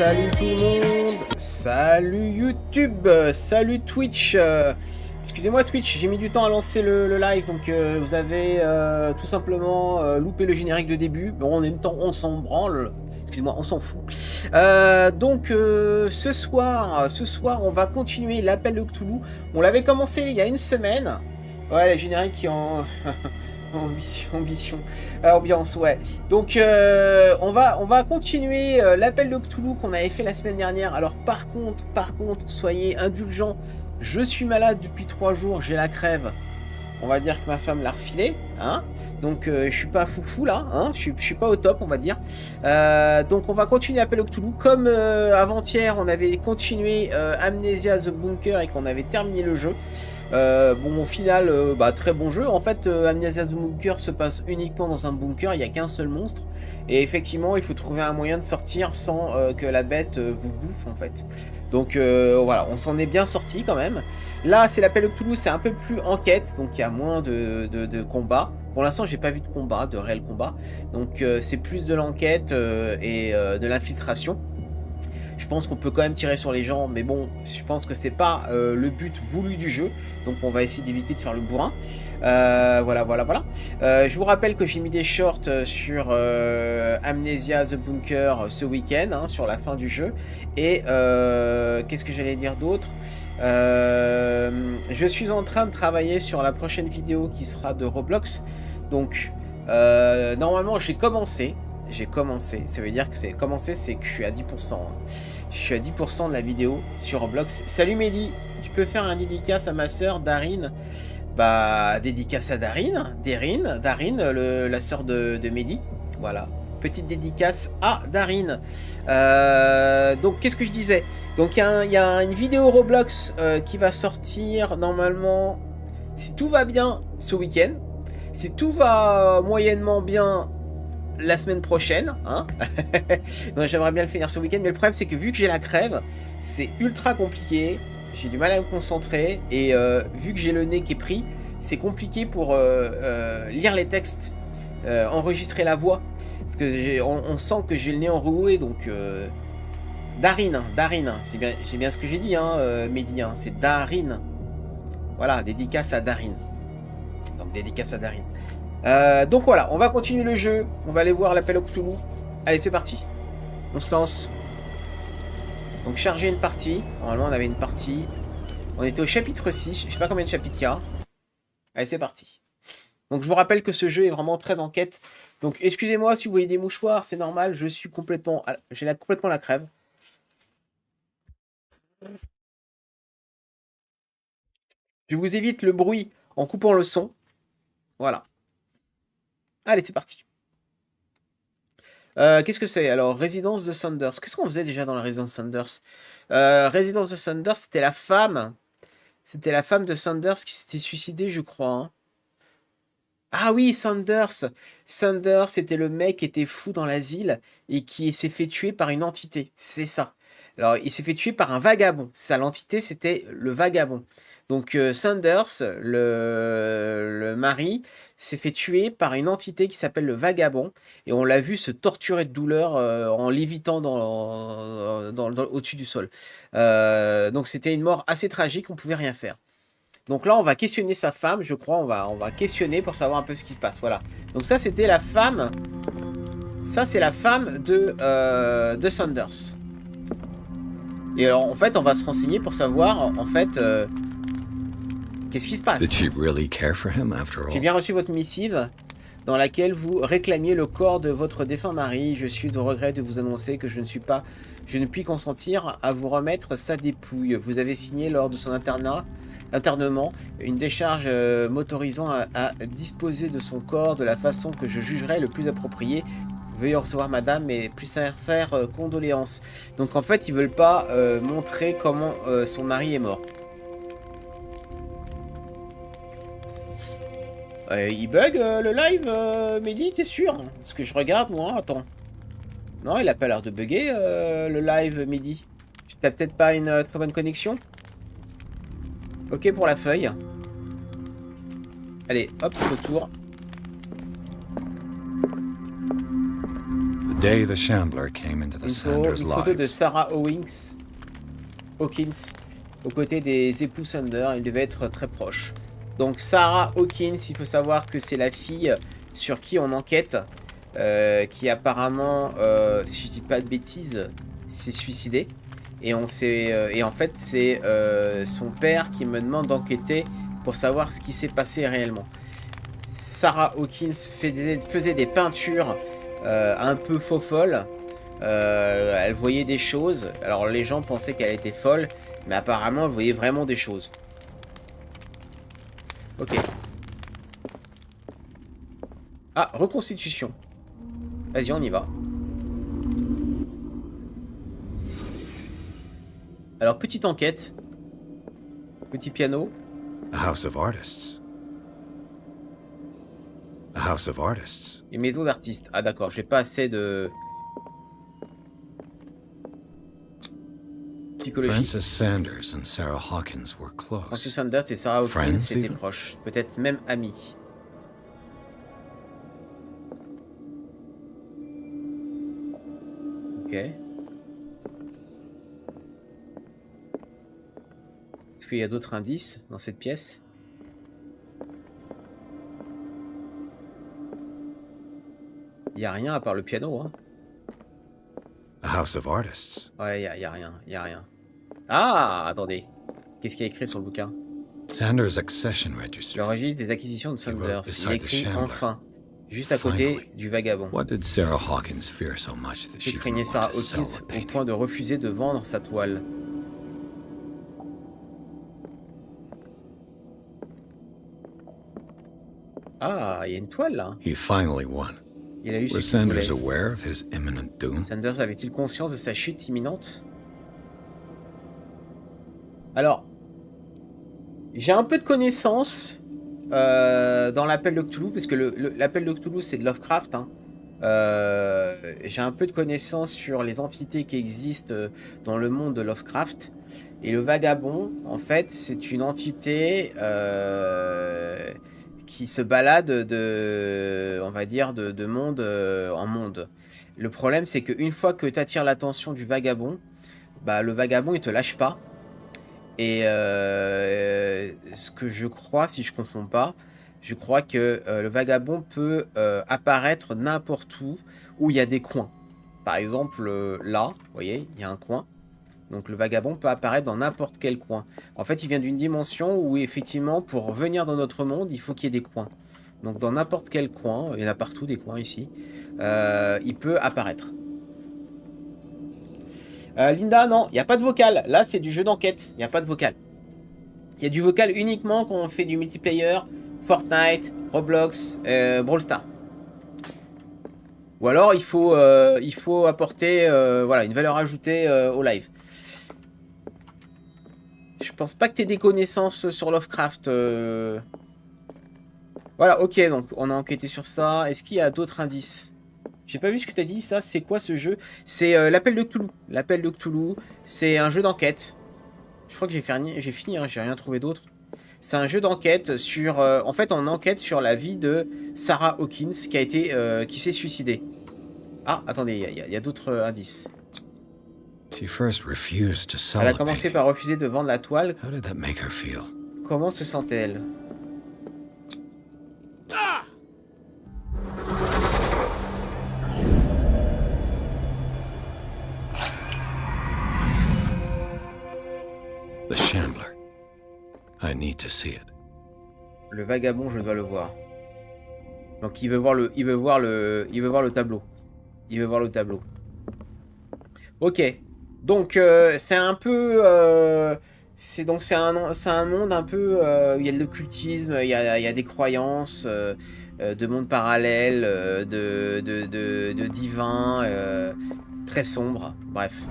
Salut tout le monde, salut YouTube, salut Twitch. Excusez-moi Twitch, j'ai mis du temps à lancer le live, donc vous avez tout simplement loupé le générique de début. Bon, en même temps, on s'en branle. Excusez-moi, on s'en fout. Donc ce soir, on va continuer l'appel de Cthulhu. On l'avait commencé il y a une semaine. Ouais, le générique qui en... ambiance, ouais. Donc on va continuer l'appel de Cthulhu qu'on avait fait la semaine dernière. Alors par contre, soyez indulgents. Je suis malade depuis 3 jours, j'ai la crève. On va dire que ma femme l'a refilé, hein. Donc je suis pas foufou là, hein. Je suis pas au top, on va dire. Donc on va continuer l'appel de Cthulhu. Comme avant-hier, on avait continué Amnesia The Bunker et qu'on avait terminé le jeu. Bon, au final, très bon jeu. En fait, Amnesia The Bunker se passe uniquement dans un bunker, il n'y a qu'un seul monstre. Et effectivement, il faut trouver un moyen de sortir sans que la bête vous bouffe, en fait. Donc voilà, on s'en est bien sorti quand même. Là, c'est l'appel de Cthulhu, c'est un peu plus enquête, donc il y a moins de combats. Pour l'instant, j'ai pas vu de combat, de réel combat. Donc c'est plus de l'enquête et de l'infiltration. Je pense qu'on peut quand même tirer sur les gens, mais bon, je pense que c'est pas le but voulu du jeu, donc on va essayer d'éviter de faire le bourrin. Voilà. Je vous rappelle que j'ai mis des shorts sur Amnesia The Bunker ce week-end, hein, sur la fin du jeu. Et qu'est-ce que j'allais dire d'autre? Je suis en train de travailler sur la prochaine vidéo qui sera de Roblox. Donc, normalement, j'ai commencé. Ça veut dire que c'est commencé, c'est que je suis à 10%. Hein. Je suis à 10% de la vidéo sur Roblox. Salut Mehdi, tu peux faire un dédicace à ma sœur Darine? Bah, dédicace à Darine, la sœur de Mehdi. Voilà, petite dédicace à Darine. Donc, qu'est-ce que je disais? Donc, il y a une vidéo Roblox qui va sortir normalement, si tout va bien, ce week-end. Si tout va moyennement bien, la semaine prochaine, hein. J'aimerais bien le finir ce week-end, mais le problème c'est que vu que j'ai la crève, c'est ultra compliqué, j'ai du mal à me concentrer, et vu que j'ai le nez qui est pris, c'est compliqué pour lire les textes, enregistrer la voix, parce que on sent que j'ai le nez enroué, donc Darine, c'est bien ce que j'ai dit, hein, Mehdi, hein, c'est Darine, voilà, dédicace à Darine, donc dédicace à Darine. Donc voilà, on va continuer le jeu. On va aller voir l'appel au Cthulhu. Allez, c'est parti. On se lance. Donc charger une partie. Normalement, on avait une partie. On était au chapitre 6. Je sais pas combien de chapitres il y a. Allez, c'est parti. Donc je vous rappelle que ce jeu est vraiment très enquête. Donc excusez-moi si vous voyez des mouchoirs, c'est normal. Je suis complètement... J'ai complètement la crève. Je vous évite le bruit en coupant le son. Voilà. Allez, c'est parti. Qu'est-ce que c'est? Alors, résidence de Saunders. Qu'est-ce qu'on faisait déjà dans la résidence de Saunders? Résidence de Saunders, c'était la femme. C'était la femme de Saunders qui s'était suicidée, je crois. Hein. Ah oui, Saunders. Saunders, c'était le mec qui était fou dans l'asile et qui s'est fait tuer par une entité. C'est ça. Alors, il s'est fait tuer par un vagabond. Ça, l'entité, c'était le vagabond. Donc, Saunders, le mari, s'est fait tuer par une entité qui s'appelle le vagabond. Et on l'a vu se torturer de douleur en lévitant au-dessus du sol. Donc, c'était une mort assez tragique, on pouvait rien faire. Donc là, on va questionner sa femme, je crois. On va questionner pour savoir un peu ce qui se passe. Voilà. Donc ça, c'était la femme. Ça, c'est la femme de Saunders. Et alors, en fait, on va se renseigner pour savoir, en fait, qu'est-ce qui se passe. J'ai bien reçu votre missive dans laquelle vous réclamiez le corps de votre défunt mari. Je suis au regret de vous annoncer que je ne puis consentir à vous remettre sa dépouille. Vous avez signé lors de son internement une décharge m'autorisant à disposer de son corps de la façon que je jugerai le plus appropriée. Veuillez recevoir madame mes plus sincères condoléances. Donc en fait ils veulent pas montrer comment son mari est mort. Il bug le live, Mehdi, t'es sûr? Parce que je regarde moi, attends. Non, il a pas l'air de bugger le live, Mehdi. T'as peut-être pas une très bonne connexion? Ok pour la feuille. Allez, hop, retour. Une photo de Sarah Hawkins aux côtés des époux Sander. Il devait être très proche. Donc Sarah Hawkins, il faut savoir que c'est la fille sur qui on enquête, qui apparemment, si je dis pas de bêtises, s'est suicidée. Et en fait, c'est son père qui me demande d'enquêter pour savoir ce qui s'est passé réellement. Sarah Hawkins faisait des peintures un peu faux-folles. Elle voyait des choses. Alors les gens pensaient qu'elle était folle, mais apparemment elle voyait vraiment des choses. Ok. Ah, reconstitution. Vas-y, on y va. Alors, petite enquête. Petit piano. A house of artists. A house of artists. Une maison d'artistes. Ah d'accord, j'ai pas assez de... psychologie. Francis Sanders and Sarah Hawkins were close. Francis Sanders et Sarah Hawkins étaient proches. Peut-être même amis. Ok. Est-ce qu'il y a d'autres indices dans cette pièce? Il n'y a rien à part le piano, hein. A house of artists. Ouais, il y a rien, il y a rien. Ah, attendez. Qu'est-ce qu'il y a écrit sur le bouquin? Sanders' accession register. Le registre des acquisitions de Sanders. Il écrit enfin, juste à côté du vagabond. What did Sarah Hawkins fear so much that she craignait Sarah Hawkins au point de refuser de vendre sa toile. Ah, il y a une toile là. He finally won. Il a eu Was Sanders aware of his imminent doom? Sanders avait-il conscience de sa chute imminente? Alors, j'ai un peu de connaissances dans l'appel de Cthulhu, parce que l'appel de Cthulhu c'est de Lovecraft. Hein. J'ai un peu de connaissances sur les entités qui existent dans le monde de Lovecraft. Et le vagabond, en fait, c'est une entité qui se balade on va dire, de monde en monde. Le problème, c'est qu'une fois que tu attires l'attention du vagabond, bah, le vagabond, il te lâche pas. Et ce que je crois, si je ne confonds pas, je crois que le vagabond peut apparaître n'importe où il y a des coins. Par exemple, là, vous voyez, il y a un coin. Donc le vagabond peut apparaître dans n'importe quel coin. En fait, il vient d'une dimension où, effectivement, pour venir dans notre monde, il faut qu'il y ait des coins. Donc dans n'importe quel coin, il y en a partout des coins ici, il peut apparaître. Linda, non, il n'y a pas de vocal. Là, c'est du jeu d'enquête. Il n'y a pas de vocal. Il y a du vocal uniquement quand on fait du multiplayer, Fortnite, Roblox, Brawl Stars. Ou alors il faut apporter voilà, une valeur ajoutée au live. Je pense pas que tu aies des connaissances sur Lovecraft. Voilà, ok, donc on a enquêté sur ça. Est-ce qu'il y a d'autres indices? J'ai pas vu ce que tu as dit, ça. C'est quoi ce jeu? C'est l'appel de Cthulhu. L'appel de Cthulhu, c'est un jeu d'enquête. Je crois que j'ai fini, hein, j'ai rien trouvé d'autre. C'est un jeu d'enquête sur... en fait, on enquête sur la vie de Sarah Hawkins qui s'est suicidée. Ah, attendez, il y a d'autres indices. Elle a commencé par refuser de vendre la toile. Comment se sent-elle? The Chandler. I need to see it. Le vagabond, je dois le voir. Donc il veut voir le tableau. Il veut voir le tableau. Ok. Donc c'est un peu c'est un monde un peu il y a de l'occultisme, il y a des croyances de mondes parallèles, de divins, très sombre. Bref.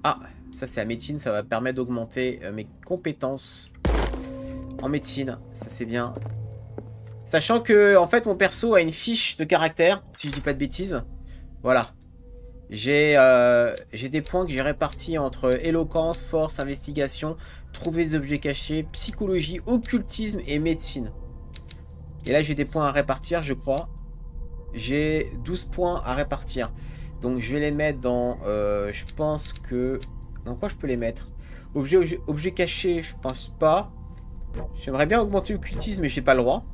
Ah, ça c'est la médecine, ça va me permettre d'augmenter mes compétences en médecine. Ça c'est bien. Sachant que en fait mon perso a une fiche de caractère, si je dis pas de bêtises. Voilà. J'ai des points que j'ai répartis entre éloquence, force, investigation, trouver des objets cachés, psychologie, occultisme et médecine. Et là j'ai des points à répartir, je crois. J'ai 12 points à répartir. Donc je vais les mettre dans... je pense que... Dans quoi je peux les mettre? Objet caché, je pense pas. J'aimerais bien augmenter l'occultisme, mais j'ai pas le droit.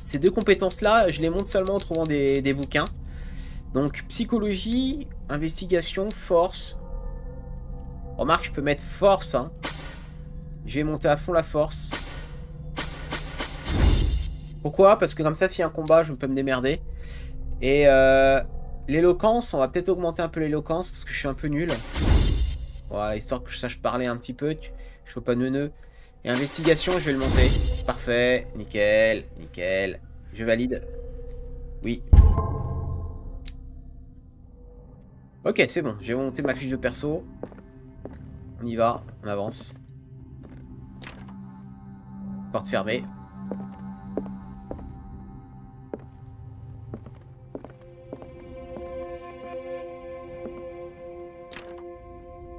Ces deux compétences-là, je les monte seulement en trouvant des bouquins. Donc, psychologie, investigation, force. Remarque, je peux mettre force. Hein. Je vais monter à fond la force. Pourquoi? Parce que comme ça, s'il y a un combat, je peux me démerder. Et l'éloquence, on va peut-être augmenter un peu l'éloquence parce que je suis un peu nul. Voilà, histoire que je sache parler un petit peu. Je fais pas neuneux. Et investigation, je vais le monter. Parfait, nickel, nickel. Je valide. Oui. Ok, c'est bon. J'ai monté ma fiche de perso. On y va, on avance. Porte fermée.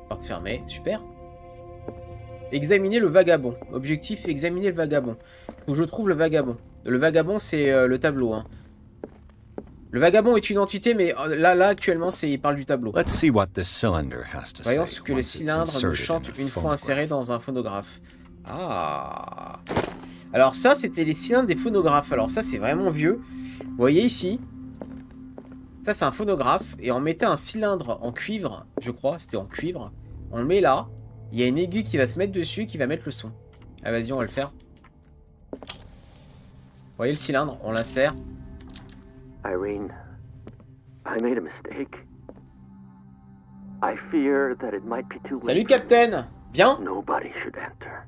Porte fermée, super. Examiner le vagabond. Objectif, examiner le vagabond. Faut que je trouve le vagabond. Le vagabond, c'est le tableau. Hein. Le vagabond est une entité, mais là actuellement, il parle du tableau. Voyons ce que le cylindre nous chante une fois inséré dans un phonographe. Ah. Alors ça, c'était les cylindres des phonographes. Alors ça, c'est vraiment vieux. Vous voyez ici. Ça, c'est un phonographe. Et on mettait un cylindre en cuivre, je crois. C'était en cuivre. On le met là. Il y a une aiguille qui va se mettre dessus, qui va mettre le son. Ah, vas-y, on va le faire. Vous voyez le cylindre? On l'insère. Irene, I made a mistake. I fear that it might be too late. Salut, Captain. Bien? Nobody should enter,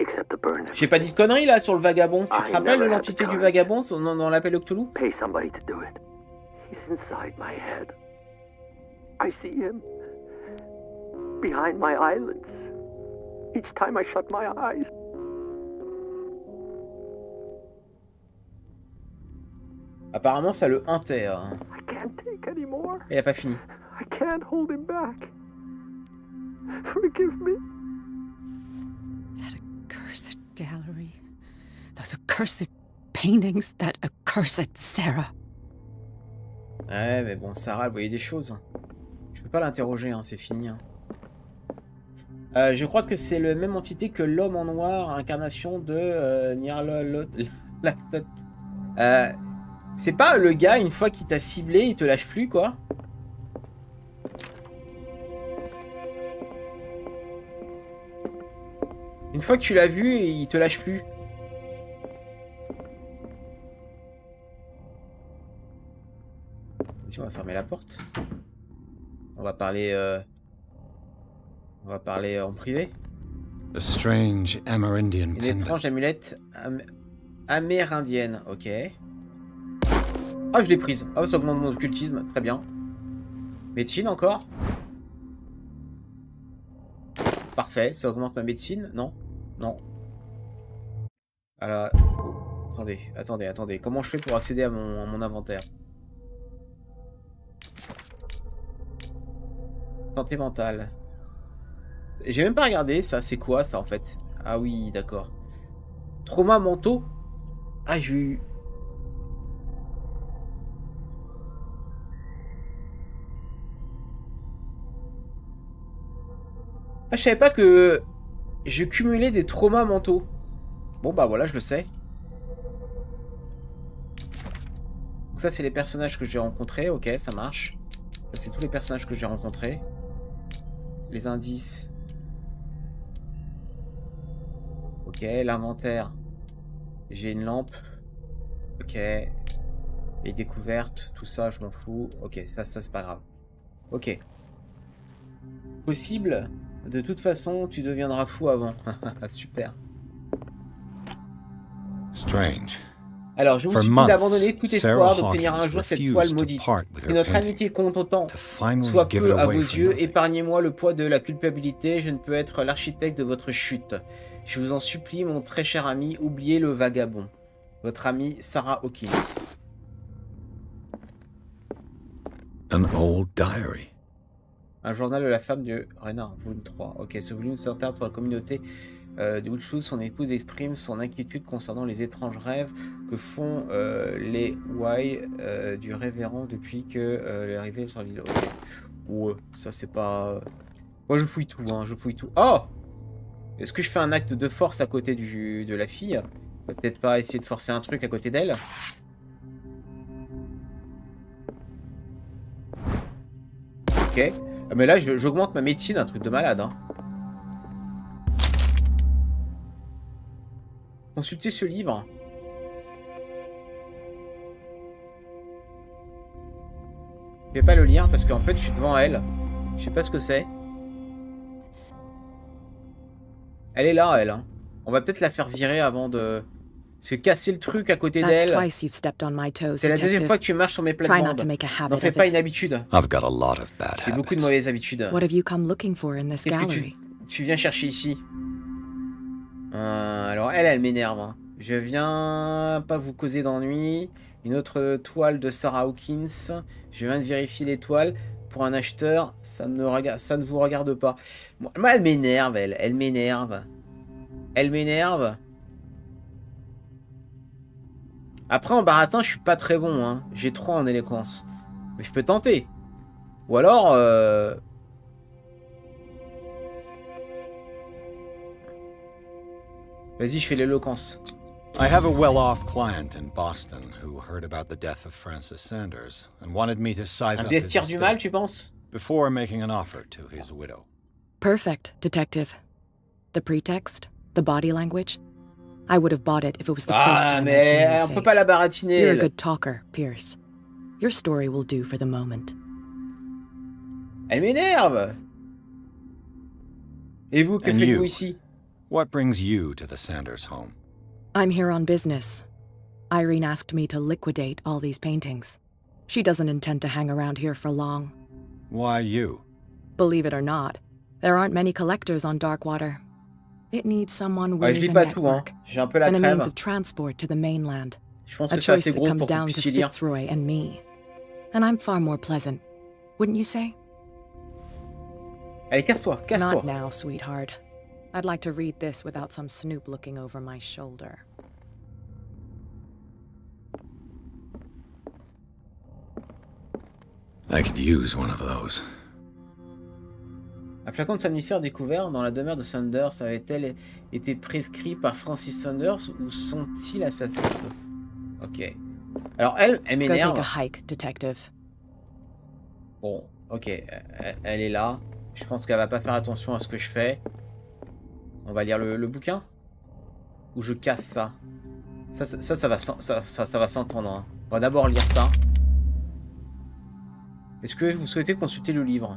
except the burner. J'ai pas dit de conneries là sur le vagabond. Tu te rappelles de l'entité du vagabond dans l'appel de Cthulhu? Pay somebody to do it. He's inside my head. I see him. Behind my eyelids. Each time I shut my eyes. Apparemment, ça le hantait. Hein. I can't take anymore. Il a pas fini. I can't hold him back. Forgive me. That accursed gallery. Those accursed paintings. That accursed Sarah. Ouais, mais bon, Sarah, elle voyait des choses. Je peux pas l'interroger, hein, c'est fini. Hein. Je crois que c'est la même entité que l'homme en noir, incarnation de c'est pas le gars, une fois qu'il t'a ciblé, il te lâche plus, quoi. Une fois que tu l'as vu, il te lâche plus. Si on va fermer la porte. On va parler en privé. Une étrange amulette amérindienne, ok. Ah, je l'ai prise. Ah, ça augmente mon occultisme. Très bien. Médecine encore. Parfait, ça augmente ma médecine. Non. Non. Alors... oh, attendez. Comment je fais pour accéder à mon inventaire? Santé mentale. J'ai même pas regardé ça. C'est quoi ça en fait? Ah oui, d'accord. Trauma mentaux. Ah, j'ai eu... Ah, je savais pas que je cumulais des traumas mentaux. Bon, bah voilà, je le sais. Donc ça, c'est les personnages que j'ai rencontrés. Ok, ça marche. Ça, c'est tous les personnages que j'ai rencontrés. Les indices. Ok, l'inventaire. J'ai une lampe. Ok. Les découvertes, tout ça, je m'en fous. Ok, ça c'est pas grave. Ok. Possible. De toute façon, tu deviendras fou avant. Super. Strange. Alors, je vous For supplie months, d'abandonner tout espoir Sarah d'obtenir un Hawkins jour cette refused toile to maudite. part with Que her notre painting, amitié compte autant, to finally soit give peu it à vos away for yeux, nothing. épargnez-moi le poids de la culpabilité, je ne peux être l'architecte de votre chute. Je vous en supplie, mon très cher ami, oubliez le vagabond. Votre amie Sarah Hawkins. An old diary. Un journal de la femme de Renard, volume 3. Ok, ce volume s'intéresse pour la communauté de Cthulhu. Son épouse exprime son inquiétude concernant les étranges rêves que font les oubliés du révérend depuis que l'arrivée sur l'île. Ok. Ouais, ça c'est pas... Moi je fouille tout, hein, je fouille tout. Oh! Est-ce que je fais un acte de force à côté de la fille? Peut-être pas essayer de forcer un truc à côté d'elle. Ok. Ah, mais là, j'augmente ma médecine, un truc de malade. Hein. Consultez ce livre. Je vais pas le lire parce qu'en fait, je suis devant elle. Je sais pas ce que c'est. Elle est là, elle. Hein. On va peut-être la faire virer avant de... Parce que casser le truc à côté d'elle... C'est la deuxième fois que tu marches sur mes plates-bandes. N'en fais pas une habitude. J'ai beaucoup de mauvaises habitudes. Qu'est-ce que tu viens chercher ici? Alors elle m'énerve. Hein. Je viens pas vous causer d'ennui. Une autre toile de Sarah Hawkins. Je viens de vérifier les toiles. Pour un acheteur, ça ne vous regarde pas. Moi, elle m'énerve, elle. Elle m'énerve. Elle m'énerve. Après, en baratin, je suis pas très bon. Hein. J'ai 3 en éloquence. Mais je peux tenter. Ou alors... Vas-y, je fais l'éloquence. I have a well-off client in Boston who heard about the death of Francis Sanders and wanted me to size Un up billet de his tir du mal, estate tu penses? before making an offer to his widow. Perfect, detective. The pretext, the body language. I would have bought it if it was the first time I'd seen your on face. peut pas la baratiner. You're a good talker, Pierce. Your story will do for the moment. Elle m'énerve. Et vous, que faites-vous ici? What brings you to the Sanders home? I'm here on business. Irene asked me to liquidate all these paintings. She doesn't intend to hang around here for long. Why you? Believe it or not, there aren't many collectors on Darkwater. It needs someone with a network and a means of transport to the mainland. A choice that comes down to Fitzroy and me. And I'm far more pleasant, wouldn't you say? Allez, casse-toi, casse-toi. Not now, sweetheart. I'd like to read this without some snoop looking over my shoulder. I could use one of those. Un flacon de somnifère découvert dans la demeure de Sanders avait-elle été prescrit par Francis Sanders ou sont-ils à sa fête? Ok. Alors elle m'énerve. Go take a hike, detective. Bon, ok, elle est là. Je pense qu'elle va pas faire attention à ce que je fais. On va lire le bouquin. Ou je casse ça. Ça va s'entendre. Hein. On va d'abord lire ça. Est-ce que vous souhaitez consulter le livre?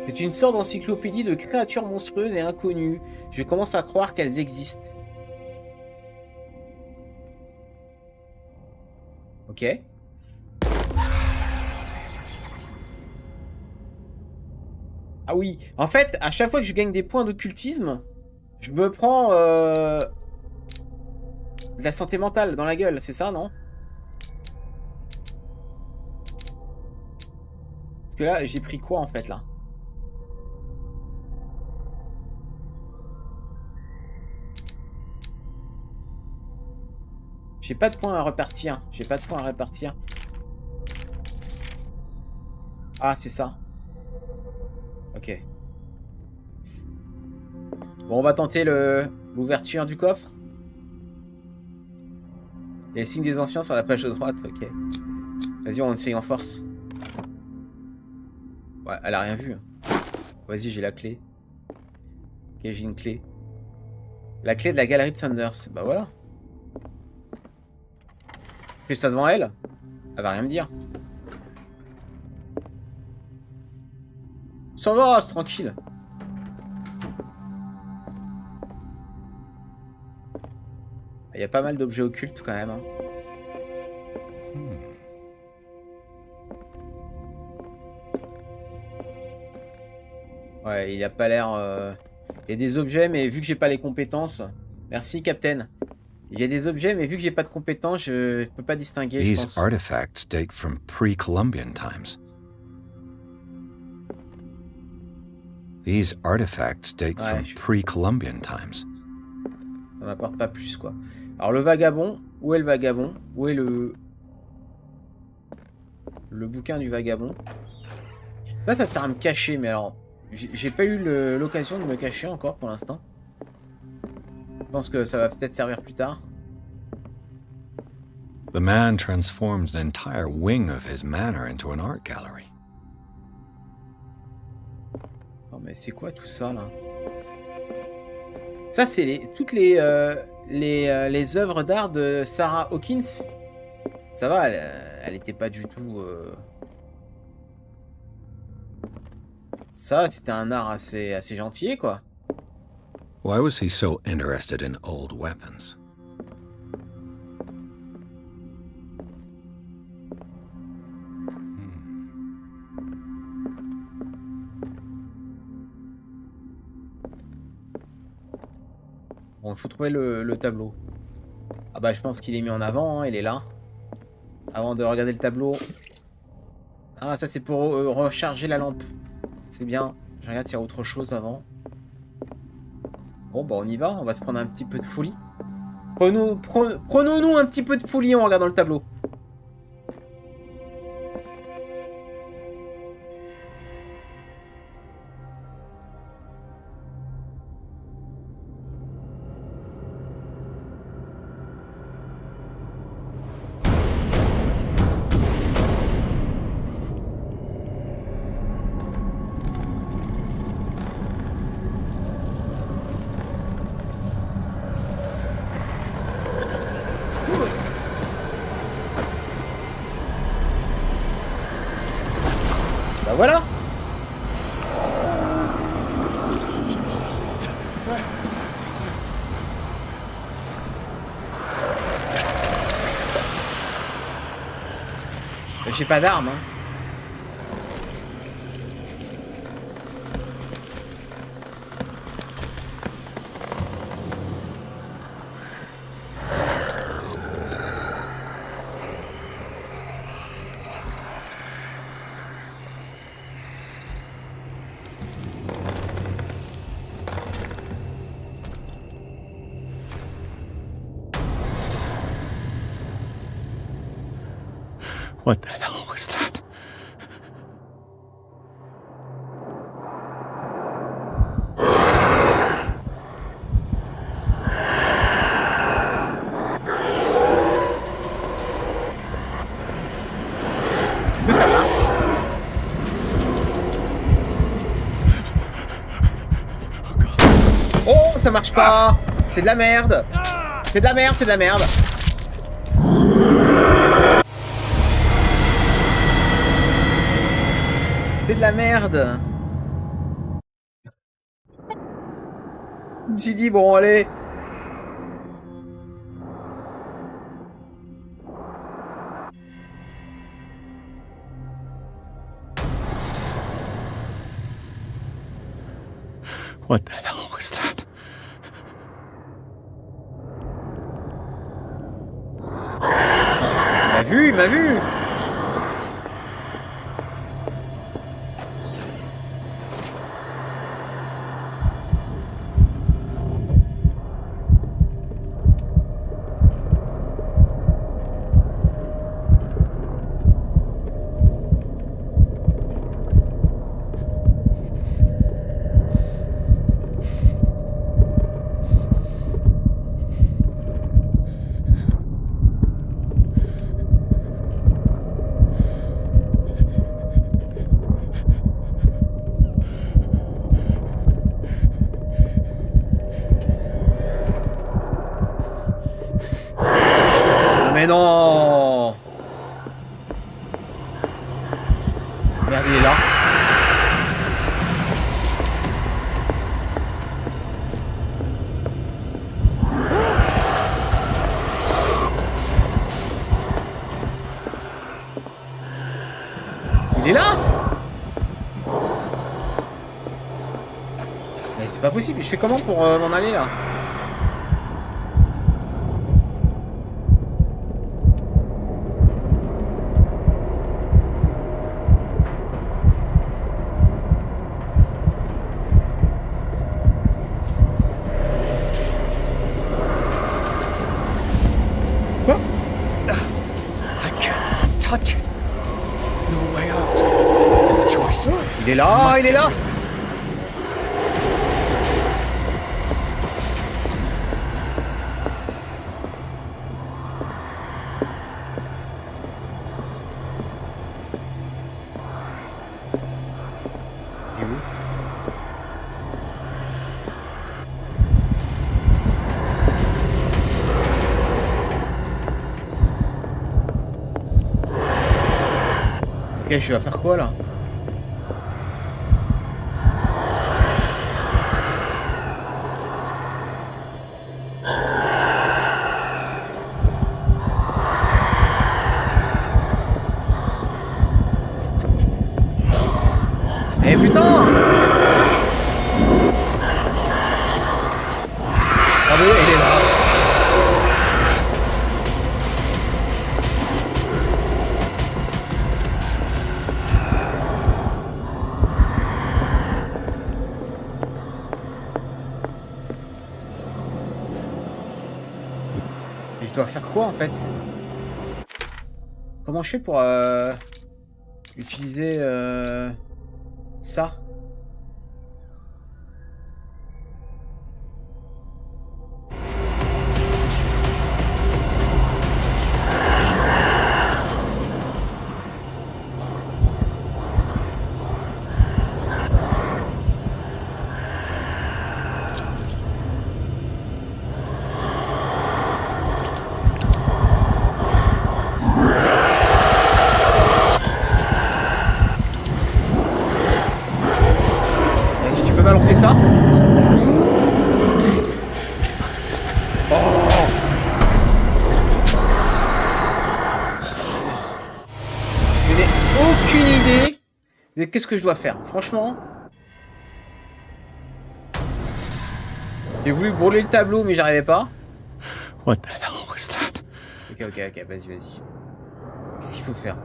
C'est une sorte d'encyclopédie de créatures monstrueuses et inconnues. Je commence à croire qu'elles existent. Ok. Ah oui, en fait, à chaque fois que je gagne des points d'occultisme, je me prends de la santé mentale dans la gueule, c'est ça, non? Parce que là, j'ai pris quoi, en fait, là? J'ai pas de points à repartir. J'ai pas de points à repartir. Ah, c'est ça. Ok. Bon, on va tenter l'ouverture du coffre. Il y a le signe des anciens sur la page de droite, ok. Vas-y, on essaye en force. Ouais, elle a rien vu. Vas-y, j'ai la clé. Ok, j'ai une clé. La clé de la galerie de Sanders. Bah voilà. Fais ça devant elle. Elle va rien me dire. Ça va, c'est tranquille. Il y a pas mal d'objets occultes quand même. Hein. Ouais, il a pas l'air... Il y a des objets, mais vu que j'ai pas les compétences... Merci, Captain. Il y a des objets, mais vu que j'ai pas de compétences, je peux pas distinguer, je pense. These artifacts date from pre-Columbian times. These artifacts date from pre-Columbian times. Ça m'apporte pas plus, quoi. Alors, le vagabond. Où est le vagabond? Où est le bouquin du vagabond? Ça sert à me cacher, mais alors... J'ai pas eu l'occasion de me cacher encore pour l'instant. Je pense que ça va peut-être servir plus tard. The man transformed an entire wing of his manor into an art gallery. Non mais c'est quoi tout ça là? Ça c'est toutes les œuvres d'art de Sarah Hawkins. Ça va, elle était pas du tout... Ça, c'était un art assez gentil, quoi. Why was he so interested in old weapons? Bon, il faut trouver le tableau. Ah bah, je pense qu'il est mis en avant, hein, il est là. Avant de regarder le tableau. Ah, ça c'est pour recharger la lampe. C'est bien. Je regarde s'il y a autre chose avant. Bon, bah on y va. On va se prendre un petit peu de folie. Prenons-nous un petit peu de folie en regardant le tableau. Bah voilà. J'ai pas d'armes, hein. What the hell was that? Mais ça marche. Oh, ça marche pas. C'est de la merde. C'est de la merde, c'est de la merde. C'est de la merde. Je me suis dit, bon, allez. What the hell was that? Il m'a vu. Mais non! Merde, il est là. Il est là? Mais c'est pas possible, je fais comment pour m'en aller là? Il est là, il est là. Il est où? Ok, je vais faire quoi là? Eh putain! Ah oui, il est là. Et je dois faire quoi en fait? Comment je fais pour utiliser ça? Balancer ça. Oh. Je n'ai aucune idée de qu'est-ce que je dois faire. Franchement. J'ai voulu brûler le tableau mais j'arrivais pas. What the hell was that? Ok, vas-y. Qu'est-ce qu'il faut faire?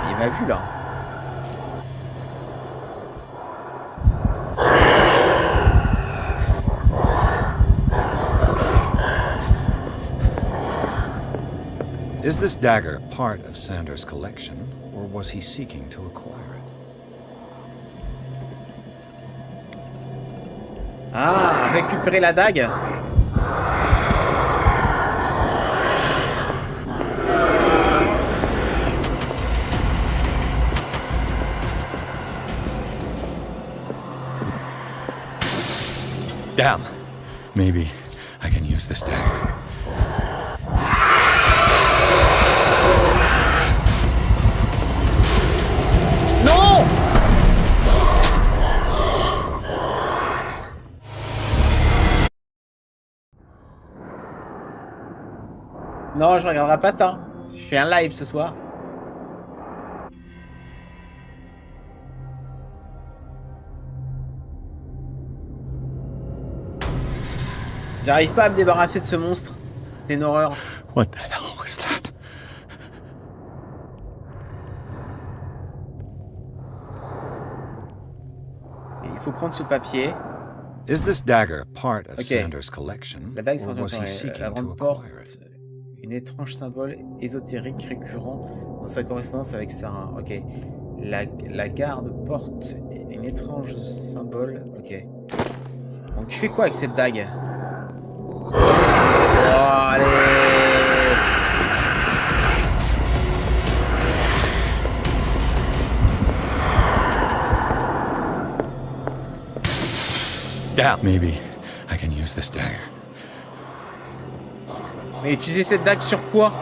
Il m'a vu là. Is this dagger part of Sanders' collection, or was he seeking to acquire it? Ah, récupérer la dague. Damn. Maybe I can use this dagger. Non! Non, je regarderai pas ça. Je fais un live ce soir. J'arrive pas à me débarrasser de ce monstre. C'est une horreur. What the hell was that? Et il faut prendre ce papier. Is this dagger part of Sanders' collection? La dague or was he seeking la to grande porte, acquire it? une étrange symbole ésotérique récurrent dans sa correspondance avec Sarah. Ok. La garde porte une étrange symbole. Ok. Donc je fais quoi avec cette dague? Oh, allez. Yeah, maybe I can use this dagger. Mais utiliser cette dague sur quoi?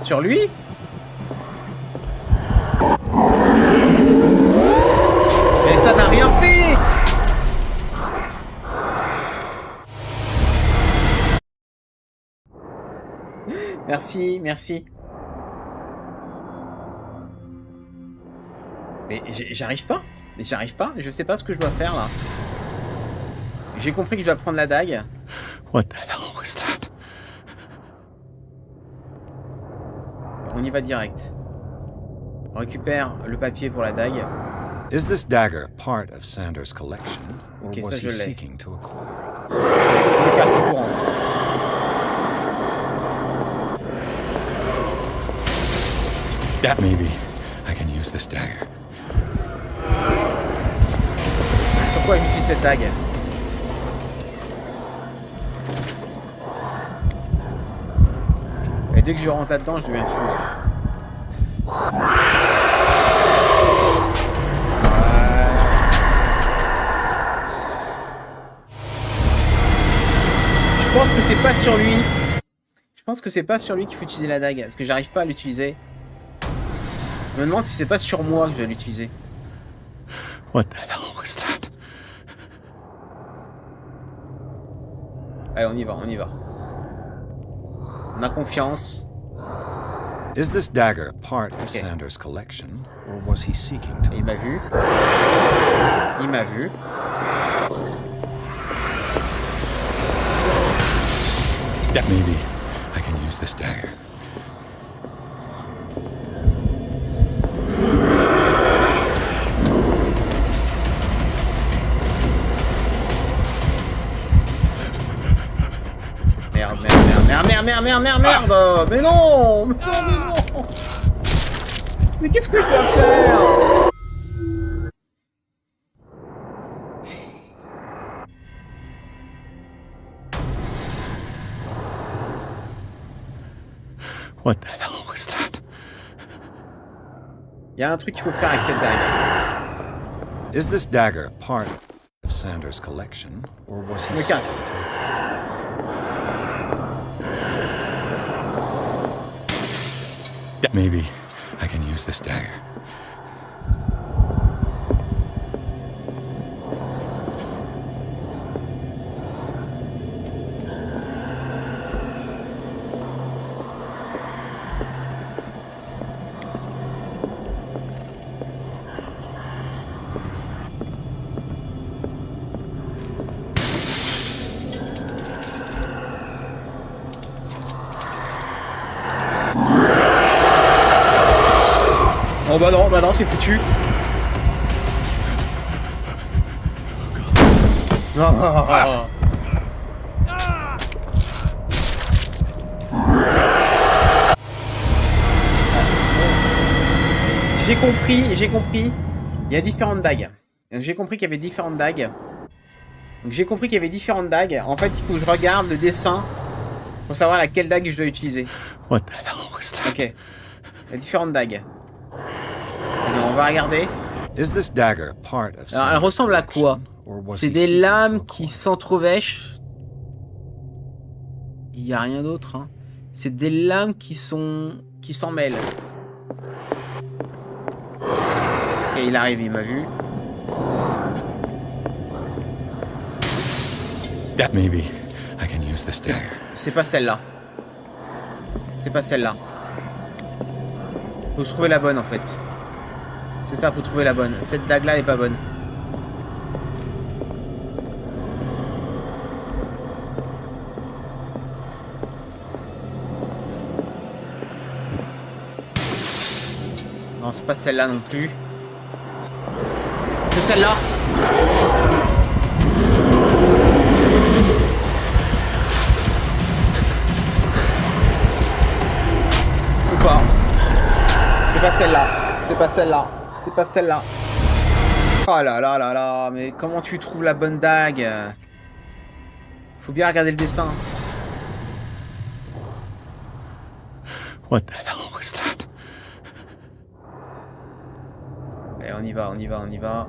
Sur lui? Mais ça n'a rien fait! Merci, merci. Mais j'arrive pas. J'arrive pas. Je sais pas ce que je dois faire là. J'ai compris que je dois prendre la dague. What the hell was that? On y va direct. On récupère le papier pour la dague. Is this dagger part of Sanders' collection, or Ok, was ça he je l'ai. seeking to acquire it? Je vais faire son courant. That maybe I can use this dagger. Sur quoi j'utilise cette dague? Et dès que je rentre là-dedans, je deviens fou. Je pense que c'est pas sur lui. Je pense que c'est pas sur lui qu'il faut utiliser la dague. Parce que j'arrive pas à l'utiliser. Je me demande si c'est pas sur moi que je vais l'utiliser. What the hell was that? Allez, on y va, on y va. On a confiance. Is this dagger part of Sanders' collection, or was he seeking to? Il m'a vu. Il m'a vu. That maybe I can use this dagger. Merde. Mais non. Mais qu'est-ce que je dois faire? What the hell was that? Il y a un truc qu'il faut faire avec cette dague. Is this dagger part of Sanders' collection, or was he Je me casse. Maybe I can use this dagger. Oh bah non, c'est foutu. Non. J'ai compris. Il y a différentes dagues. J'ai compris qu'il y avait différentes dagues. En fait, il faut que je regarde le dessin pour savoir laquelle dague je dois utiliser. What the hell was that? Ok. Il y a différentes dagues. Alors, on va regarder. Is this dagger part of Alors, elle ressemble à quoi? C'est des lames qui s'entrevêchent. Il n'y a rien d'autre. Hein. C'est des lames qui s'en mêlent. Ok. il arrive, il m'a vu. Maybe I can use this dagger. C'est pas celle-là. C'est pas celle-là. Faut se trouver la bonne en fait. C'est ça, faut trouver la bonne. Cette dague-là, elle est pas bonne. Non, c'est pas celle-là non plus. C'est celle-là. Ou pas. C'est pas celle-là. C'est pas celle-là. C'est pas celle-là. Oh là là là là. Mais comment tu trouves la bonne dague? Faut bien regarder le dessin. What the hell was that? Allez, on y va, on y va, on y va.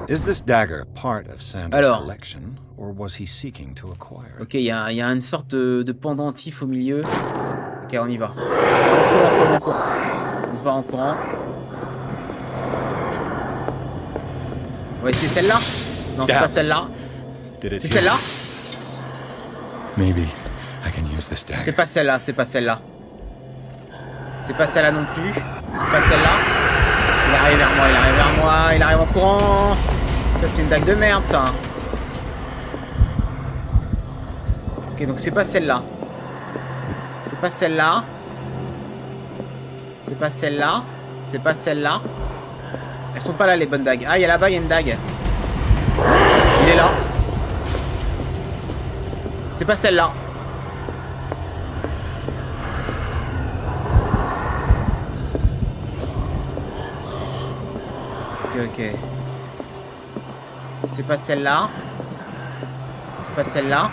Is this dagger part of Sanders' collection, or was he seeking to acquire it? Ok, il y a une sorte de pendentif au milieu. Ok, on y va. On se barre en courant. On va essayer celle-là. Non, c'est pas celle-là. C'est celle-là. Maybe I can use this dagger. C'est pas celle-là, c'est pas celle-là. C'est pas celle-là non plus. C'est pas celle-là. Il arrive vers moi, il arrive vers moi, il arrive en courant. Ça, c'est une dague de merde, ça. Ok, donc c'est pas celle-là. C'est pas celle-là. C'est pas celle-là. C'est pas celle-là. Elles sont pas là, les bonnes dagues. Ah, il y a là-bas, il y a une dague. Il est là. C'est pas celle-là. Ok. C'est pas celle-là. C'est pas celle-là.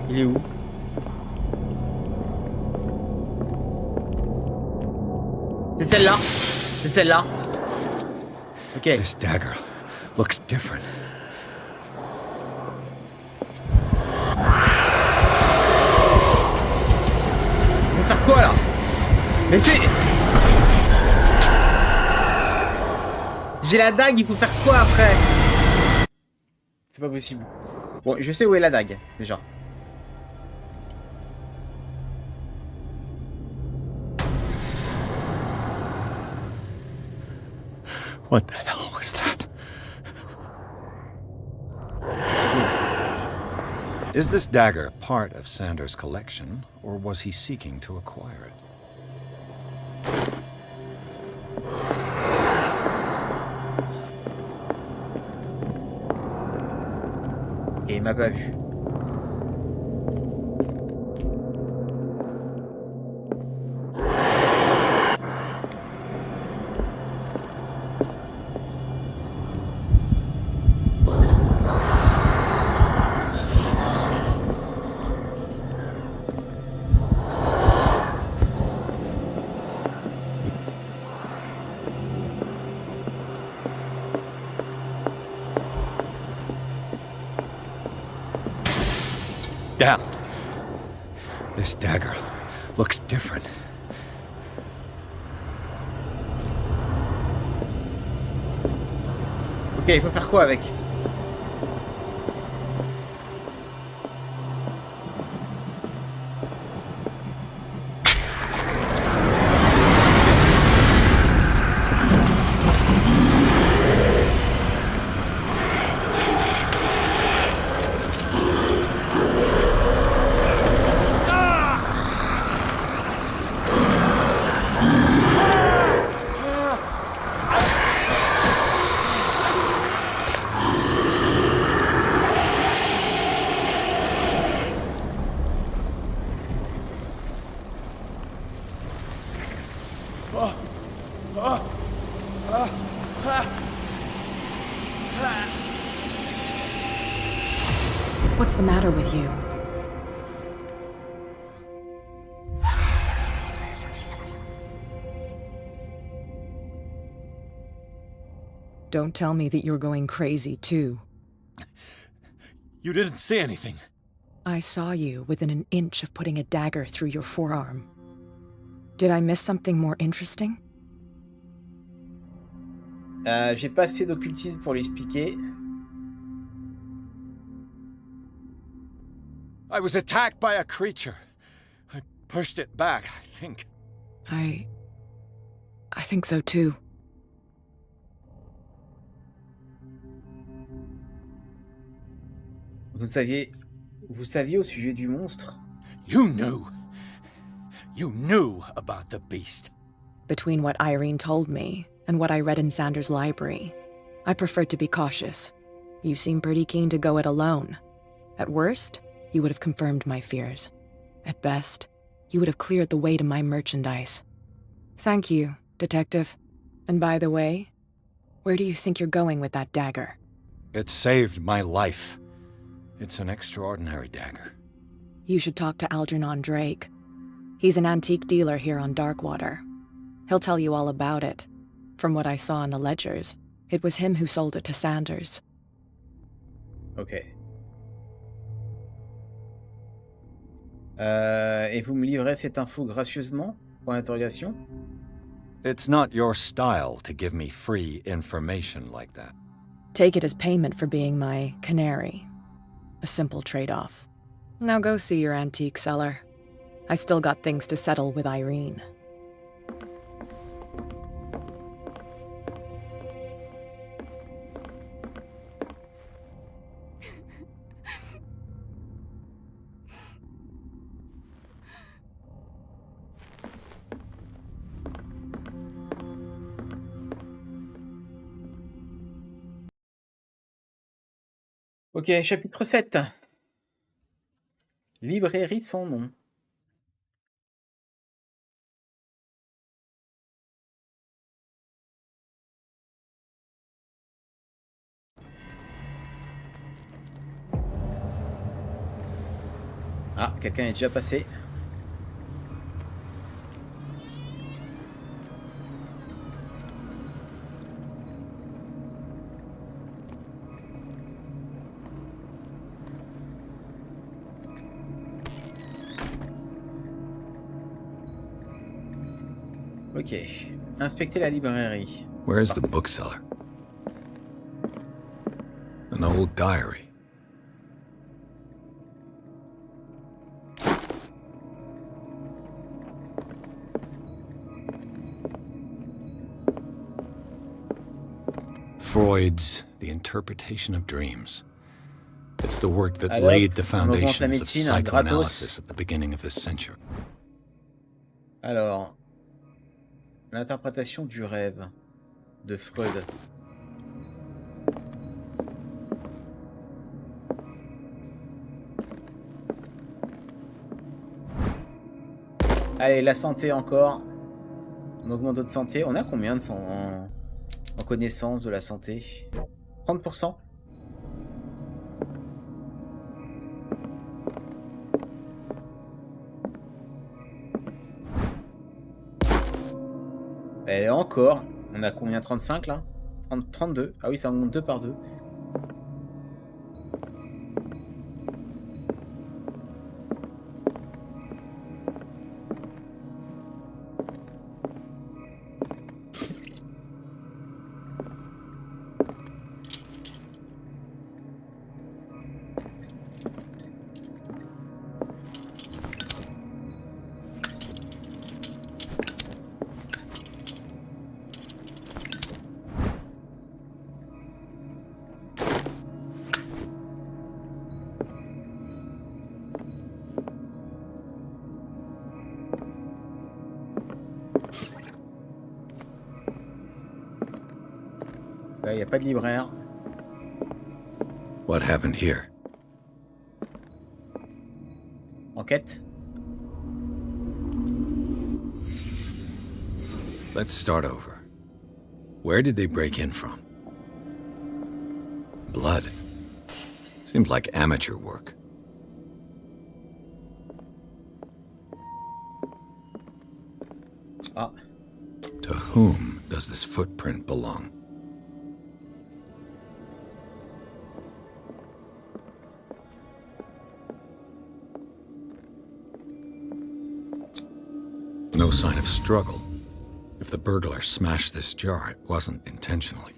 Il est où? C'est celle-là. C'est celle-là. Ok. This dagger looks different. On va faire quoi là? Mais c'est... J'ai la dague, il faut faire quoi après? C'est pas possible. Bon, je sais où est la dague, déjà. What the hell was that? Is this dagger part of Sanders' collection, or was he seeking to acquire it? Et il m'a pas vu. Damn. This dagger looks different. Ok, il faut faire quoi avec? What's the matter with you? Don't tell me that you're going crazy, too. You didn't see anything. I saw you within an inch of putting a dagger through your forearm. Did I miss something more interesting? J'ai pas assez d'occultisme pour l'expliquer. I was attacked by a creature. I pushed it back, I think. I think so too. Vous saviez au sujet du monstre? You knew. You knew about the beast. Between what Irene told me and what I read in Sanders' library, I preferred to be cautious. You seem pretty keen to go it alone. At worst, you would have confirmed my fears. At best, you would have cleared the way to my merchandise. Thank you, Detective. And by the way, where do you think you're going with that dagger? It saved my life. It's an extraordinary dagger. You should talk to Algernon Drake. He's an antique dealer here on Darkwater. He'll tell you all about it. From what I saw in the ledgers, it was him who sold it to Sanders. Ok. Et vous me livrez cette info gracieusement? Point d'interrogation. It's not your style to give me free information like that. Take it as payment for being my canary. A simple trade-off. Now go see your antique seller. I still got things to settle with Irene. Ok, chapitre 7. Librairie sans nom. Ah, quelqu'un est déjà passé. Ok. Inspectez la librairie. Where's the bookseller? An old diary. Freud's The Interpretation of Dreams. It's the work that laid the foundations of psychoanalysis at the beginning of this century. Alors, l'interprétation du rêve de Freud. Allez, la santé encore. On augmente notre santé. On a combien de en connaissance de la santé? 30%. Et encore, on a combien? 35 là? 32. Ah oui, ça monte 2 par 2. Là, il n'y a pas de libraire. What happened here? Enquête. Let's start over. Where did they break in from? Blood. Seems like amateur work. Ah. To whom does this footprint belong? no sign of struggle. If the burglar smashed this jar, it wasn't intentionally.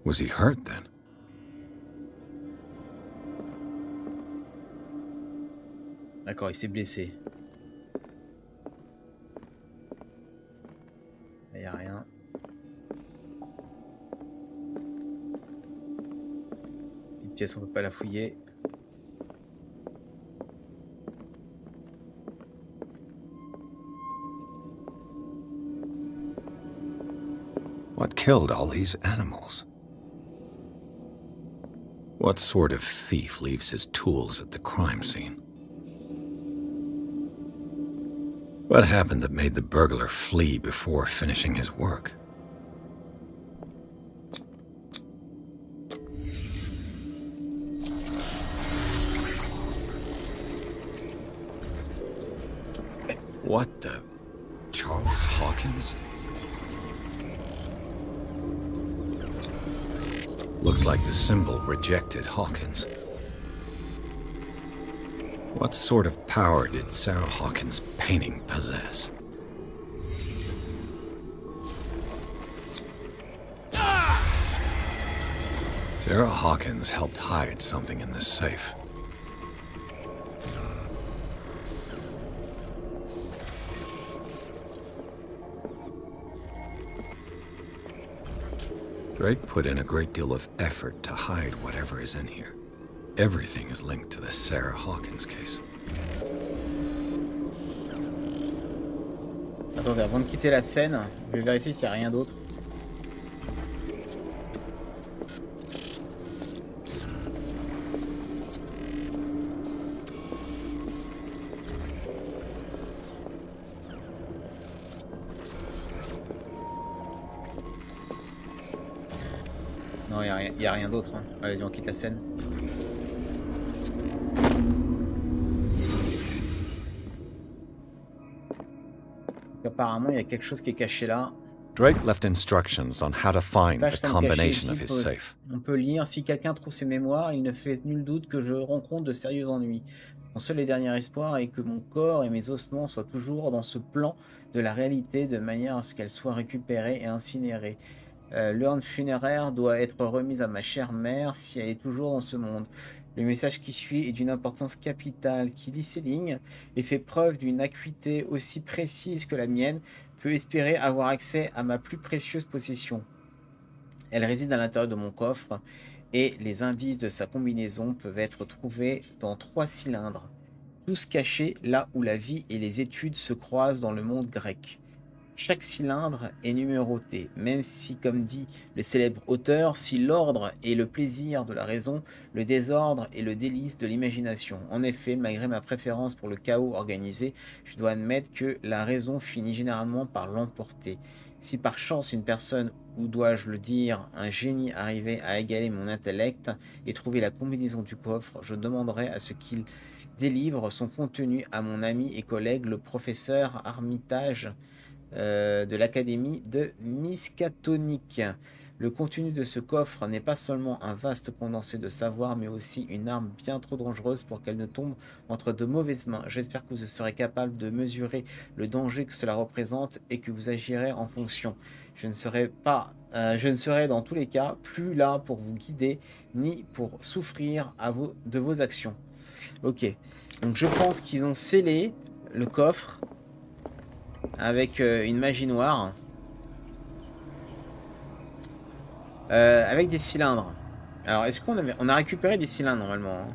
Was he hurt then? D'accord, il s'est blessé. Il n'y a rien. Petite pièce, on peut pas la fouiller. What killed all these animals? What sort of thief leaves his tools at the crime scene? What happened that made the burglar flee before finishing his work? What the... Charles Hawkins? Looks like the symbol rejected Hawkins. What sort of power did Sarah Hawkins' painting possess? Sarah Hawkins helped hide something in this safe. Drake put in a great deal of effort to hide whatever is in here. Everything is linked to the Sarah Hawkins case. Attendez, avant de quitter la scène, je vais vérifier s'il n'y a rien d'autre. Non, il n'y a rien d'autre. Hein. Allez, on quitte la scène. Apparemment, il y a quelque chose qui est caché là. Drake left instructions on how to find the combination of his safe. On peut lire: si quelqu'un trouve ses mémoires, il ne fait nul doute que je rencontre de sérieux ennuis. Mon seul et dernier espoir est que mon corps et mes ossements soient toujours dans ce plan de la réalité, de manière à ce qu'elles soient récupérées et incinérées. L'urne funéraire doit être remise à ma chère mère si elle est toujours dans ce monde. Le message qui suit est d'une importance capitale. Qui lit ces lignes et fait preuve d'une acuité aussi précise que la mienne peut espérer avoir accès à ma plus précieuse possession. Elle réside à l'intérieur de mon coffre et les indices de sa combinaison peuvent être trouvés dans 3 cylindres, tous cachés là où la vie et les études se croisent dans le monde grec. Chaque cylindre est numéroté, même si, comme dit le célèbre auteur, si l'ordre est le plaisir de la raison, le désordre est le délice de l'imagination. En effet, malgré ma préférence pour le chaos organisé, je dois admettre que la raison finit généralement par l'emporter. Si par chance une personne, ou dois-je le dire, un génie arrivait à égaler mon intellect et trouver la combinaison du coffre, je demanderais à ce qu'il délivre son contenu à mon ami et collègue, le professeur Armitage, de l'Académie de Miskatonic. Le contenu de ce coffre n'est pas seulement un vaste condensé de savoir, mais aussi une arme bien trop dangereuse pour qu'elle ne tombe entre de mauvaises mains. J'espère que vous serez capable de mesurer le danger que cela représente et que vous agirez en fonction. Je ne serai dans tous les cas plus là pour vous guider, ni pour souffrir de vos actions. Ok, donc je pense qu'ils ont scellé le coffre avec une magie noire, avec des cylindres. Alors, est-ce qu'on a récupéré des cylindres normalement, hein,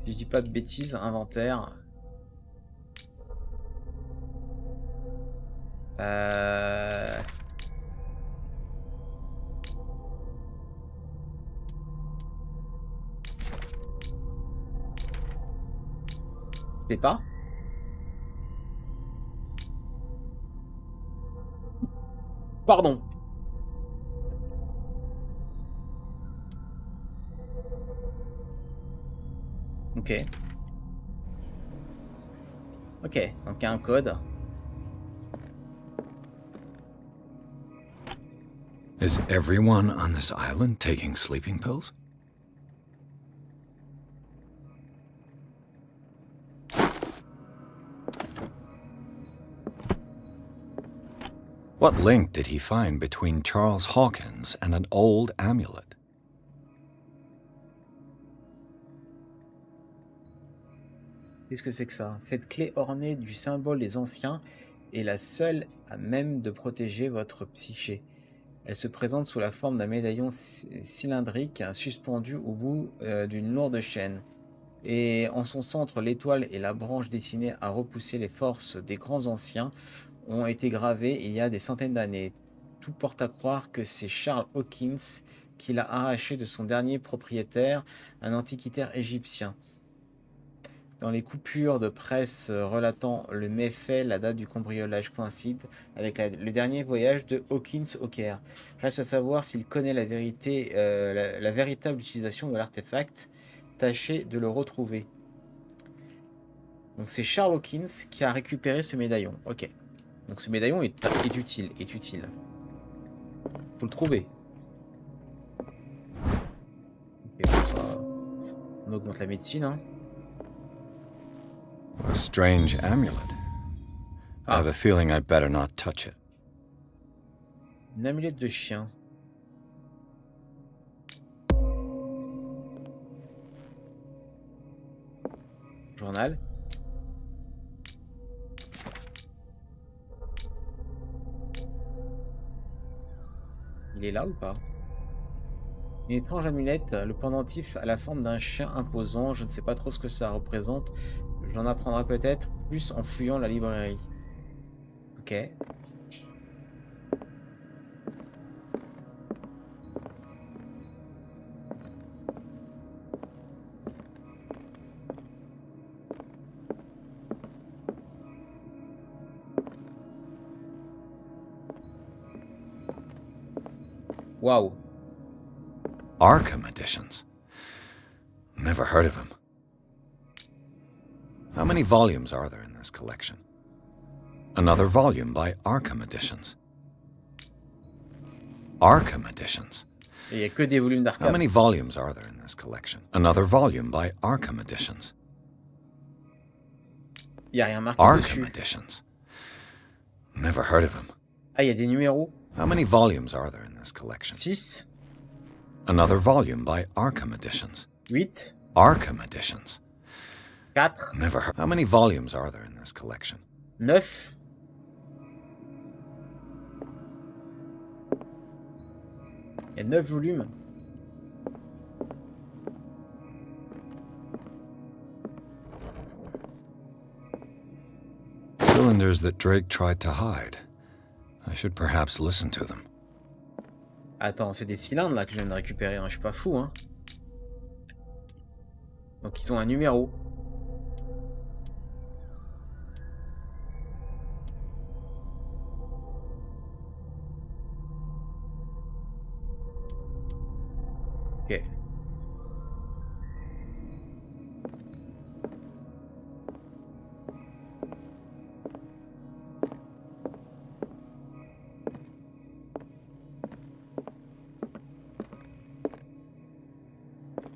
si je dis pas de bêtises. Inventaire. Je sais pas. Pardon. Ok. Ok, donc il y a un code. Is everyone on this island taking sleeping pills? What link did he find between Charles Hawkins and an old amulet? Qu'est-ce que c'est que ça? Cette clé ornée du symbole des anciens est la seule à même de protéger votre psyché. Elle se présente sous la forme d'un médaillon cylindrique suspendu au bout d'une lourde chaîne. Et en son centre, l'étoile et la branche destinée à repousser les forces des grands anciens ont été gravées il y a des centaines d'années. Tout porte à croire que c'est Charles Hawkins qui l'a arraché de son dernier propriétaire, un antiquitaire égyptien. Dans les coupures de presse relatant le méfait, la date du cambriolage coïncide avec le dernier voyage de Hawkins au Caire. Reste à savoir s'il connaît la vérité, la véritable utilisation de l'artefact. Tâchez de le retrouver. Donc c'est Charles Hawkins qui a récupéré ce médaillon. Ok. Donc ce médaillon est utile. Faut le trouver. Ok, pour ça, on augmente la médecine, hein. A strange amulet. I have a feeling I'd better not touch it. Une amulette de chien. Journal. Il est là ou pas? Une étrange amulette, le pendentif a la forme d'un chien imposant. Je ne sais pas trop ce que ça représente. J'en apprendrai peut-être plus en fouillant la librairie. Ok. Wow. Arkham editions. Never heard of him. How many volumes are there in this collection? Another volume by Arkham Editions. Arkham Editions. Il n'y a que des volumes d'Arkham. How many volumes are there in this collection? Another volume by Arkham Editions. Il n'y a rien marqué Arkham dessus. Editions. Never heard of him. Ah, il y a des numéros. How many volumes are there in this collection? 6. Another volume by Arkham Editions. 8. Arkham Editions. 4. Never heard. How many volumes are there in this collection? 9. Il y a 9 volumes. Cylinders that Drake tried to hide. I should perhaps listen to them. Attends, c'est des cylindres là que je viens de récupérer, hein. Je suis pas fou, hein. Donc ils ont un numéro. Ok.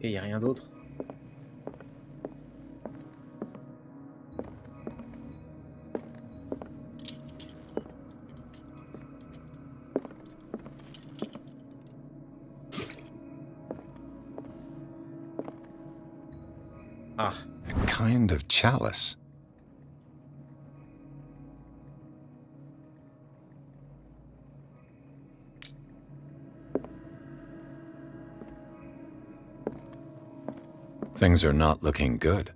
Et il n'y a rien d'autre. Ah. A kind of chalice. Things are not looking good.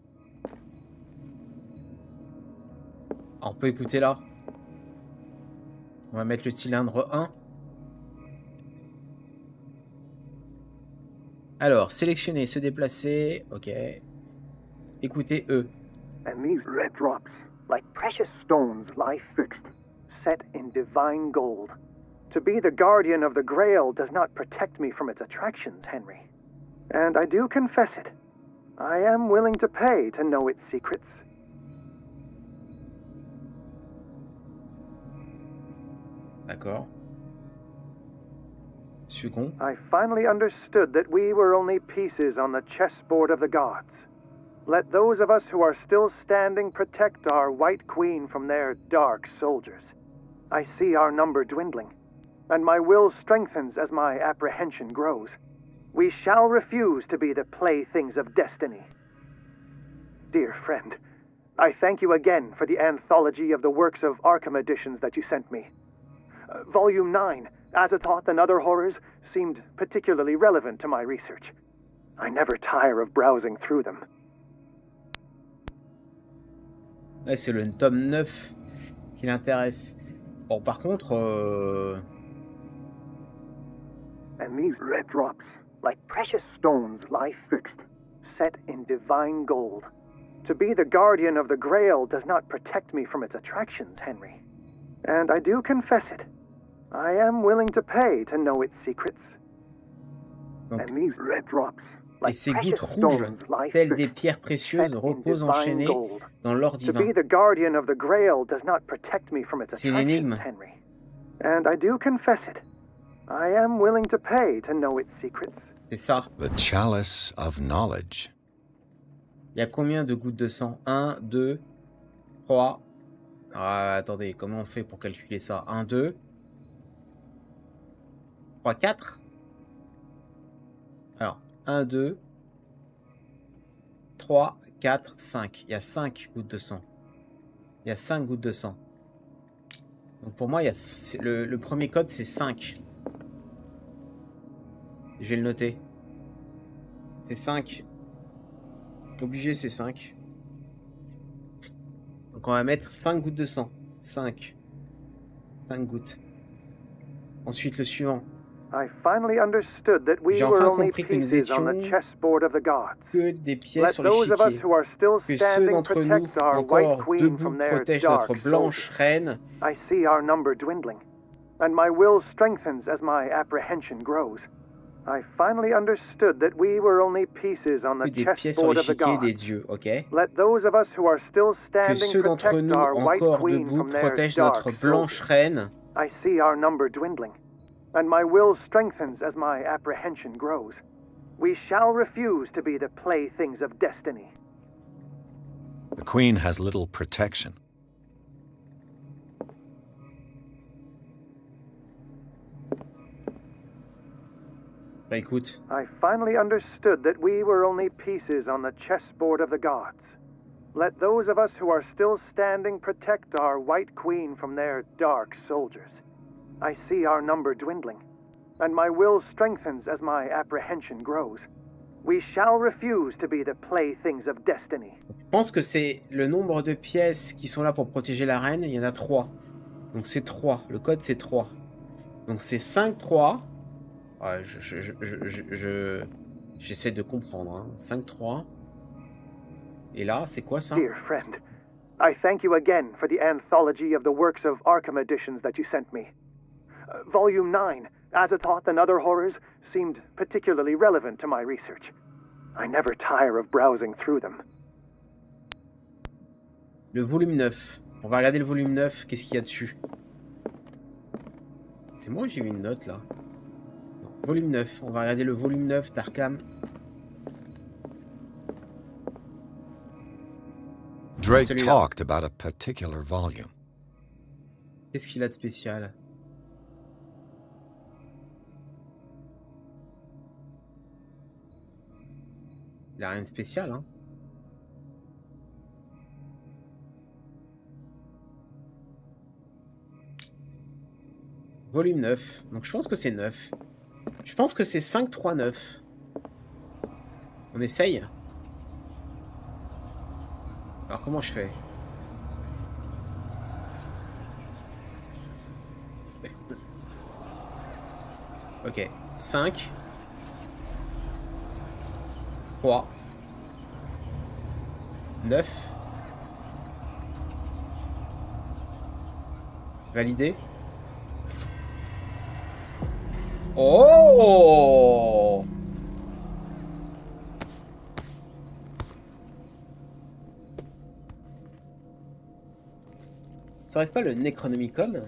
On peut écouter là. On va mettre le cylindre 1. Alors, sélectionner, se déplacer. Ok. Écoutez E. And these red drops, like precious stones, lie fixed, set in divine gold. To be the guardian of the Grail does not protect me from its attractions, Henry. And I do confess it. I am willing to pay to know its secrets. D'accord. Second. I finally understood that we were only pieces on the chessboard of the gods. Let those of us who are still standing protect our White Queen from their dark soldiers. I see our number dwindling, and my will strengthens as my apprehension grows. We shall refuse to be the playthings of destiny. Dear friend, I thank you again for the anthology of the works of Arkham editions that you sent me. Volume 9, Azathoth and Other Horrors, seemed particularly relevant to my research. I never tire of browsing through them. Ouais, c'est le tome 9 qui l'intéresse. Bon, par contre... And these red drops, like precious stones, lie fixed, set in divine gold. To be the guardian of the Grail does not protect me from its attractions, Henry. And I do confess it. I am willing to pay to know its secrets. Donc, and these red drops, et ces gouttes rouges, telles des pierres précieuses, reposent enchaînées dans l'or divin. To be the guardian of the Grail does not protect me from its attractions, Henry. And I do confess it. I am willing to pay to know its secrets. C'est ça. The chalice of knowledge. Il y a combien de gouttes de sang? 1, 2, 3. Ah, attendez, comment on fait pour calculer ça? 1, 2, 3, 4. Alors, 1, 2, 3, 4, 5. Il y a 5 gouttes de sang. Il y a 5 gouttes de sang. Donc pour moi, il y a le premier code, c'est 5. Je vais le noter. C'est 5. Obligé, c'est 5. Donc on va mettre 5 gouttes de sang. 5. 5 gouttes. Ensuite, le suivant. J'ai enfin compris que nous étions que des pièces sur l'échiquier. Que ceux d'entre nous encore debout protègent notre blanche reine. I finally understood that we were only pieces on the chessboard of the gods. Okay. Let those of us who are still Que standing ceux d'entre nous protect our white encore queen debout from their protègent dark notre blanche reine. I see our number dwindling, and my will strengthens as my apprehension grows. We shall refuse to be the playthings of destiny. The queen has little protection. Bah écoute. I finally understood that we were only pieces on the chessboard of the gods. Let those of us who are still standing protect our white queen from their dark soldiers. I see our number dwindling, and my will strengthens as my apprehension grows. We shall refuse to be the playthings of destiny. Je pense que c'est le nombre de pièces qui sont là pour protéger la reine. Il y en a 3. Donc c'est 3. Le code c'est 3. Donc c'est 5, 3. Ouais, j'essaie de comprendre. Hein. 5, 3. Et là, c'est quoi ça? Dear friend, I thank you again for the anthology of the works of Arkham editions that you sent me. Volume 9, Azathoth and Other Horrors, seemed particularly relevant to my research. I never tire of browsing through them. Le volume 9. On va regarder le volume 9. Qu'est-ce qu'il y a dessus? C'est moi, j'ai mis une note là. Non, volume 9. On va regarder le volume 9 d'Arkham. Drake talked about a particular volume. Qu'est-ce qu'il a de spécial? Il a rien de spécial, hein. Volume 9. Donc je pense que c'est 9. Je pense que c'est 5, 3, 9. On essaye. Alors comment je fais? Ok. 5. 3. 9. Validé. Oh! Serait-ce pas le Necronomicon?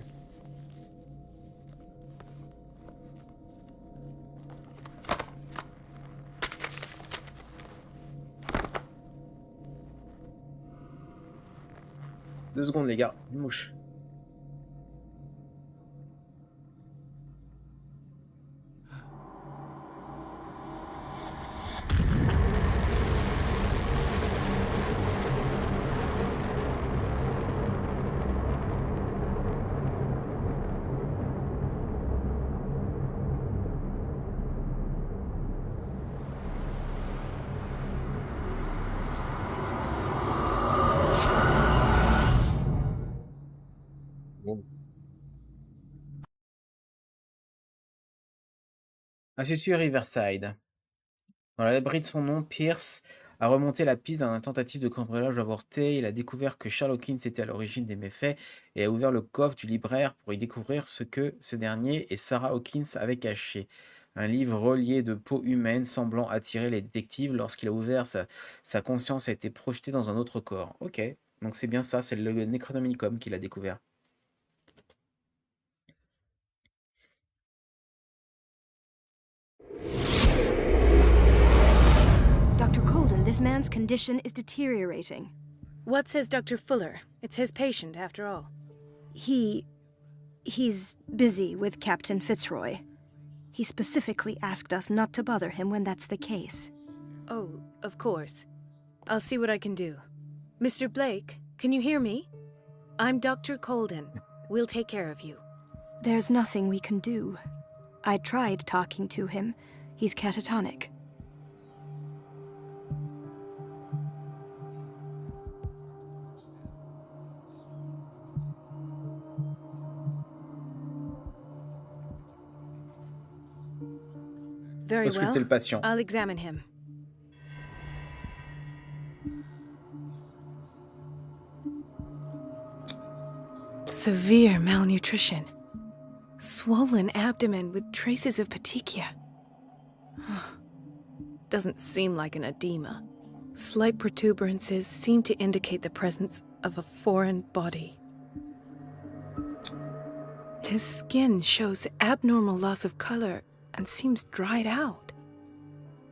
Deux secondes les gars, une mouche. Institut Riverside. Dans l'abri de son nom, Pierce a remonté la piste d'une tentative de cambriolage avorté. Il a découvert que Charles Hawkins était à l'origine des méfaits et a ouvert le coffre du libraire pour y découvrir ce que ce dernier et Sarah Hawkins avaient caché. Un livre relié de peau humaine semblant attirer les détectives. Lorsqu'il a ouvert, sa conscience a été projetée dans un autre corps. Ok, donc c'est bien ça, c'est le Necronomicon qu'il a découvert. Dr. Colden, this man's condition is deteriorating. What says Dr. Fuller? It's his patient, after all. He's busy with Captain Fitzroy. He specifically asked us not to bother him when that's the case. Oh, of course. I'll see what I can do. Mr. Blake, can you hear me? I'm Dr. Colden. We'll take care of you. There's nothing we can do. I tried talking to him. He's catatonic. Very well. I'll examine him. Severe malnutrition. Swollen abdomen with traces of petechia. Doesn't seem like an edema. Slight protuberances seem to indicate the presence of a foreign body. His skin shows abnormal loss of color and seems dried out.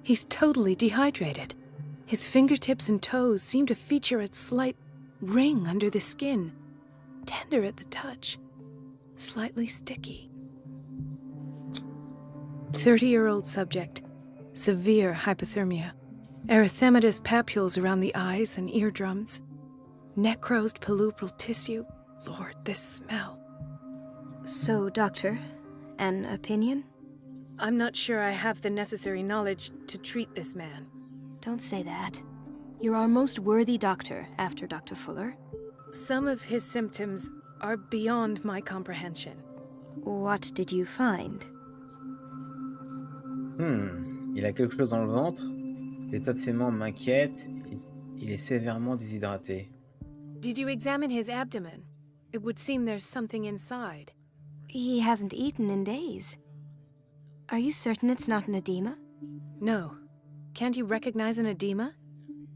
He's totally dehydrated. His fingertips and toes seem to feature a slight ring under the skin, tender at the touch, slightly sticky. 30-year-old subject, severe hypothermia, erythematous papules around the eyes and eardrums, necrosed palpebral tissue. Lord, this smell. So, Doctor, an opinion? I'm not sure I have the necessary knowledge to treat this man. Don't say that. You're our most worthy doctor after Dr. Fuller. Some of his symptoms are beyond my comprehension. What did you find? Il a quelque chose dans le ventre. L'état de ses membres m'inquiète. Il est sévèrement déshydraté. Did you examine his abdomen? It would seem there's something inside. He hasn't eaten in days. Are you certain it's not an edema? No. Can't you recognize an edema?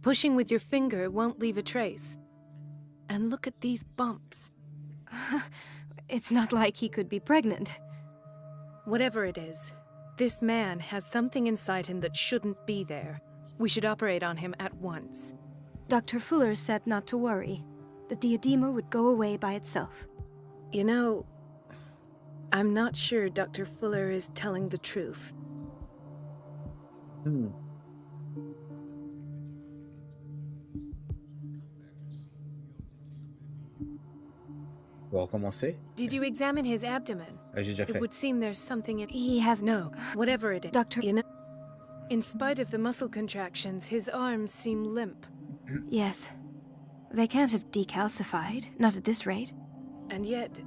Pushing with your finger won't leave a trace. And look at these bumps. It's not like he could be pregnant. Whatever it is, this man has something inside him that shouldn't be there. We should operate on him at once. Dr. Fuller said not to worry, that the edema would go away by itself. You know, I'm not sure Dr. Fuller is telling the truth. On va recommencer. Did you examine his abdomen? J'ai déjà fait. It would seem there's something in... He has... No, whatever it is. Doctor... You know, in spite of the muscle contractions, his arms seem limp. Yes. They can't have decalcified, not at this rate. And yet,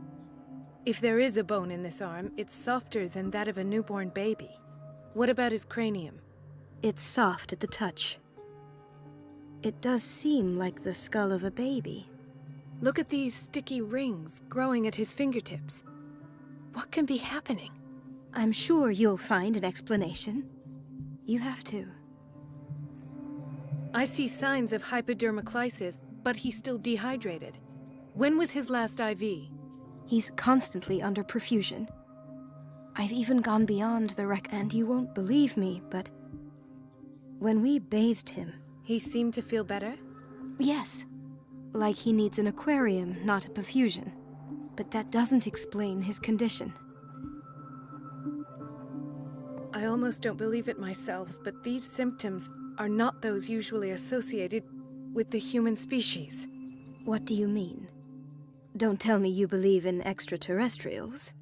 if there is a bone in this arm, it's softer than that of a newborn baby. What about his cranium? It's soft at the touch. It does seem like the skull of a baby. Look at these sticky rings growing at his fingertips. What can be happening? I'm sure you'll find an explanation. You have to. I see signs of hypodermoclysis, but he's still dehydrated. When was his last IV? He's constantly under perfusion. I've even gone beyond the and you won't believe me, but when we bathed him... He seemed to feel better? Yes. Like he needs an aquarium, not a perfusion. But that doesn't explain his condition. I almost don't believe it myself, but these symptoms are not those usually associated with the human species. What do you mean? Don't tell me you believe in extraterrestrials.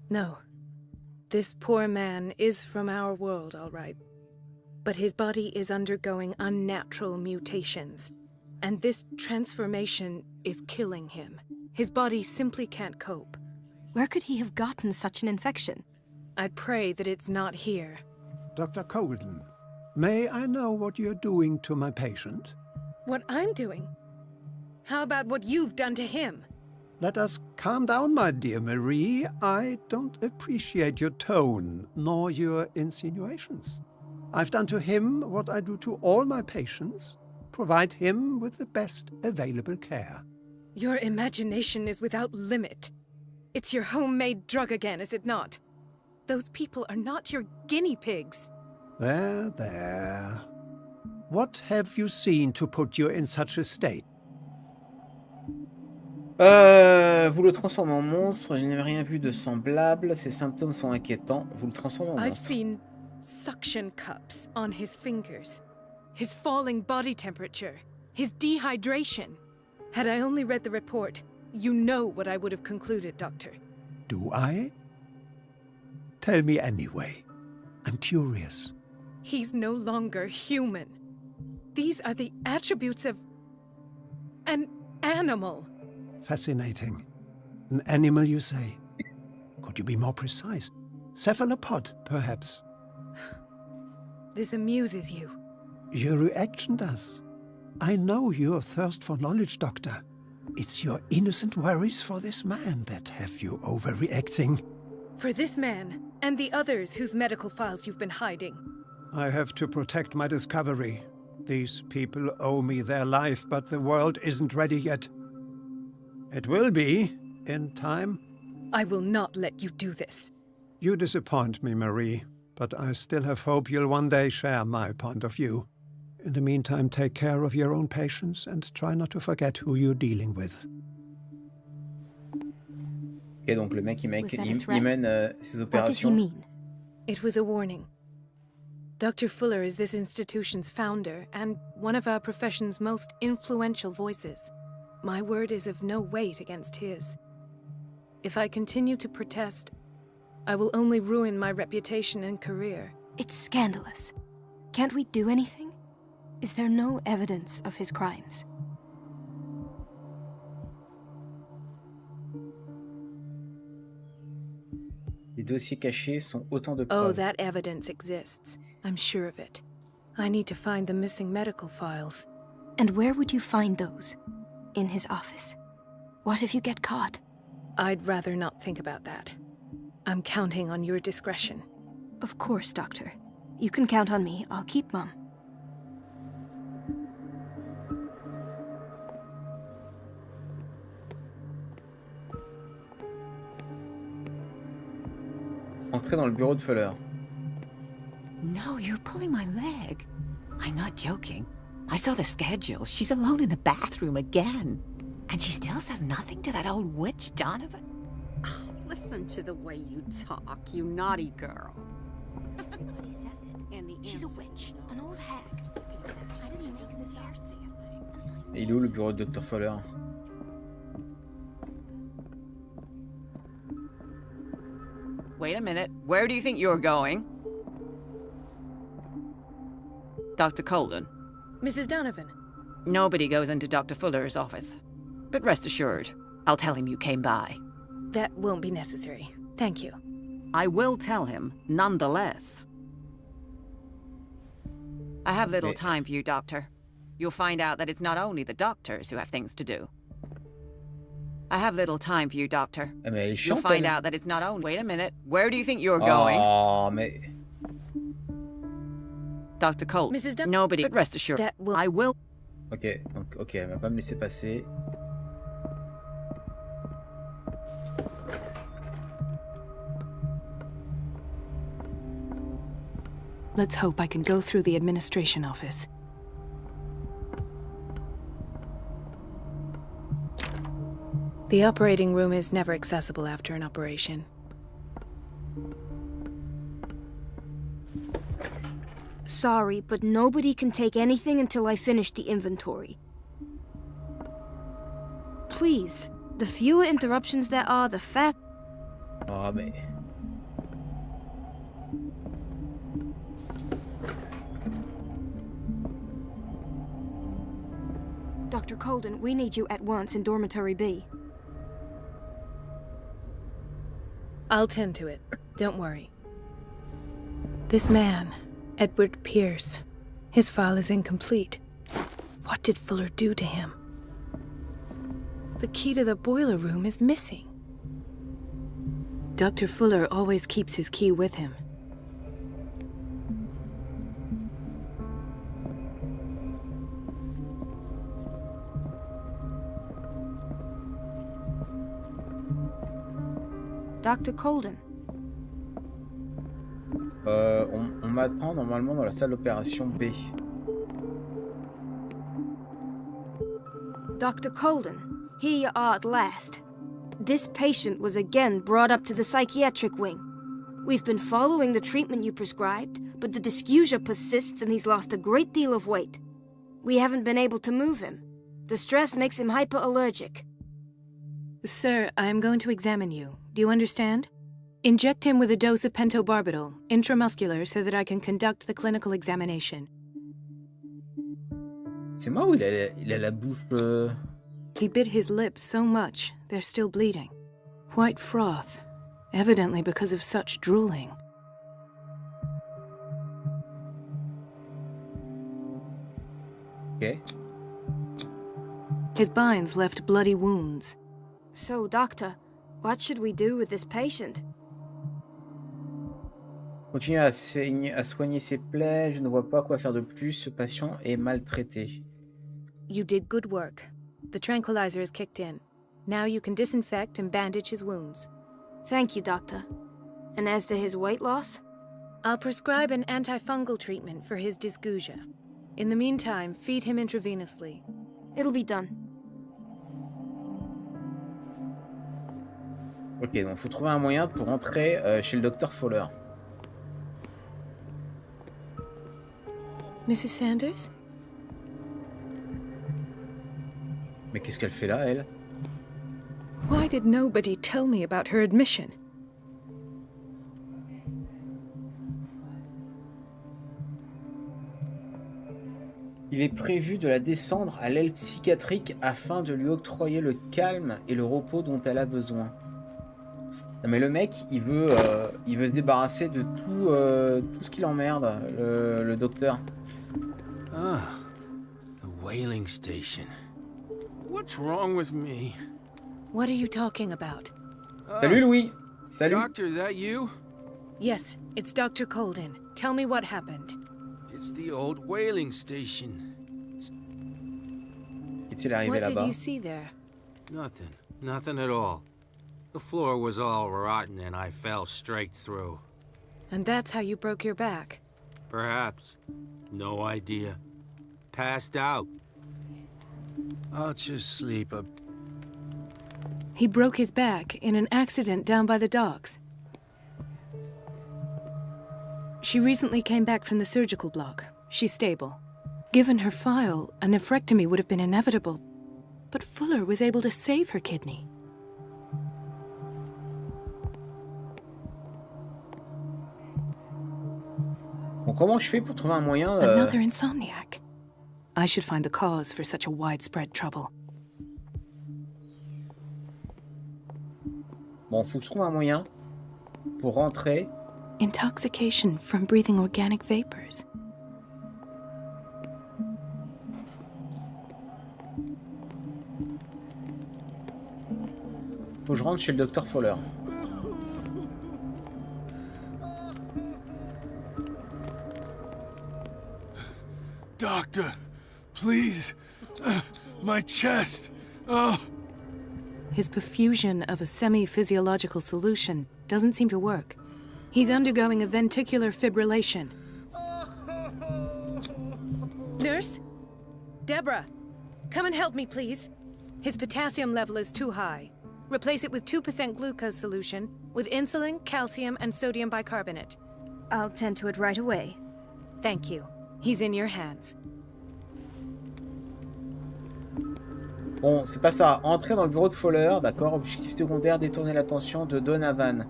No. This poor man is from our world, all right. But his body is undergoing unnatural mutations. And this transformation is killing him. His body simply can't cope. Where could he have gotten such an infection? I pray that it's not here. Dr. Colden, may I know what you're doing to my patient? What I'm doing? How about what you've done to him? Let us calm down, my dear Marie. I don't appreciate your tone, nor your insinuations. I've done to him what I do to all my patients, provide him with the best available care. Your imagination is without limit. It's your homemade drug again, is it not? Those people are not your guinea pigs. There. What have you seen to put you in such a state? Vous le transformez en monstre, je n'ai rien vu de semblable, ses symptômes sont inquiétants, vous le transformez en monstre. I've seen suction cups on his fingers, his falling body temperature, his dehydration. Had I only read the report, you know what I would have concluded, Doctor. Do I? Tell me anyway. I'm curious. He's no longer human. These are the attributes of an animal. Fascinating. An animal, you say? Could you be more precise? Cephalopod, perhaps? This amuses you. Your reaction does. I know your thirst for knowledge, Doctor. It's your innocent worries for this man that have you overreacting. For this man, and the others whose medical files you've been hiding. I have to protect my discovery. These people owe me their life, but the world isn't ready yet. It will be, in time. I will not let you do this. You disappoint me, Marie, but I still have hope you'll one day share my point of view. In the meantime, take care of your own patients and try not to forget who you're dealing with. Et donc le mec il mène ses opérations. What did he mean? It was a warning. Dr. Fuller is this institution's founder and one of our profession's most influential voices. My word is of no weight against his. If I continue to protest, I will only ruin my reputation and career. It's scandalous. Can't we do anything? Is there no evidence of his crimes? Les dossiers cachés sont autant de preuves. Oh, that evidence exists. I'm sure of it. I need to find the missing medical files. And where would you find those? In his office? What if you get caught? I'd rather not think about that. I'm counting on your discretion. Of course, Doctor. You can count on me. I'll keep mum. Entrez dans le bureau de Fuller. No, you're pulling my leg. I'm not joking. I saw the schedule. She's alone in the bathroom again. And she still says nothing to that old witch, Donovan. Oh, listen to the way you talk, you naughty girl. Everybody says it. She's a witch, an old hag. I didn't make this up. Et il est où le bureau de Dr. Fuller? Wait a minute. Where do you think you're going? Dr. Colden. Mrs. Donovan. Nobody goes into Dr. Fuller's office. But rest assured, I'll tell him you came by. That won't be necessary. Thank you. I will tell him, nonetheless. I have little time for you, Doctor. You'll find out that it's not only the doctors who have things to do. I have little time for you, Doctor. You'll find out that it's not only... Wait a minute. Where do you think you're going? Oh, mais... Dr. Colt. Mrs. Dunn. Nobody, but rest assured, I will... Ok, donc, ok, elle va pas me laisser passer. Let's hope I can go through the administration office. The operating room is never accessible after an operation. Sorry, but nobody can take anything until I finish the inventory. Please, the fewer interruptions there are, the faster. Oh, mais... Dr. Colden, we need you at once in Dormitory B. I'll tend to it. Don't worry. This man, Edward Pierce, his file is incomplete. What did Fuller do to him? The key to the boiler room is missing. Dr. Fuller always keeps his key with him. Dr. Colden. On m'attend normalement dans la salle d'opération B. Dr. Colden, here you are at last. This patient was again brought up to the psychiatric wing. We've been following the treatment you prescribed, but the dysgeusia persists and he's lost a great deal of weight. We haven't been able to move him. The stress makes him hyperallergic. Sir, I'm going to examine you. Do you understand? Inject him with a dose of pentobarbital, intramuscular, so that I can conduct the clinical examination. C'est moi ou il a la bouche... He bit his lips so much, they're still bleeding. White froth, evidently because of such drooling. Okay. His binds left bloody wounds. So, doctor, what should we do with this patient? Continuez à soigner ses plaies. Je ne vois pas quoi faire de plus. Ce patient est maltraité. You did good work. The tranquilizer is kicked in. Now you can disinfect and bandage his wounds. Thank you, doctor. And as to his weight loss? I'll prescribe an antifungal treatment for his dysgeusia. In the meantime, feed him intravenously. It'll be done. Ok, donc faut trouver un moyen pour rentrer chez le docteur Fuller. Mrs. Sanders? Mais qu'est-ce qu'elle fait là, elle? Why did nobody tell me about her admission? Il est prévu de la descendre à l'aile psychiatrique afin de lui octroyer le calme et le repos dont elle a besoin. Non mais le mec, il veut se débarrasser de tout ce qui l'emmerde, le docteur. Ah, the whaling station. What's wrong with me? What are you talking about? Salut Louis. Salut. Doctor, that you? Yes, it's Dr. Colden. Tell me what happened. It's the old whaling station. Qu'est-il arrivé What là-bas? did you see there? Nothing at all. The floor was all rotten and I fell straight through. And that's how you broke your back? Perhaps. No idea. Passed out. I'll just sleep a... He broke his back in an accident down by the docks. She recently came back from the surgical block. She's stable. Given her file, a nephrectomy would have been inevitable. But Fuller was able to save her kidney. Bon, comment je fais pour trouver un moyen Another insomniac. I should find the cause for such a widespread trouble. Bon, faut que je trouve un moyen pour rentrer. Intoxication from breathing organic vapors. Faut que je rentre chez le docteur Fuller. Doctor, please. My chest. Oh. His perfusion of a semi-physiological solution doesn't seem to work. He's undergoing a ventricular fibrillation. Nurse? Deborah, come and help me, please. His potassium level is too high. Replace it with 2% glucose solution with insulin, calcium, and sodium bicarbonate. I'll tend to it right away. Thank you. He's in your hands. Bon, c'est pas ça. Entrer dans le bureau de Fuller, d'accord. Objectif secondaire, détourner l'attention de Donovan.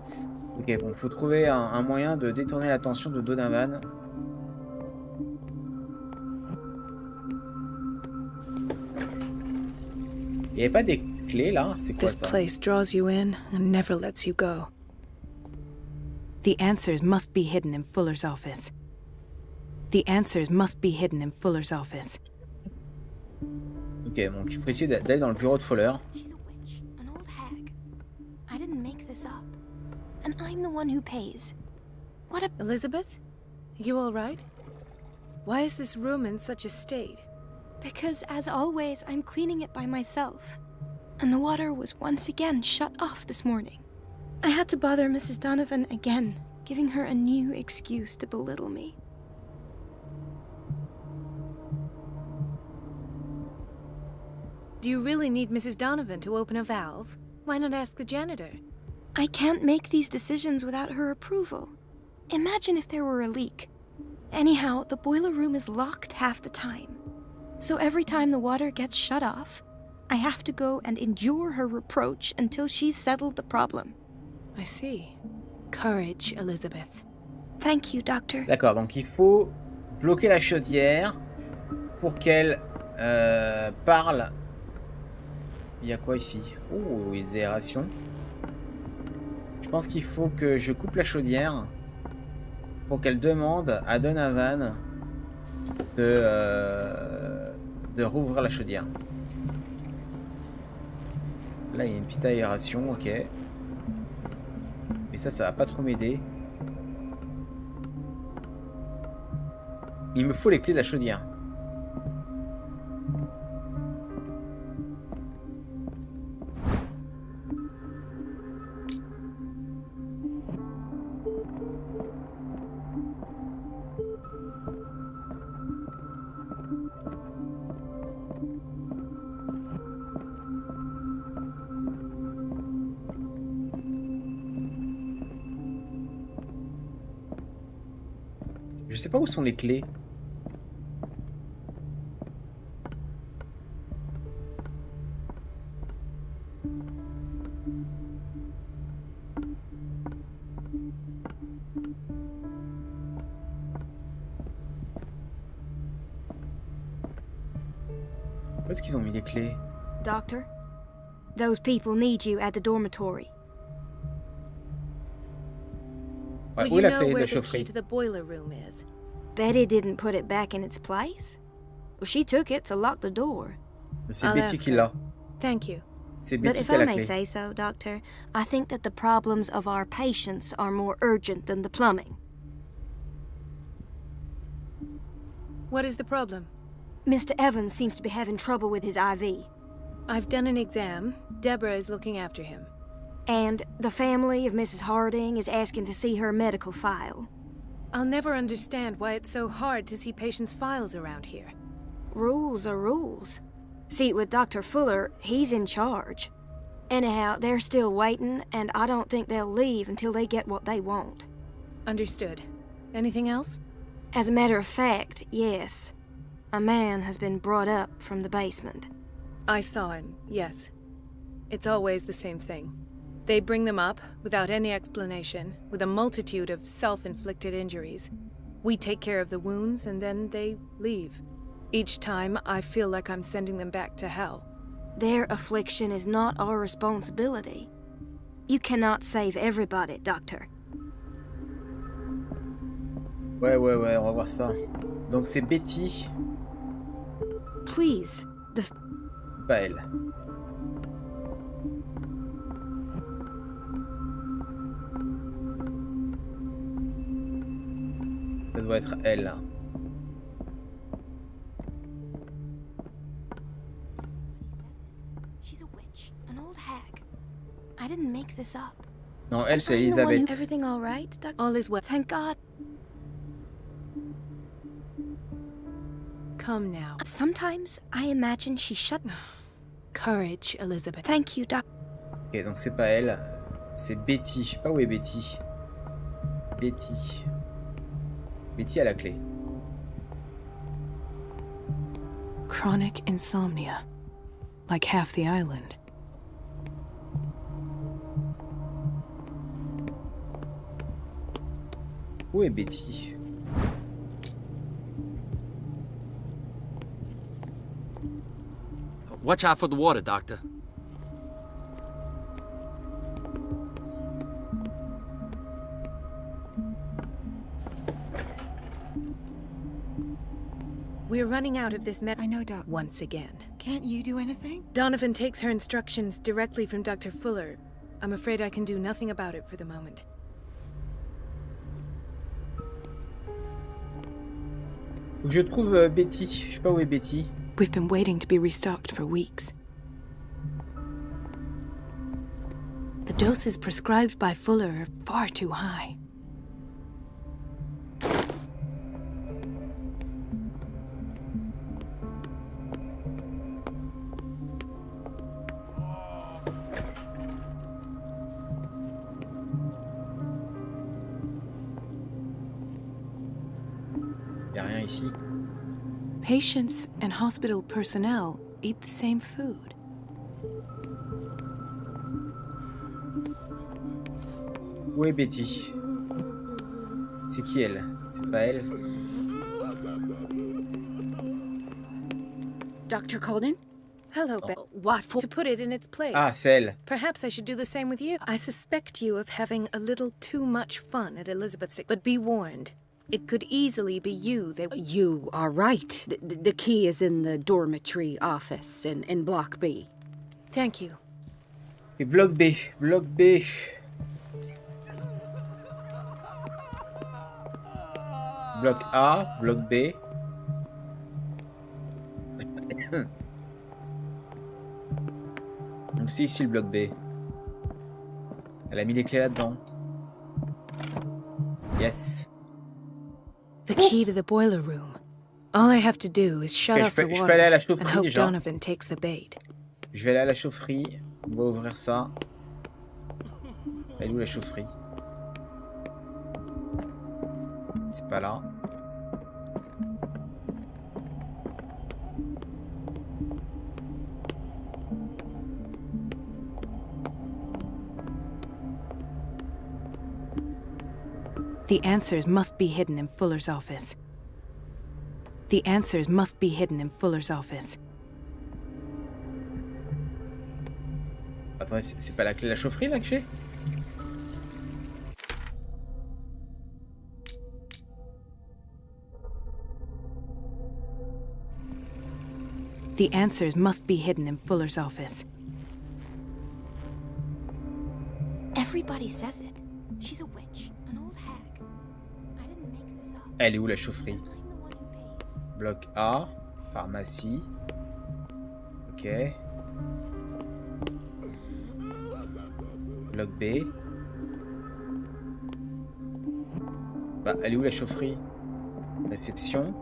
Ok, bon, faut trouver un moyen de détourner l'attention de Donovan. Il n'y avait pas des clés là? C'est quoi This ça? place draws you in and never lets you go. The answers must be hidden in Fuller's office. The answers must be hidden in Fuller's office. Ok, donc il faut essayer d'aller dans le bureau de Fuller. She's a witch, an old hag. I didn't make this up. And I'm the one who pays. What a... Elizabeth? You all right? Why is this room in such a state? Because, as always, I'm cleaning it by myself. And the water was once again shut off this morning. I had to bother Mrs. Donovan again, giving her a new excuse to belittle me. Do you really need Mrs. Donovan to open a valve? Why not ask the janitor? I can't make these decisions without her approval. Imagine if there were a leak. Anyhow, the boiler room is locked half the time. So every time the water gets shut off, I have to go and endure her reproach until she's settled the problem. I see. Courage, Elizabeth. Thank you, Doctor. D'accord, donc il faut bloquer la chaudière pour qu'elle parle. Il y a quoi ici? Oh, les aérations. Je pense qu'il faut que je coupe la chaudière pour qu'elle demande à Donovan de rouvrir la chaudière. Là, il y a une petite aération, ok. Mais ça va pas trop m'aider. Il me faut les clés de la chaudière. Je sais pas où sont les clés. Où est-ce qu'ils ont mis les clés? Doctor, those people need you at the dormitory. Ouais, Would où you est la know clé de where la the key chaufferie? to the boiler room is? Betty didn't put it back in its place? Well, she took it to lock the door. C'est I'll Betty ask qui her. l'a. Thank you. C'est But Betty if qui a I la may clé. say so, Doctor, I think that the problems of our patients are more urgent than the plumbing. What is the problem? Mr. Evans seems to be having trouble with his IV. I've done an exam. Deborah is looking after him. And the family of Mrs. Harding is asking to see her medical file. I'll never understand why it's so hard to see patients' files around here. Rules are rules. See, with Dr. Fuller, he's in charge. Anyhow, they're still waiting, and I don't think they'll leave until they get what they want. Understood. Anything else? As a matter of fact, yes. A man has been brought up from the basement. I saw him, yes. It's always the same thing. They bring them up, without any explanation, with a multitude of self-inflicted injuries. We take care of the wounds, and then they leave. Each time, I feel like I'm sending them back to hell. Their affliction is not our responsibility. You cannot save everybody, Doctor. Ouais, on va voir ça. Donc c'est Betty. Please, Pas elle. Ça doit être elle. Là. She's a witch, an old hag. I didn't make this up. Non, elle c'est I'm the one Elisabeth. Everything all right, Doctor? All is well. Thank God. Come now. Sometimes I imagine she shut... Courage, Elizabeth. Thank you, Doc. Ok, donc c'est pas elle. C'est Betty. Je sais pas où est Betty. Betty. Betty a la clé. Chronic insomnia. Like half the island. Où est Betty? Watch out for the water, Doctor. we're running out of this I know, Doc. once again. Can't you do anything? Donovan takes her instructions directly from Dr. Fuller. I'm afraid I can do nothing about it for the moment. Je trouve Betty. Je sais pas où est Betty. We've been waiting to be restocked for weeks. The doses prescribed by Fuller are far too high. Y'a rien ici. Patients and hospital personnel eat the same food. Où est Betty? C'est qui elle? C'est pas elle? Dr. Colden? Hello, Oh. Beth. What for? To put it in its place. Ah, c'est elle. Perhaps I should do the same with you. I suspect you of having a little too much fun at Elizabeth 6, but be warned. It could easily be you. You are right. The key is in the dormitory office in Block B. Thank you. Et bloc B. Bloc B. Bloc A. Bloc B. Donc c'est ici le bloc B. Elle a mis les clés là-dedans. Yes. The key to the boiler room. All I have to do is shut off the je peux water aller à la and chaufferie hope déjà. Donovan takes the bait. Je vais aller à la chaufferie. On va ouvrir ça. Elle est où la chaufferie? C'est pas là. The answers must be hidden in Fuller's office. The answers must be hidden in Fuller's office. Attendez, c'est pas la clé de la chaufferie là que j'ai? The answers must be hidden in Fuller's office. Everybody says it. She's a witch, an old hag. I didn't make this up. Elle est où la chaufferie? I'm the one who pays. Bloc A. Pharmacie. Ok. Bloc B. Bah, elle est où la chaufferie? Réception.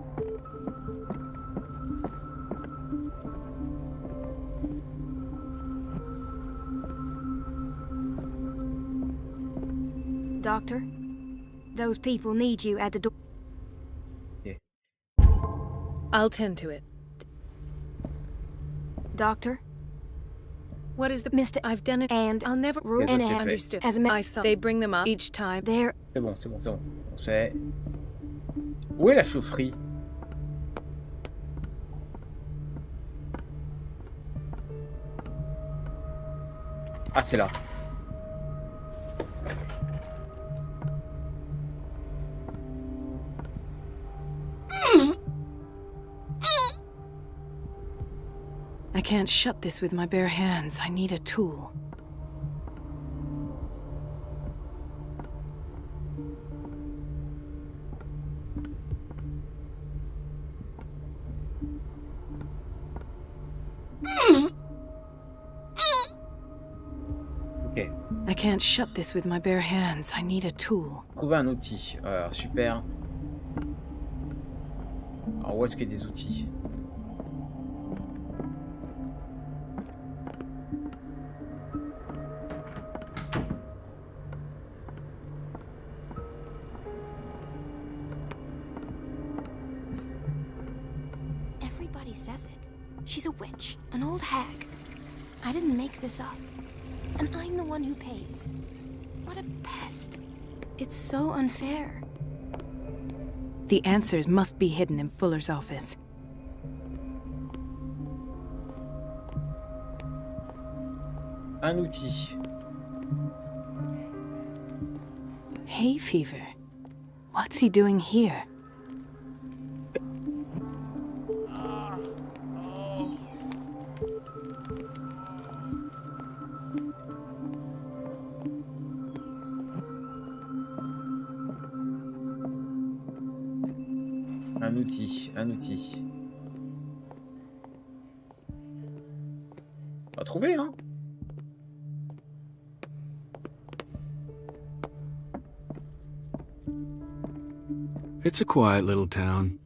Doctor, those people need you at the door. Okay. I'll tend to it. Doctor, What is the... Mr. I've done it, and I'll never... Okay, and that's it. Understood. As a I saw they bring them up each time. there. C'est bon, c'est bon, c'est bon. On sait. Où est la chaufferie? Ah, c'est là. I can't shut this with my bare hands. I need a tool. Ok. I can't shut this with my bare hands. I need a tool. Trouver un outil. Super. Alors, où est-ce qu'il y a des outils? Everybody says it. She's a witch, an old hag. I didn't make this up. And I'm the one who pays. What a pest. It's so unfair. The answers must be hidden in Fuller's office. Un outil. Hay fever. What's he doing here? Un outil, un outil. On va trouver, hein. It's a quiet little town.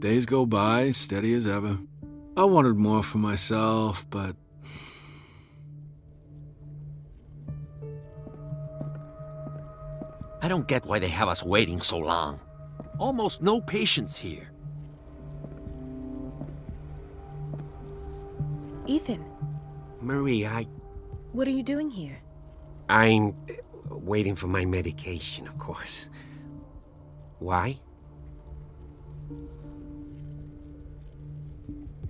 Days go by, steady as ever. I wanted more for myself, but... I don't get why they have us waiting so long. Almost no patience here. Ethan. Marie, What are you doing here? I'm waiting for my medication, of course. Why?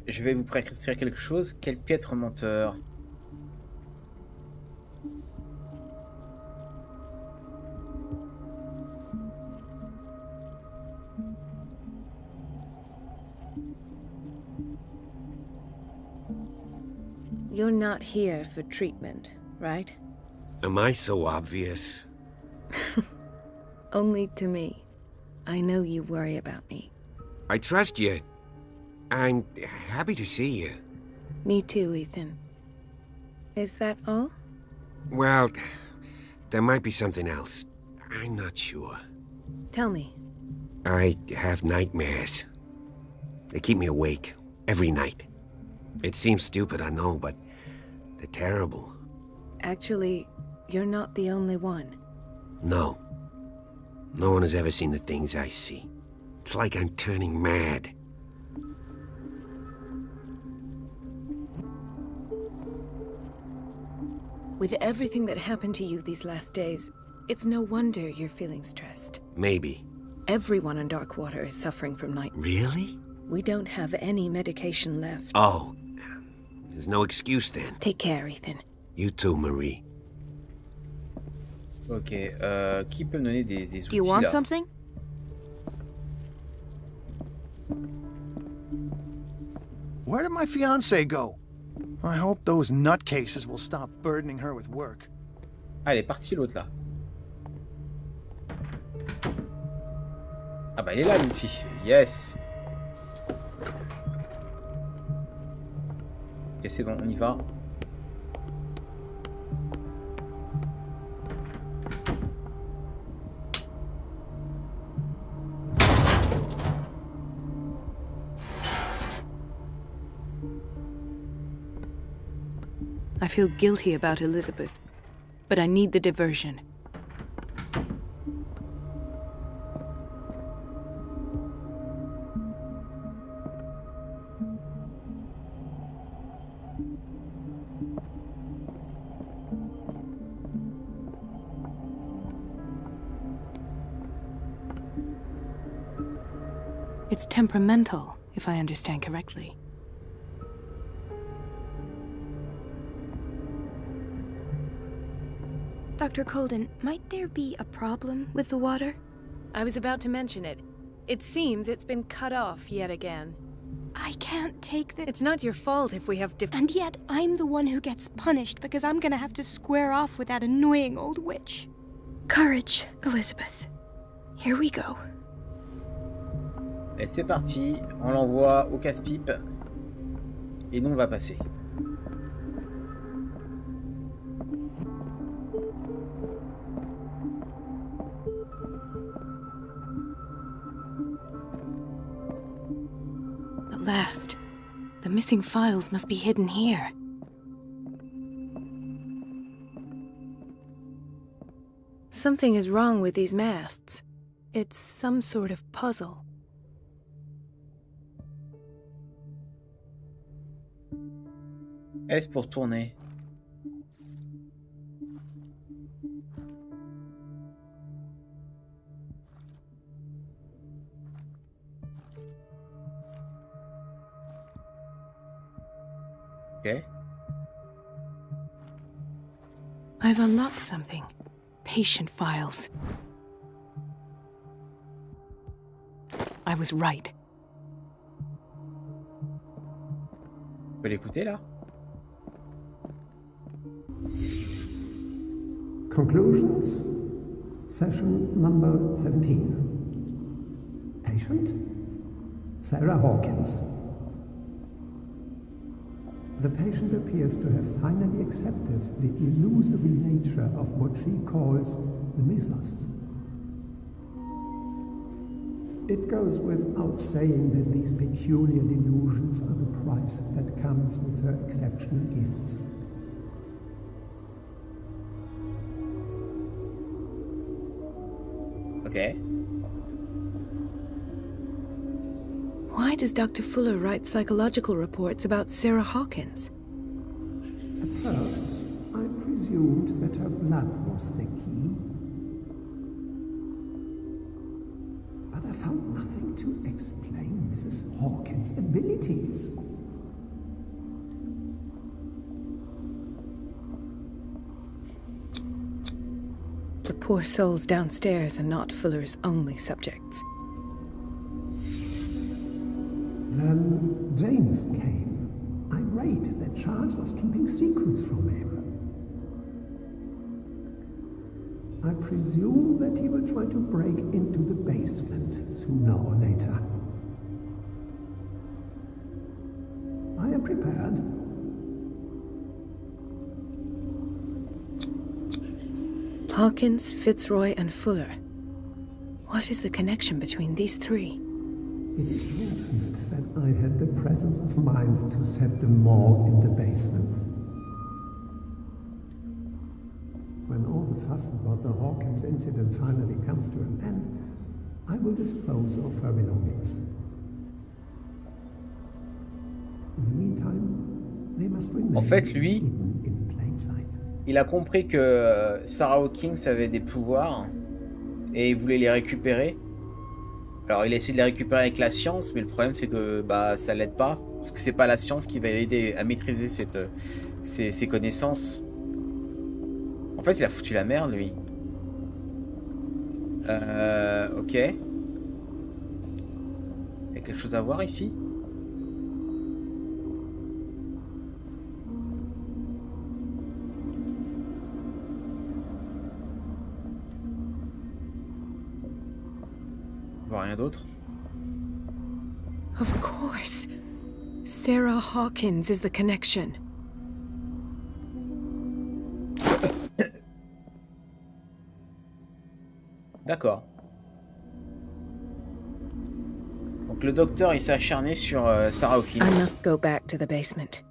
Je vais vous prescrire quelque chose. Quel piètre menteur. You're not here for treatment, right? Am I so obvious? Only to me. I know you worry about me. I trust you. I'm happy to see you. Me too, Ethan. Is that all? Well, there might be something else. I'm not sure. Tell me. I have nightmares. They keep me awake every night. It seems stupid, I know, but they're terrible. Actually, you're not the only one. No. No one has ever seen the things I see. It's like I'm turning mad. With everything that happened to you these last days, it's no wonder you're feeling stressed. Maybe. Everyone in Darkwater is suffering from nightmares. Really? We don't have any medication left. Oh. There's no excuse then. Take care, Ethan. You too, Marie. Ok, qui peut me donner des outils Do you want là? something? Where did my fiancée go? I hope those nutcases will stop burdening her with work. Ah, elle est partie l'autre là. Ah bah elle est là l'outil. Yes. Ok, c'est bon, on y va. I feel guilty about Elizabeth, but I need the diversion. It's temperamental, if I understand correctly. Dr. Colden, might there be a problem with the water? I was about to mention it. It seems it's been cut off yet again. I can't take this. It's not your fault if we have And yet, I'm the one who gets punished because I'm gonna have to square off with that annoying old witch. Courage, Elizabeth. Here we go. Et c'est parti, on l'envoie au casse-pipe. Et nous on va passer. Last. The missing files must be hidden here. Something is wrong with these masts. It's some sort of puzzle. Est-ce pour tourner? Okay. I've unlocked something. Patient files. I was right. On peut l'écouter là? Conclusions. Session number 17. Patient? Sarah Hawkins. The patient appears to have finally accepted the illusory nature of what she calls the mythos. It goes without saying that these peculiar delusions are the price that comes with her exceptional gifts. Okay. Why does Dr. Fuller write psychological reports about Sarah Hawkins? At first, I presumed that her blood was the key. But I found nothing to explain Mrs. Hawkins' abilities. The poor souls downstairs are not Fuller's only subjects. Then James came, irate that Charles was keeping secrets from him. I presume that he will try to break into the basement sooner or later. I am prepared. Hawkins, Fitzroy, and Fuller. What is the connection between these three? It is fortunate that I had the presence of mind to set the morgue in the basement. When all the fuss about the Hawkins incident finally comes to an end, I will dispose of her belongings. In the meantime, they must remain hidden in plain sight. Il a compris que Sarah Hawkins avait des pouvoirs et il voulait les récupérer. Alors il a essayé de les récupérer avec la science, mais le problème c'est que ça l'aide pas, parce que c'est pas la science qui va l'aider à maîtriser ses connaissances. En fait il a foutu la merde lui. Ok. Il y a quelque chose à voir ici? Rien d'autre. Of course. Sarah Hawkins is the connection. D'accord. Donc le docteur il s'est acharné sur Sarah Hawkins. I must go back to the basement.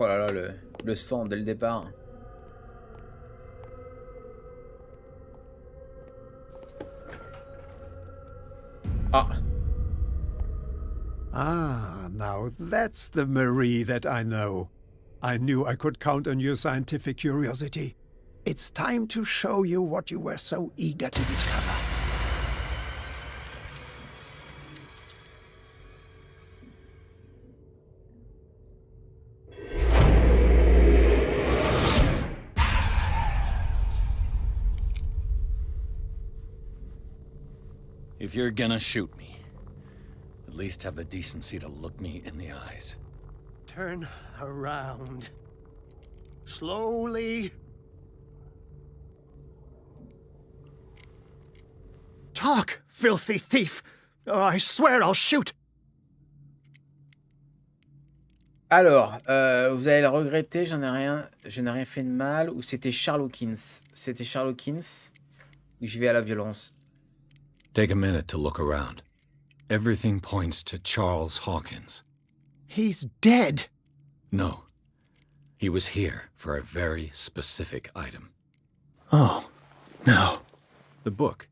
Oh là là, le sang dès le départ. Ah. Ah, now that's the Marie that I know. I knew I could count on your scientific curiosity. It's time to show you what you were so eager to discover. If you're gonna shoot me, at least have the decency to look me in the eyes. Turn around. Slowly. Talk, filthy thief! Oh, I swear I'll shoot! Alors, vous allez le regretter, je n'ai rien fait de mal, ou c'était Charles Hawkins? C'était Charles Hawkins, ou je vais à la violence? Take a minute to look around. Everything points to Charles Hawkins. He's dead! No. He was here for a very specific item. Oh, no. The book.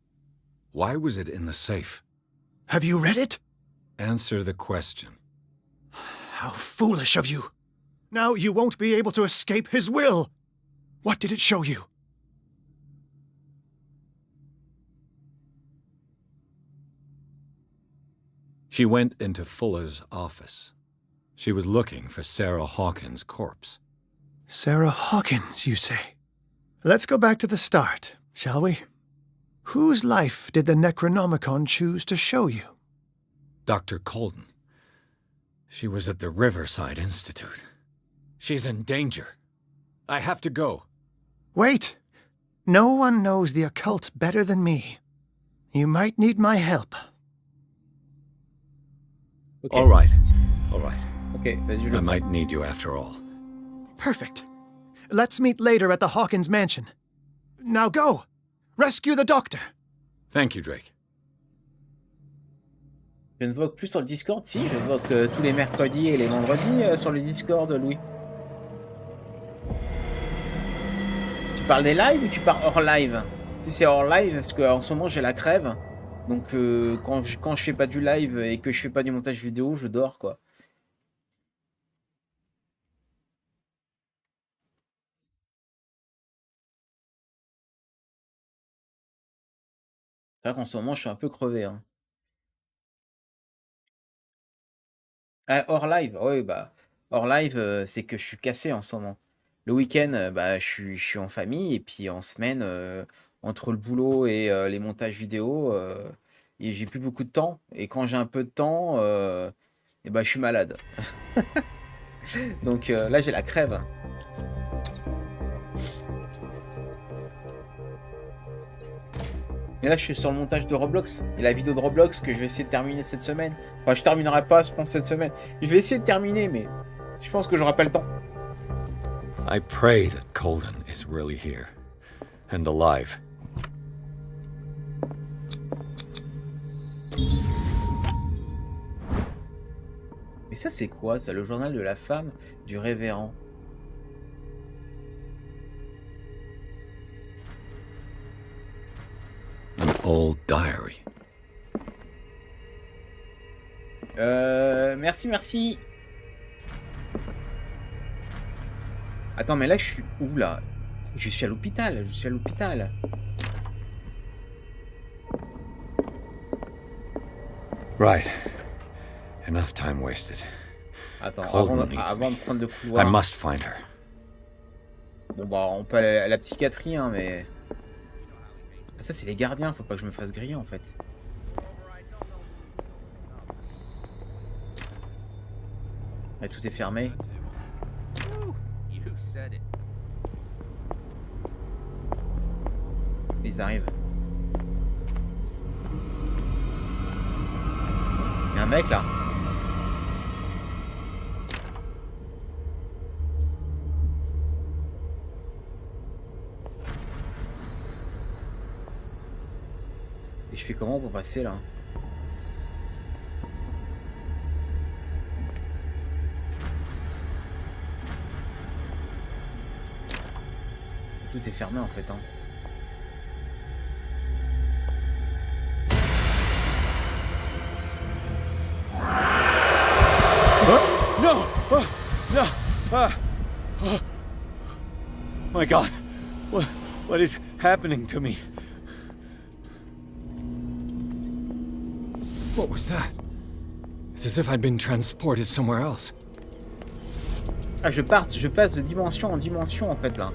Why was it in the safe? Have you read it? Answer the question. How foolish of you. Now you won't be able to escape his will. What did it show you? She went into Fuller's office. She was looking for Sarah Hawkins' corpse. Sarah Hawkins, you say? Let's go back to the start, shall we? Whose life did the Necronomicon choose to show you? Dr. Colden. She was at the Riverside Institute. She's in danger. I have to go. Wait! No one knows the occult better than me. You might need my help. Okay. All right. Okay, I might need you after all. Perfect. Let's meet later at the Hawkins mansion. Now go! Rescue the doctor! Thank you, Drake. Je ne vogue plus sur le Discord. Si, je vogue tous les mercredis et les vendredis sur le Discord, Louis. Tu parles des lives ou tu parles hors live? Si c'est hors live, parce qu'en ce moment j'ai la crève. Donc quand je fais pas du live et que je fais pas du montage vidéo, je dors quoi. C'est vrai qu'en ce moment je suis un peu crevé. Hein. Ah, hors live, oui bah hors live c'est que je suis cassé en ce moment. Le week-end, bah je suis en famille et puis en semaine entre le boulot et les montages vidéo, et j'ai plus beaucoup de temps. Et quand j'ai un peu de temps, et bah je suis malade. Donc là j'ai la crève. Et là je suis sur le montage de Roblox et la vidéo de Roblox que je vais essayer de terminer cette semaine. Enfin je terminerai pas je pense cette semaine. Je vais essayer de terminer mais je pense que j'aurai pas le temps. I pray that Colden is really here and alive. Mais ça c'est quoi ça, le journal de la femme du révérend? An old diary. Merci. Attends, mais là, je suis où, là? Je suis à l'hôpital, Right. Enough time wasted. Attends, avant de prendre le couloir... I must find her. Bon, bah, on peut aller à la psychiatrie, hein, mais... Ça, c'est les gardiens, faut pas que je me fasse griller, en fait. Là, tout est fermé. Ils arrivent. Il y a un mec là. Et je fais comment pour passer là? Tout est fermé en fait, hein. No! No! Oh my God! What is happening to me? What was that? It's as if I'd been transported somewhere else. Ah, je passe de dimension en dimension en fait là.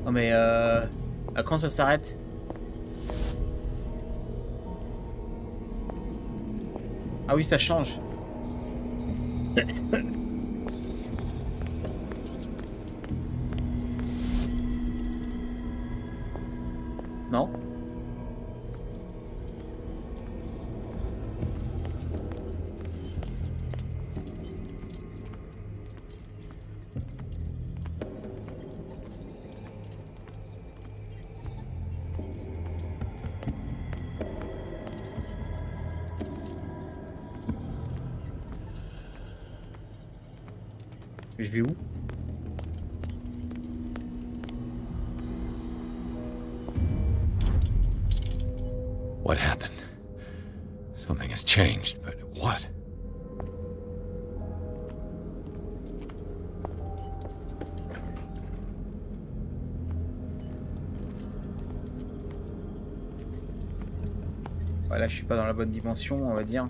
Non mais à quand ça s'arrête? Ah oui, ça change. Non? Mais je vais où? What happened? Something has changed, but what? Voilà, je suis pas dans la bonne dimension, on va dire.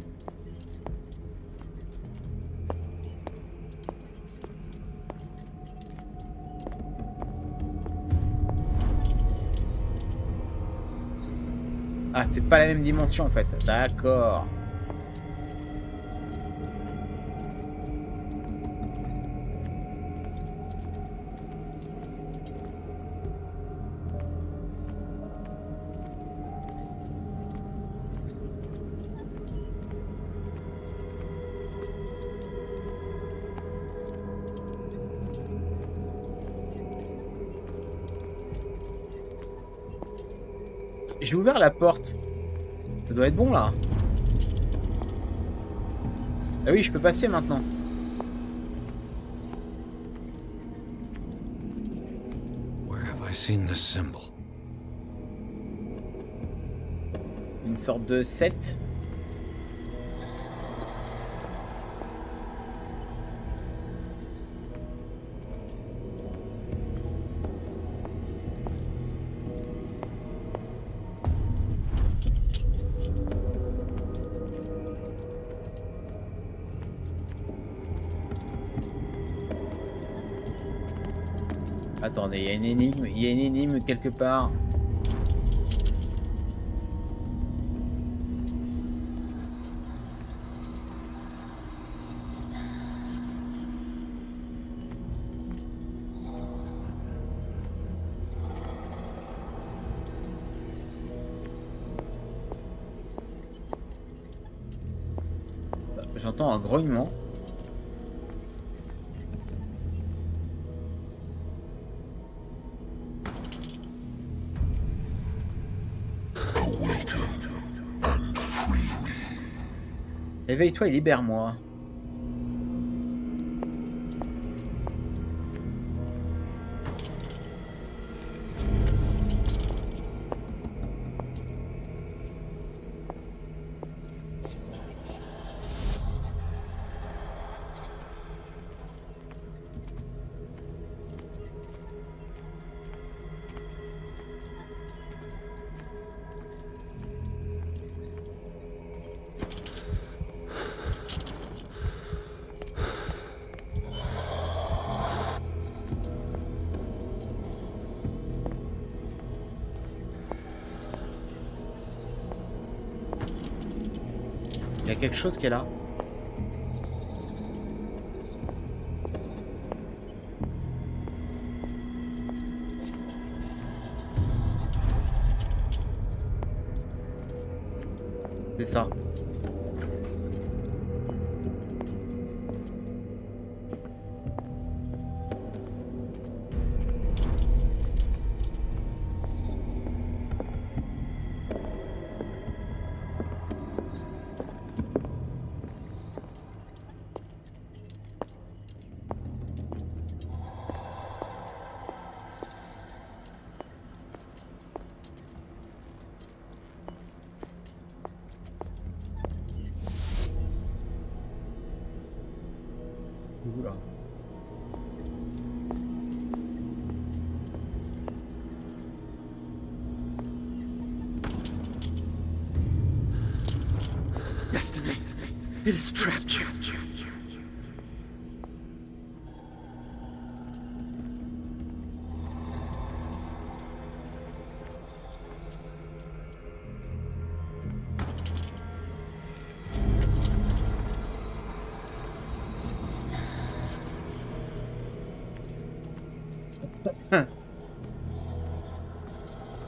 Ah, c'est pas la même dimension en fait. D'accord. J'ai ouvert la porte. Ça doit être bon là. Ah oui, je peux passer maintenant. Where have I seen this symbol? Une sorte de 7. Attendez, il y a une énigme quelque part. J'entends un grognement. Éveille-toi et libère-moi. Il y a quelque chose qui est là. C'est ça. Oula. Destiny, it has trapped you.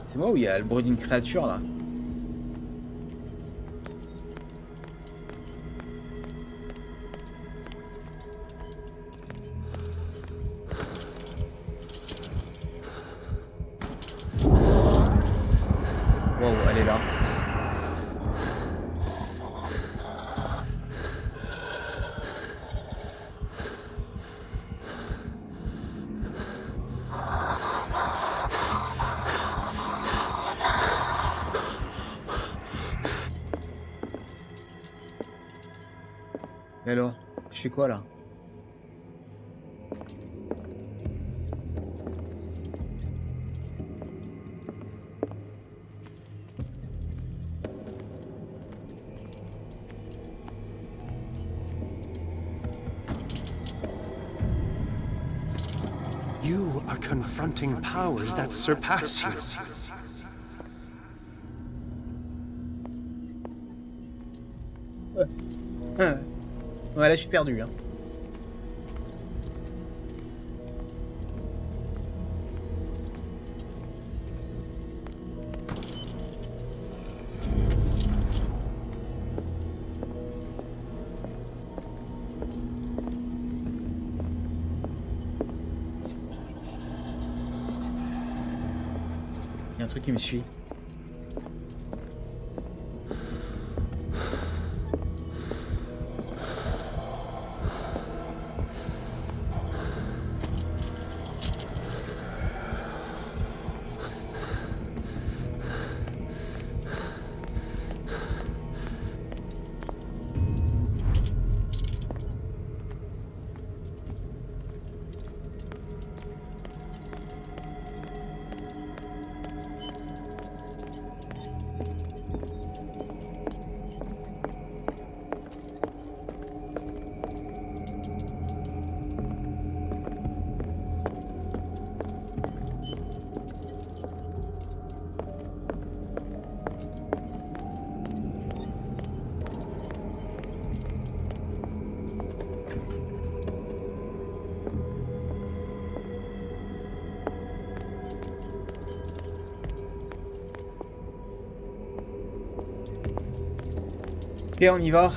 C'est moi ou il y a le bruit d'une créature là? Wow, elle est là. Mais alors, je fais quoi là? You are confronting powers that surpass you. Ouais, là, je suis perdu, hein. Il y a un truc qui me suit. Et on y va.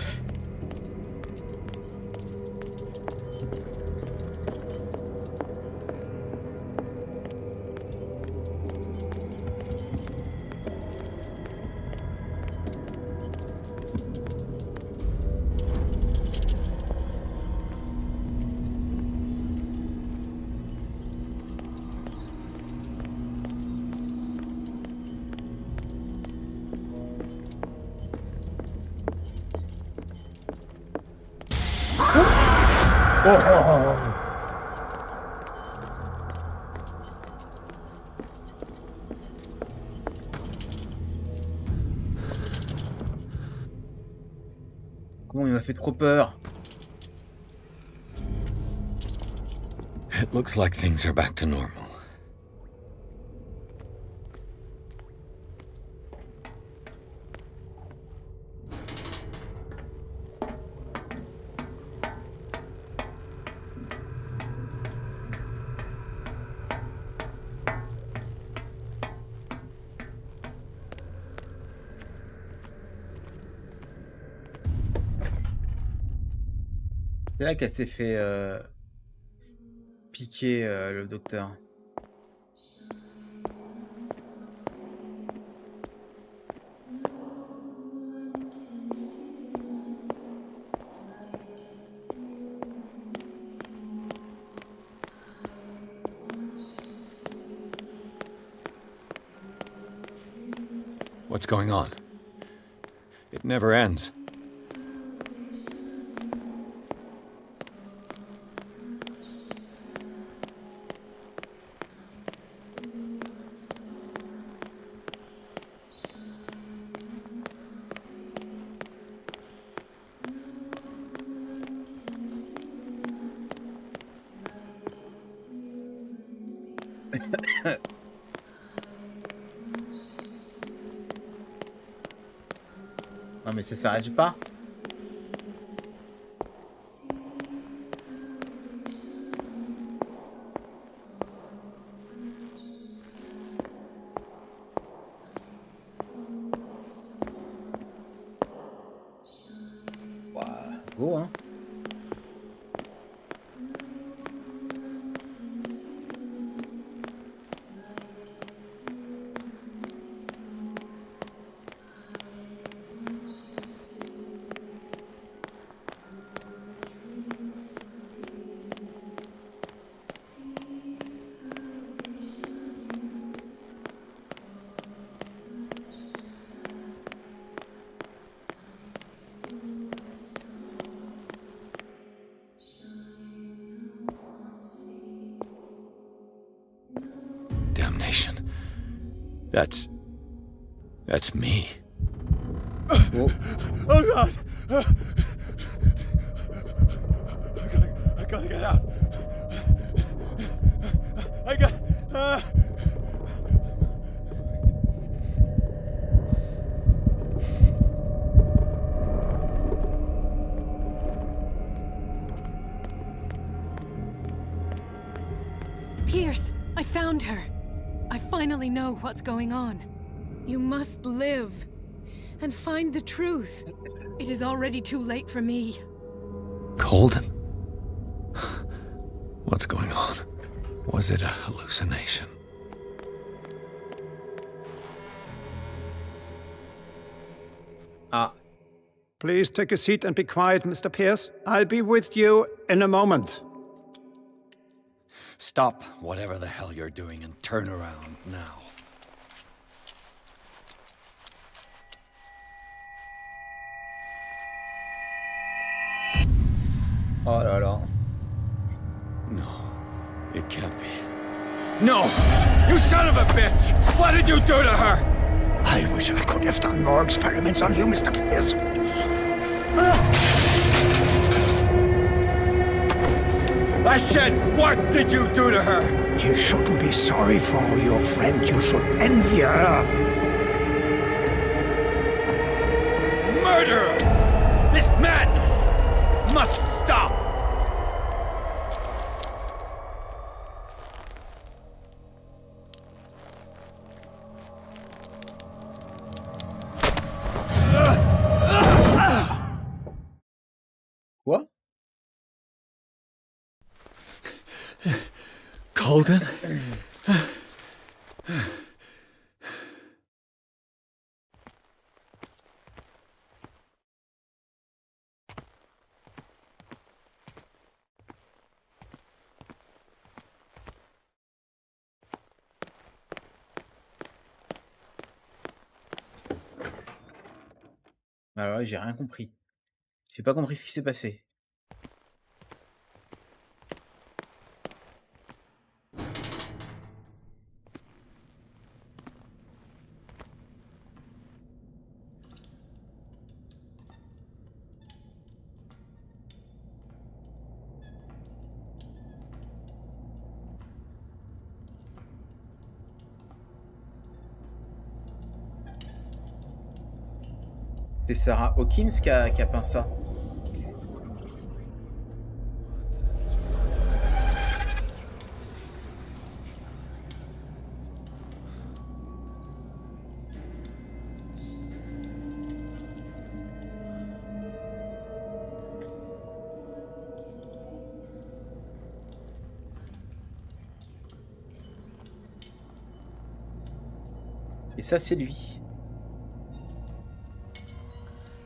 Comment il m'a fait trop peur. It looks like things are back to normal. C'est là qu'elle s'est fait piquer le docteur. What's going on? It never ends. Non mais ça s'arrête pas. Wow, go hein. That's me. Oh, oh God! I gotta get out. I got. Pierce, I found her. I finally know what's going on. You must live and find the truth. It is already too late for me. Colden? What's going on? Was it a hallucination? Ah. Please take a seat and be quiet, Mr. Pierce. I'll be with you in a moment. Stop whatever the hell you're doing and turn around now. Oh là là. No, it can't be. No! You son of a bitch! What did you do to her? I wish I could have done more experiments on you, Mr. Pierce. I said, what did you do to her? You shouldn't be sorry for your friend. You should envy her. Murderer! This madness must stop! Quoi? Colden? Alors là, j'ai rien compris. J'ai pas compris ce qui s'est passé. C'est Sarah Hawkins qui a peint ça. Et ça, c'est lui.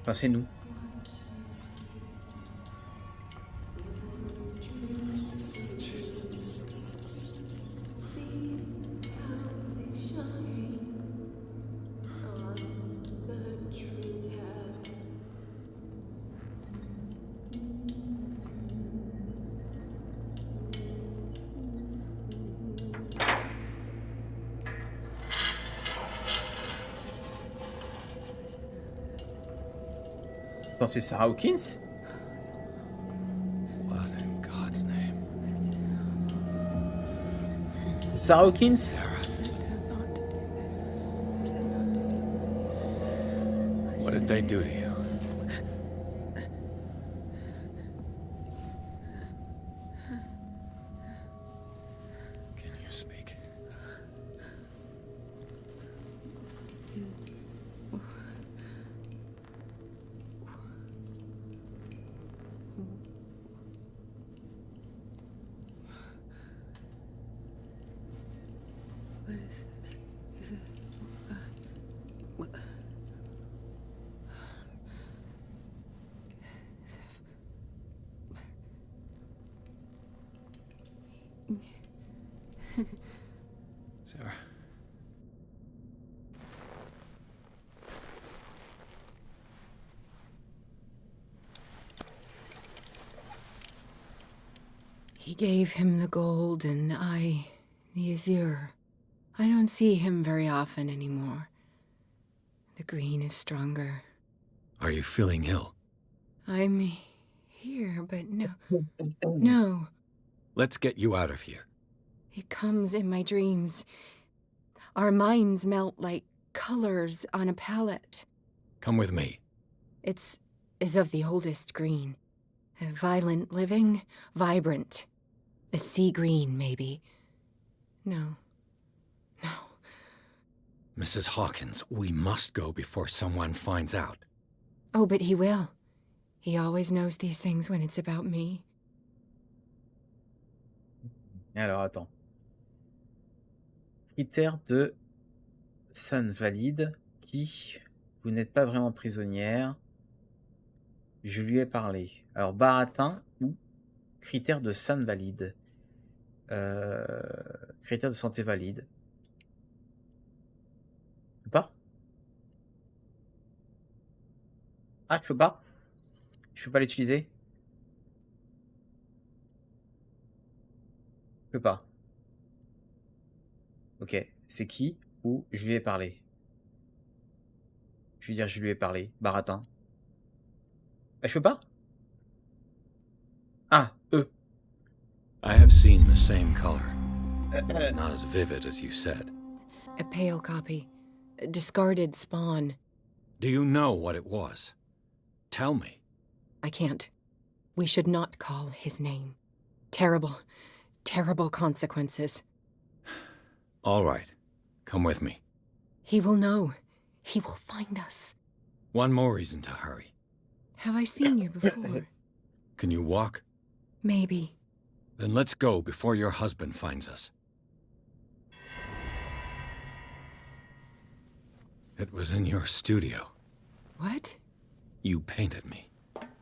Enfin, c'est nous. C'est Sarah Hawkins? What in God's name? Sarah Hawkins? What did they do to you? Can you speak? Sarah. He gave him the gold and I the azure. I don't see him very often anymore. The green is stronger. Are you feeling ill? I'm here, but no. No. Let's get you out of here. It comes in my dreams. Our minds melt like colors on a palette. Come with me. It's of the oldest green. A violent living, vibrant. A sea green, maybe. No. No. Mrs. Hawkins, we must go before someone finds out. Oh, but he will. He always knows these things when it's about me. Alors, attends. Critère de San valide qui... Vous n'êtes pas vraiment prisonnière. Je lui ai parlé. Alors, baratin ou critère de San valide. Critère de santé valide. Je peux pas? Ah, je peux pas? Je peux pas l'utiliser? Je peux pas. Ok. C'est qui ou je lui ai parlé? Je vais dire je lui ai parlé. Baratin. Ah, je peux pas? Ah, eux. I have seen the same color. It's not as vivid as you said. A pale copy. A discarded spawn. Do you know what it was? Tell me. I can't. We should not call his name. Terrible, terrible consequences. All right. Come with me. He will know. He will find us. One more reason to hurry. Have I seen you before? Can you walk? Maybe. Then let's go before your husband finds us. It was in your studio. What? You painted me.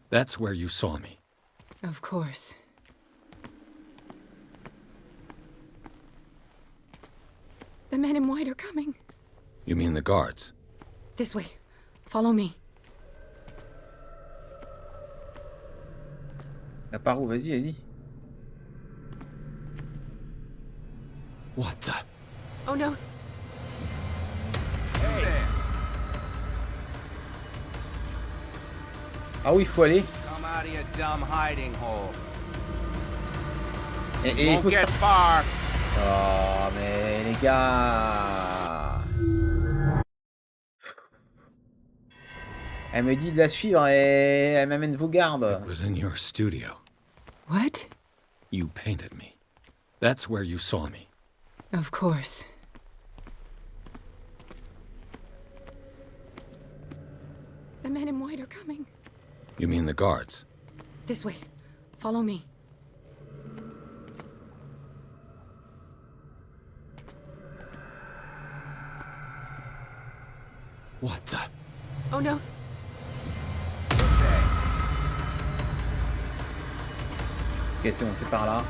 That's where you saw me. Of course. The men in white are coming. You mean the guards? This way. Follow me. Par où? Vas-y, vas-y. What the? Oh no. Ah oui, il faut aller. Come out of your dumb hiding hole. Et Won't get far. Oh, mais les gars. Elle me dit de la suivre et elle m'amène vos gardes. It was in your studio. What? You painted me. That's where you saw me. Of course. The men in white are coming. You mean the guards? This way. Follow me. What the? Oh no. Ok, c'est bon, c'est par là.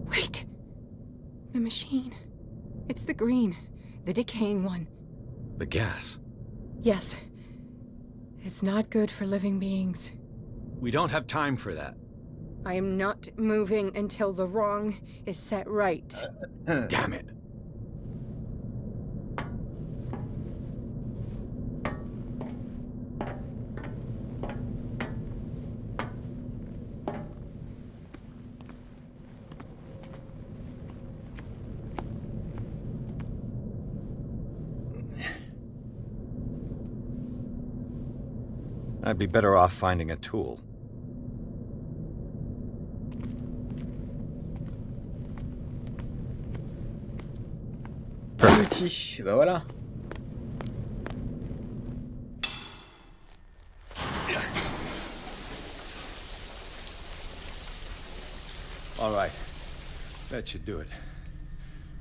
Wait. The machine. It's the green. The decaying one. The gas. Yes. It's not good for living beings. We don't have time for that. I am not moving until the wrong is set right. Damn it. I'd be better off finding a tool. Petit, bah voilà. All right. That should do it.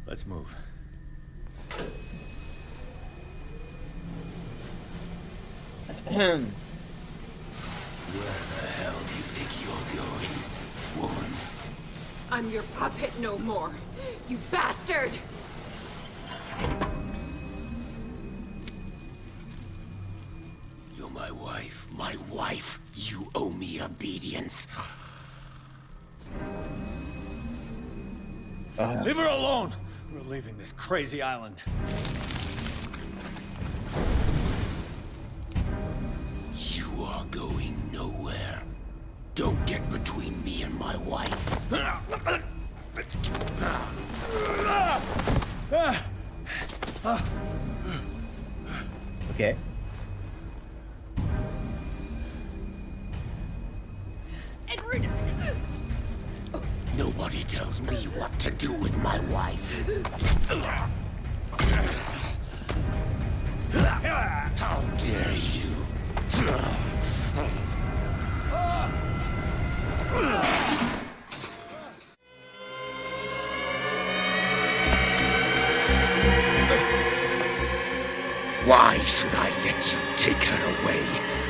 Let's move. Where the hell do you think you're going, woman? I'm your puppet no more, you bastard! my wife. My wife. You owe me obedience. Leave her alone! We're leaving this crazy island. You are going nowhere. Don't get between me and my wife. Okay. Edward! Nobody tells me what to do with my wife. How dare you? Why should I let you take her away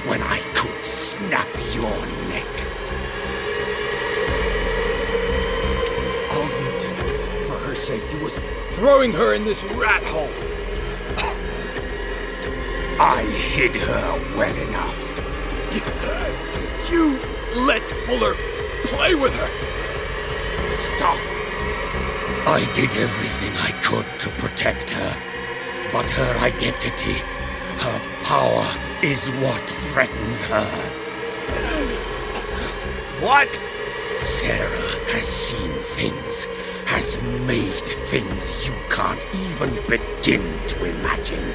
when I could snap your neck? All you did for her safety was throwing her in this rat hole. I hid her well enough. You let Fuller play with her. Stop. I did everything I could to protect her. But her identity, her power, is what threatens her. What? Sarah has seen things, has made things you can't even begin to imagine.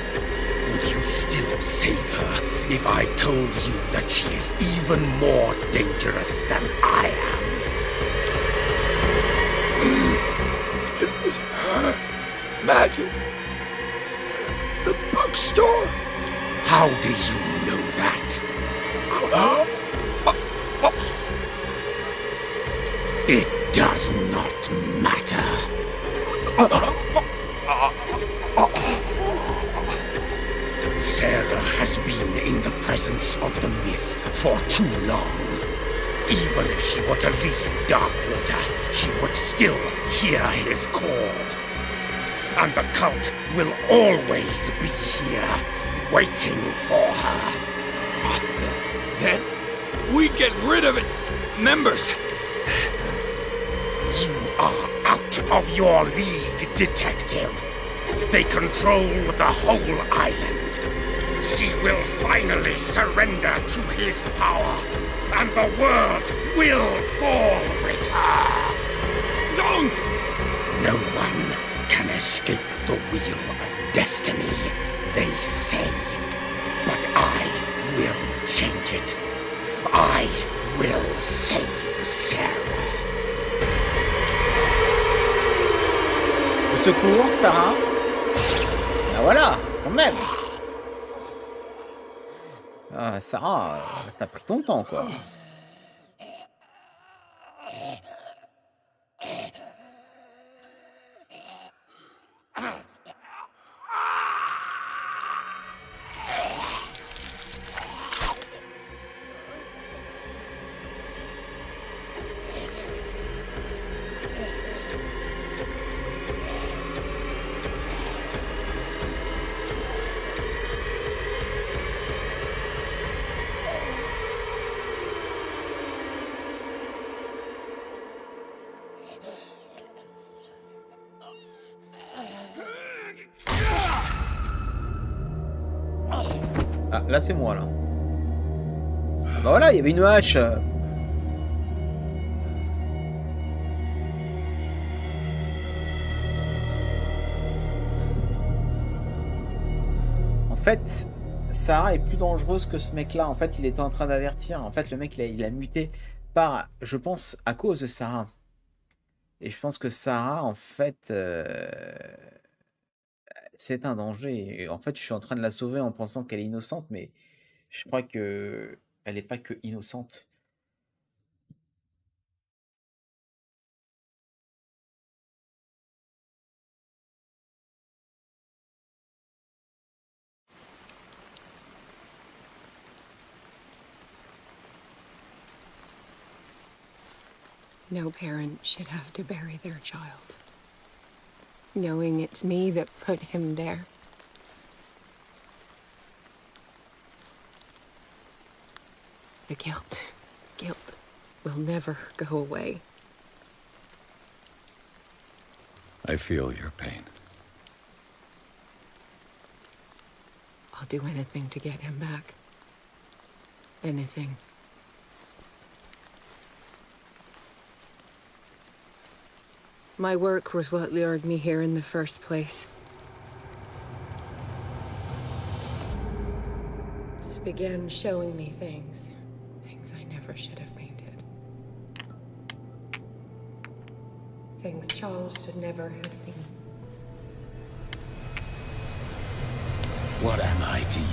Would you still save her if I told you that she is even more dangerous than I am? It was her magic. The bookstore. How do you know that? It does not matter. Sarah has been in the presence of the myth for too long. Even if she were to leave Darkwater, she would still hear his call. And the cult will always be here, waiting for her. Then we get rid of its members. You are out of your league, detective. They control the whole island. She will finally surrender to his power, and the world will fall with her. Don't! No one can escape the wheel of destiny, they say. But I will change it. I will save Sarah. Au secours, Sarah. Ah voilà, quand même. Ah, Sarah, t'as pris ton temps, quoi. Ah, là c'est moi là. Ah bah voilà, il y avait une hache. En fait, Sarah est plus dangereuse que ce mec-là. En fait, il était en train d'avertir. En fait, le mec, il a muté par, je pense, à cause de Sarah. Et je pense que Sarah, en fait, c'est un danger. Et en fait, je suis en train de la sauver en pensant qu'elle est innocente, mais je crois que elle n'est pas que innocente. No parent should have to bury their child, knowing it's me that put him there. The guilt will never go away. I feel your pain. I'll do anything to get him back. Anything. My work was what lured me here in the first place. It began showing me things I never should have painted. Things Charles should never have seen. What am I to you?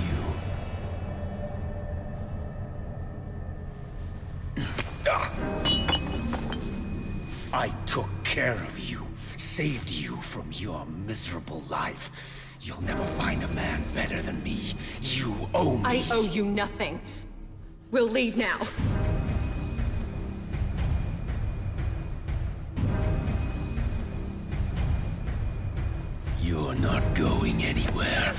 I took care of you, saved you from your miserable life. You'll never find a man better than me. You owe me. I owe you nothing. We'll leave now. You're not going anywhere.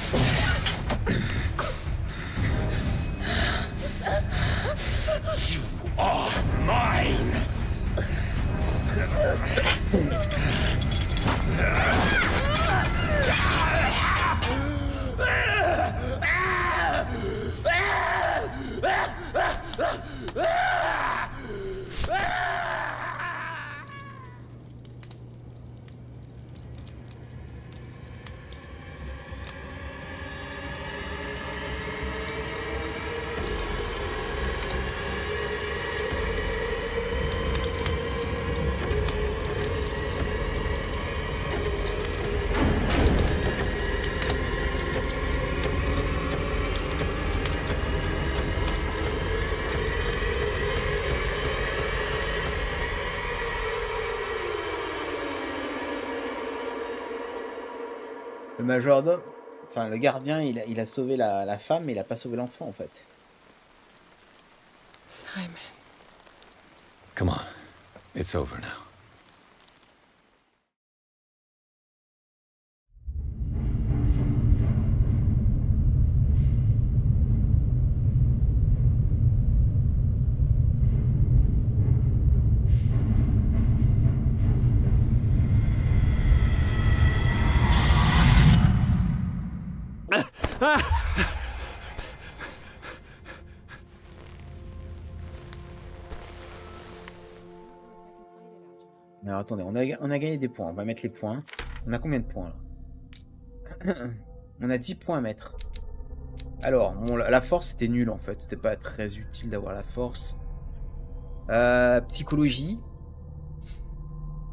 You are mine! Le majordome, enfin le gardien, il a sauvé la femme, mais il a pas sauvé l'enfant en fait. Simon. Come on. It's over now. Alors attendez, on a gagné des points, on va mettre les points. On a combien de points là? On a 10 points à mettre. Alors, bon, la force c'était nul en fait, c'était pas très utile d'avoir la force. Psychologie.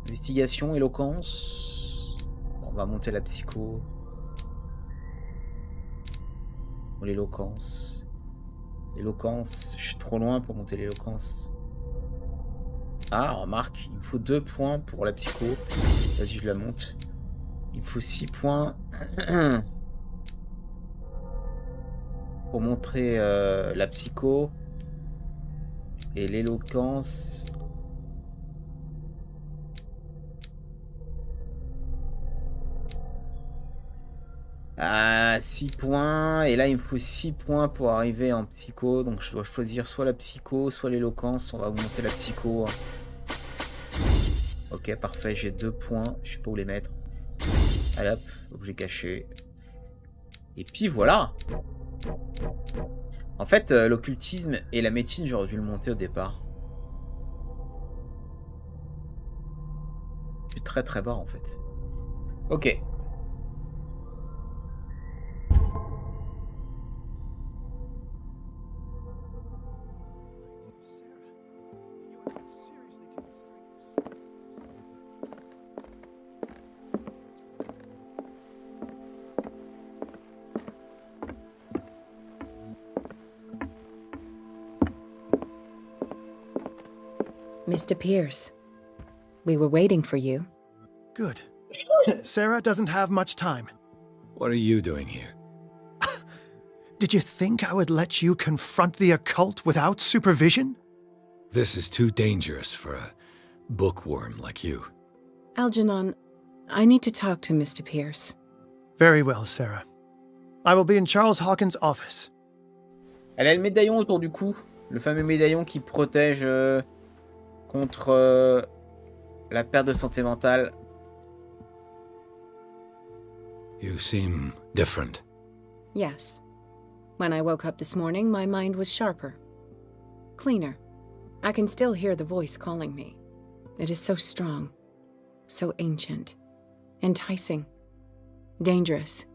Investigation, éloquence. Bon, on va monter la psycho. Bon, l'éloquence. L'éloquence, je suis trop loin pour monter l'éloquence. Ah, remarque, il me faut 2 points pour la psycho. Vas-y, je la monte. Il me faut 6 points pour montrer la psycho. Et l'éloquence. Ah, 6 points. Et là, il me faut 6 poins pour arriver en psycho. Donc, je dois choisir soit la psycho, soit l'éloquence. On va monter la psycho. Ok, parfait. J'ai 2 points. Je sais pas où les mettre. Allez hop, objet caché. Et puis voilà. En fait, l'occultisme et la médecine, j'aurais dû le monter au départ. Je suis très très bas en fait. Ok. Mr. Pierce, we were waiting for you. Good. Sarah doesn't have much time. What are you doing here? Did you think I would let you confront the occult without supervision? This is too dangerous for a bookworm like you. Algernon, I need to talk to Mr. Pierce. Very well, Sarah. I will be in Charles Hawkins' office. Elle a le médaillon autour du cou. Le fameux médaillon qui protège contre la perte de santé mentale. You seem different. Yes. When I woke up this morning, my mind was sharper. Cleaner. I can still hear the voice calling me. It is so strong. So ancient. Enticing. Dangerous.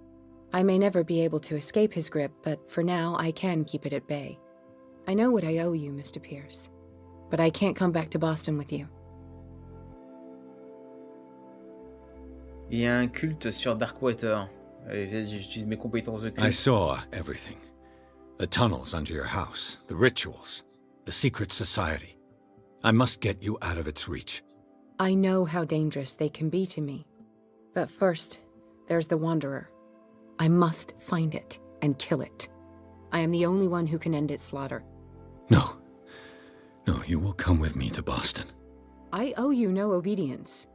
I may never be able to escape his grip, but for now I can keep it at bay. I know what I owe you, Mr. Pierce. But I can't come back to Boston with you. Il y a un culte sur Darkwater. J'utilise mes compétences de culte. I saw everything. The tunnels under your house, the rituals, the secret society. I must get you out of its reach. I know how dangerous they can be to me. But first, there's the Wanderer. I must find it and kill it. I am the only one who can end its slaughter. No. No, you will come with me to Boston. I owe you no obedience.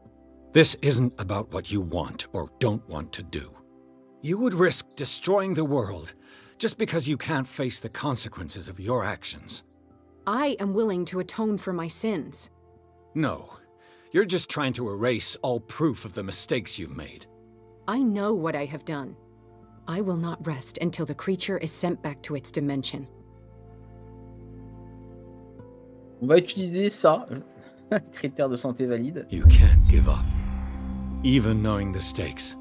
This isn't about what you want or don't want to do. You would risk destroying the world just because you can't face the consequences of your actions. I am willing to atone for my sins. No, you're just trying to erase all proof of the mistakes you've made. I know what I have done. I will not rest until the creature is sent back to its dimension. On va utiliser ça. Critère de santé valide. You can't give up, even knowing the stakes.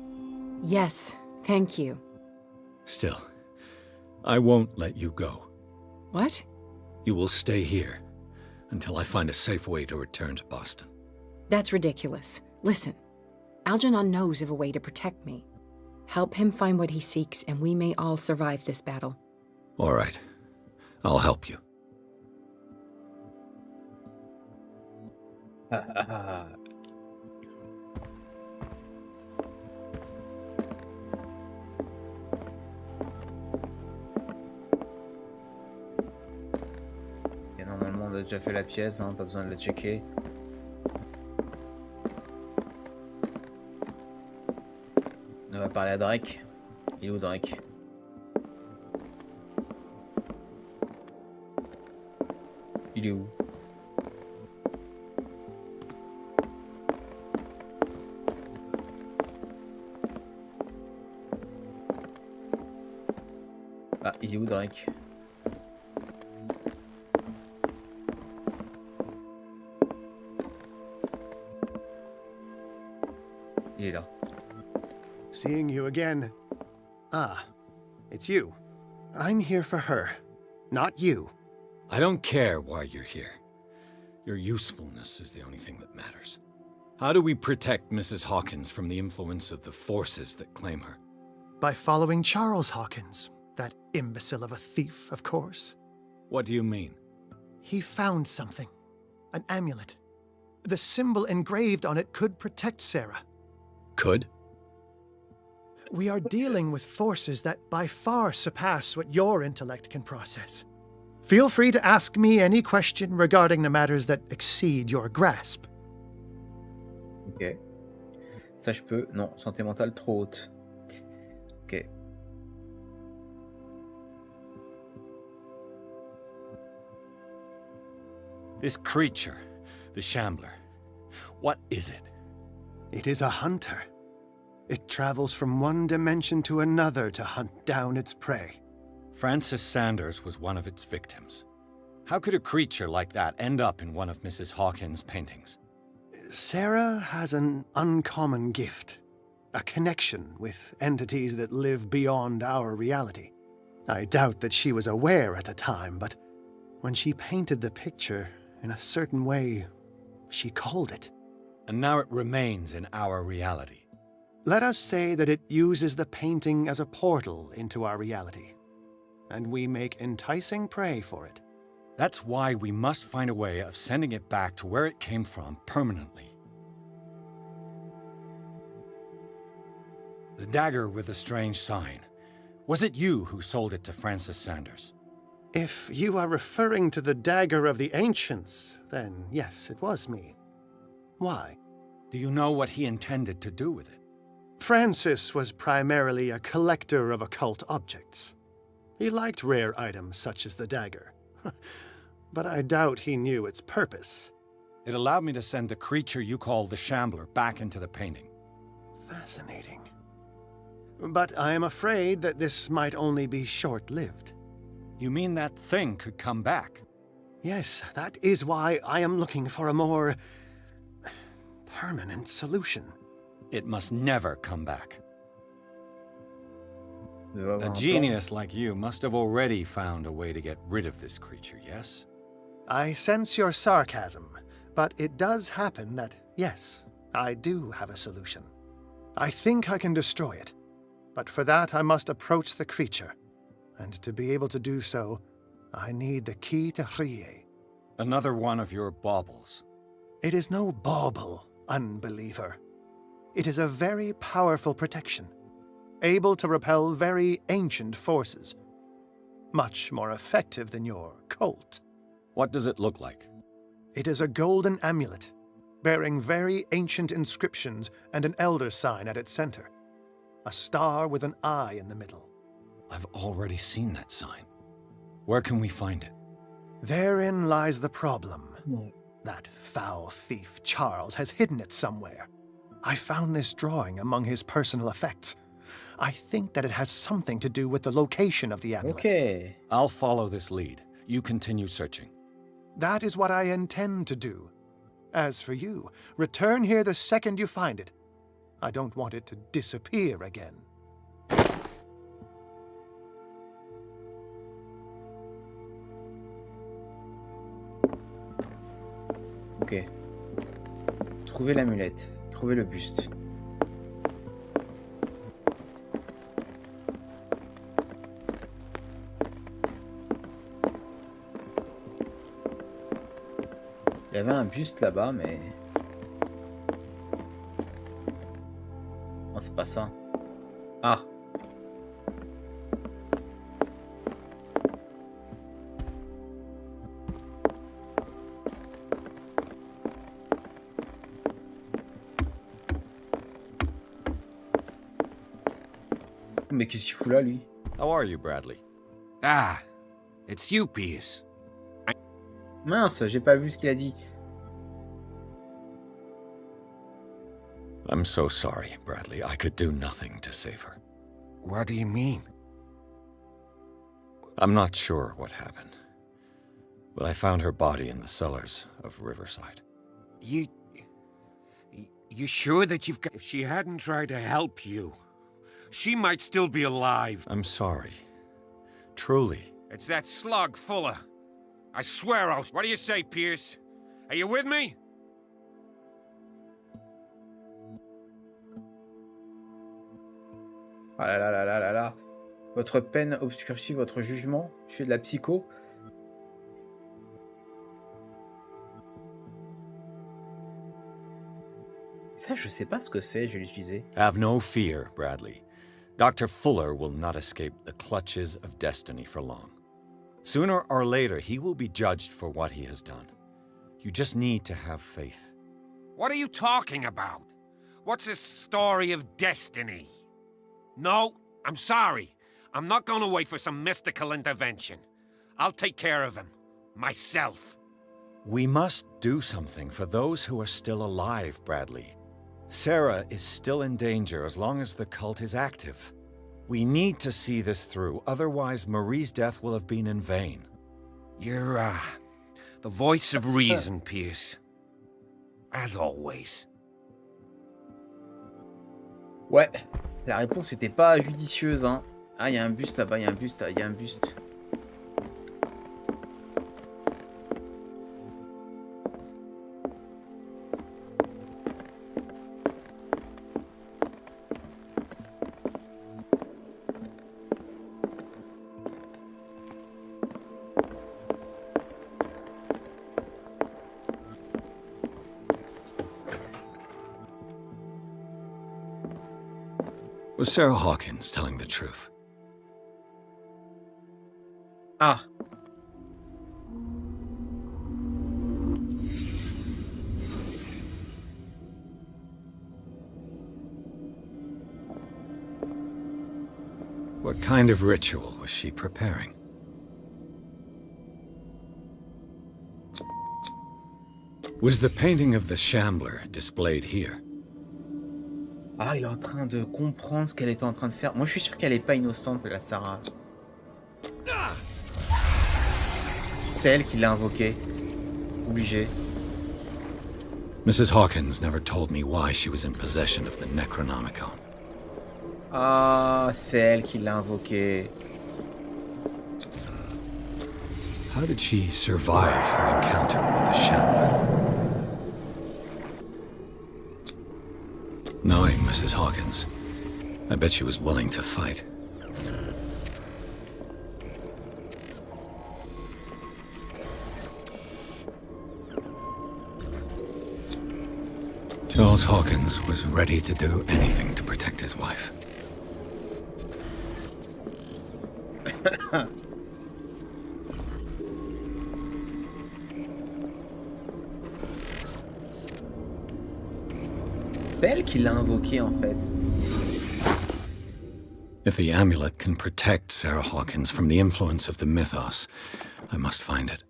Yes, thank you. Still, I won't let you go. What? You will stay here until I find a safe way to return to Boston. That's ridiculous. Listen, Algernon knows of a way to protect me. Help him find what he seeks, and we may all survive this battle. All right. I'll help you. Et normalement, on a déjà fait la pièce, hein, pas besoin de la checker. On va parler à Drake. Il est où Drake? Il est où? Ah, il est où Drake? Il est là. Seeing you again. Ah, it's you. I'm here for her, not you. I don't care why you're here. Your usefulness is the only thing that matters. How do we protect Mrs. Hawkins from the influence of the forces that claim her? By following Charles Hawkins, that imbecile of a thief, of course. What do you mean? He found something. An amulet. The symbol engraved on it could protect Sarah. Could? We are dealing with forces that by far surpass what your intellect can process. Feel free to ask me any question regarding the matters that exceed your grasp. Ok. Ça je peux. Non, santé mentale trop haute. Ok. This creature, the Shambler, what is it? It is a hunter. It travels from one dimension to another to hunt down its prey. Francis Sanders was one of its victims. How could a creature like that end up in one of Mrs. Hawkins' paintings? Sarah has an uncommon gift. A connection with entities that live beyond our reality. I doubt that she was aware at the time, but when she painted the picture in a certain way, she called it. And now it remains in our reality. Let us say that it uses the painting as a portal into our reality, and we make enticing prey for it. That's why we must find a way of sending it back to where it came from permanently. The dagger with the strange sign. Was it you who sold it to Francis Sanders? If you are referring to the dagger of the ancients, then yes, it was me. Why? Do you know what he intended to do with it? Francis was primarily a collector of occult objects. He liked rare items such as the dagger. but I doubt he knew its purpose. It allowed me to send the creature you call the Shambler back into the painting. Fascinating. But I am afraid that this might only be short-lived. You mean that thing could come back? Yes, that is why I am looking for a more permanent solution. It must never come back. A genius like you must have already found a way to get rid of this creature, yes? I sense your sarcasm, but it does happen that, yes, I do have a solution. I think I can destroy it, but for that I must approach the creature, and to be able to do so, I need the key to Rie. Another one of your baubles. It is no bauble, unbeliever. It is a very powerful protection, able to repel very ancient forces. Much more effective than your cult. What does it look like? It is a golden amulet, bearing very ancient inscriptions and an elder sign at its center. A star with an eye in the middle. I've already seen that sign. Where can we find it? Therein lies the problem. That foul thief, Charles, has hidden it somewhere. I found this drawing among his personal effects. I think that it has something to do with the location of the amulet. Okay. I'll follow this lead. You continue searching. That is what I intend to do. As for you, return here the second you find it. I don't want it to disappear again. Ok. Trouvez l'amulette. Trouvez le buste. Il y avait un buste là-bas, mais... Non, c'est pas ça. Ah. Mais qu'est-ce qu'il fout là, lui? How are you, Bradley? Ah, it's you, Pierce. Mince, j'ai pas vu ce qu'il a dit. I'm so sorry, Bradley. I could do nothing to save her. What do you mean? I'm not sure what happened, but I found her body in the cellars of Riverside. You sure that you've got... If she hadn't tried to help you, she might still be alive. I'm sorry. Truly. It's that slug, Fuller. I swear I'll... What do you say, Pierce? Are you with me? Ah là là là là là là. Votre peine obscurcit votre jugement. Je fais de la psycho. Ça, je sais pas ce que c'est, je vais l'utiliser. Have no fear, Bradley. Dr. Fuller will not escape the clutches of destiny for long. Sooner or later, he will be judged for what he has done. You just need to have faith. What are you talking about? What's this story of destiny? No, I'm sorry. I'm not going to wait for some mystical intervention. I'll take care of him. Myself. We must do something for those who are still alive, Bradley. Sarah is still in danger as long as the cult is active. We need to see this through, otherwise Marie's death will have been in vain. You're, the voice of reason, Pierce. As always. Ouais, la réponse était pas judicieuse, hein. Ah, il y a un buste là-bas, il y a un buste, il y a un buste. Was Sarah Hawkins telling the truth? Ah. What kind of ritual was she preparing? Was the painting of the Shambler displayed here? Ah, il est en train de comprendre ce qu'elle était en train de faire. Moi, je suis sûr qu'elle est pas innocente, la Sarah. C'est elle qui l'a invoqué. Obligé. Mrs. Hawkins never told me why she was in possession of the Necronomicon. Ah, c'est elle qui l'a invoqué. How did she survive her encounter with the Shambler? Knowing Mrs. Hawkins, I bet she was willing to fight. Charles Hawkins was ready to do anything to protect his wife. C'est elle qui l'a invoqué en fait. If the amulet can protect Sarah Hawkins from the influence of the mythos, I must find it.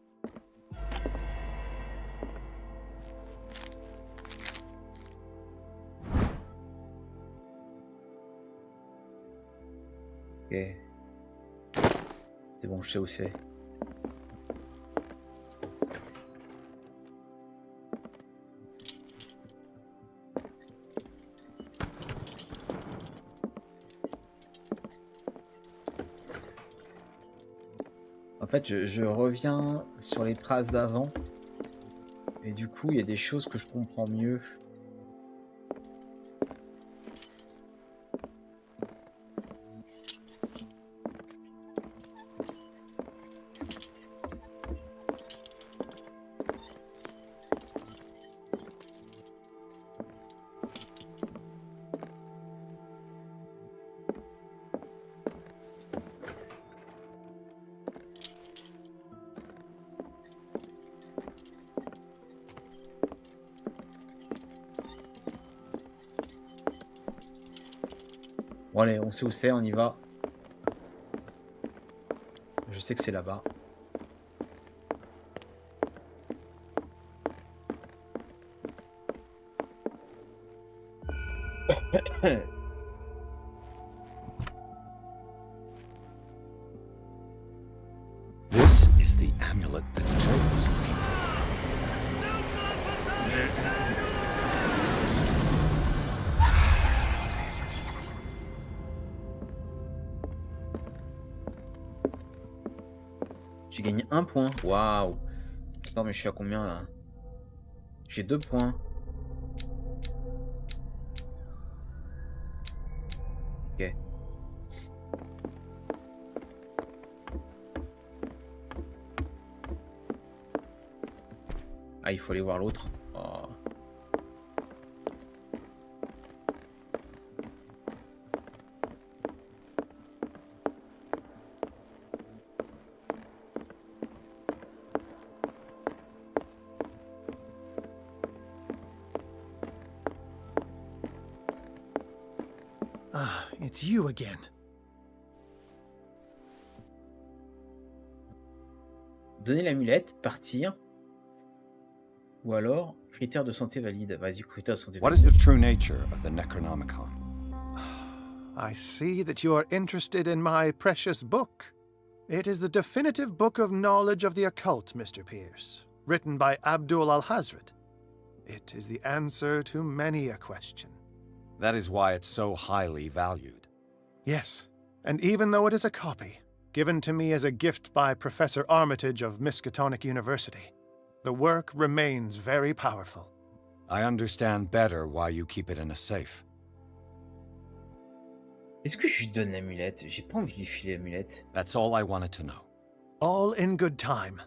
Ok. C'est bon, je sais où c'est. En fait, je reviens sur les traces d'avant. Et du coup, il y a des choses que je comprends mieux. Bon allez, on sait où c'est, on y va. Je sais que c'est là-bas. This is the amulet that Joe was looking for. J'ai gagné 1 point. Waouh. Attends, mais je suis à combien là? J'ai 2 points. Ok. Ah, il faut aller voir l'autre. Oh. Ah, it's you again. Donner l'amulette, partir. Ou alors, critère de santé valide. Vas-y, critère de santé valide. What is the true nature of the Necronomicon? I see that you are interested in my precious book. It is the definitive book of knowledge of the occult, Mr. Pierce, written by Abdul al-Hazred. It is the answer to many a question. That is why it's so highly valued. Yes, and even though it is a copy, given to me as a gift by Professor Armitage of Miskatonic University, the work remains very powerful. I understand better why you keep it in a safe. Est-ce que je lui donne l'amulette? J'ai pas envie de lui filer l'amulette. That's all I wanted to know. All in good time.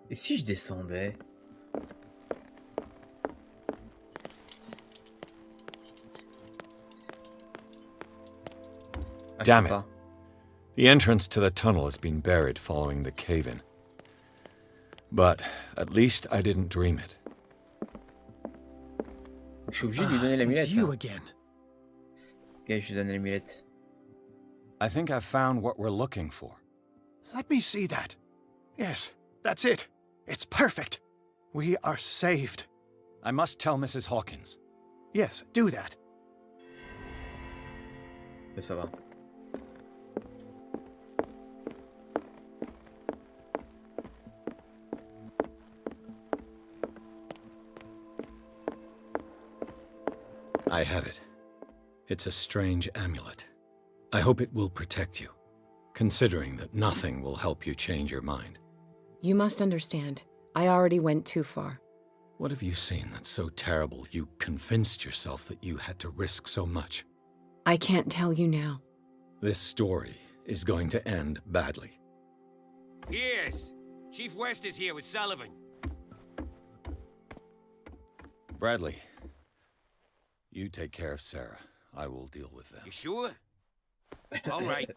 Et si je descendais? Ah, damn it. The entrance to the tunnel has been buried following the cave-in. But at least I didn't dream it. Je suis obligé de lui donner l'amulette. It's you again. Ok, je lui donne l'amulette. I think I've found what we're looking for. Let me see that. Yes, that's it. It's perfect. We are saved. I must tell Mrs. Hawkins. Yes, do that. Ça va. I have it. It's a strange amulet. I hope it will protect you, considering that nothing will help you change your mind. You must understand, I already went too far. What have you seen that's so terrible you convinced yourself that you had to risk so much? I can't tell you now. This story is going to end badly. Yes! Chief West is here with Sullivan. Bradley, you take care of Sarah. I will deal with them. You sure? All right.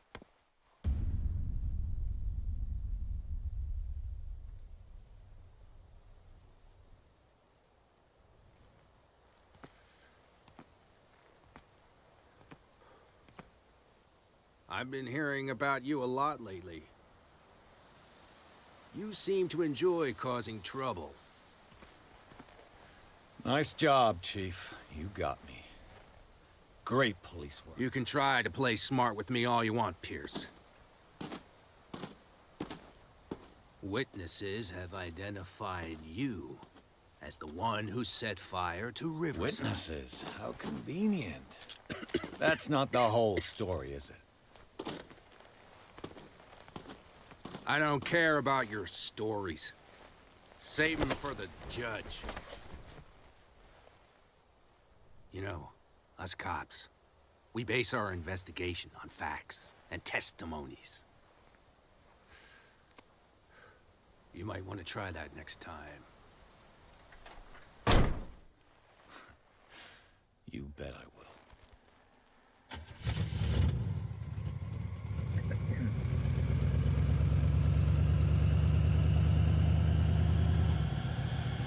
I've been hearing about you a lot lately. You seem to enjoy causing trouble. Nice job, Chief. You got me. Great police work. You can try to play smart with me all you want, Pierce. Witnesses have identified you as the one who set fire to Riverside. Witnesses? How convenient. That's not the whole story, is it? I don't care about your stories. Save them for the judge. You know, us cops, we base our investigation on facts and testimonies. You might want to try that next time. You bet I will.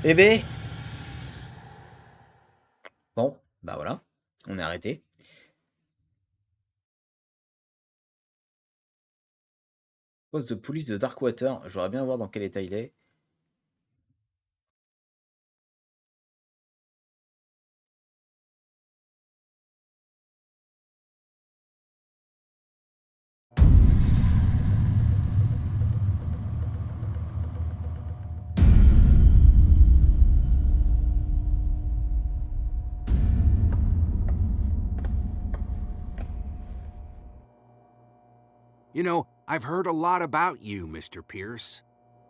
Eh ben... Bon, bah voilà, on est arrêté. Poste de police de Darkwater, j'aimerais bien voir dans quel état il est. You know, I've heard a lot about you, Mr. Pierce.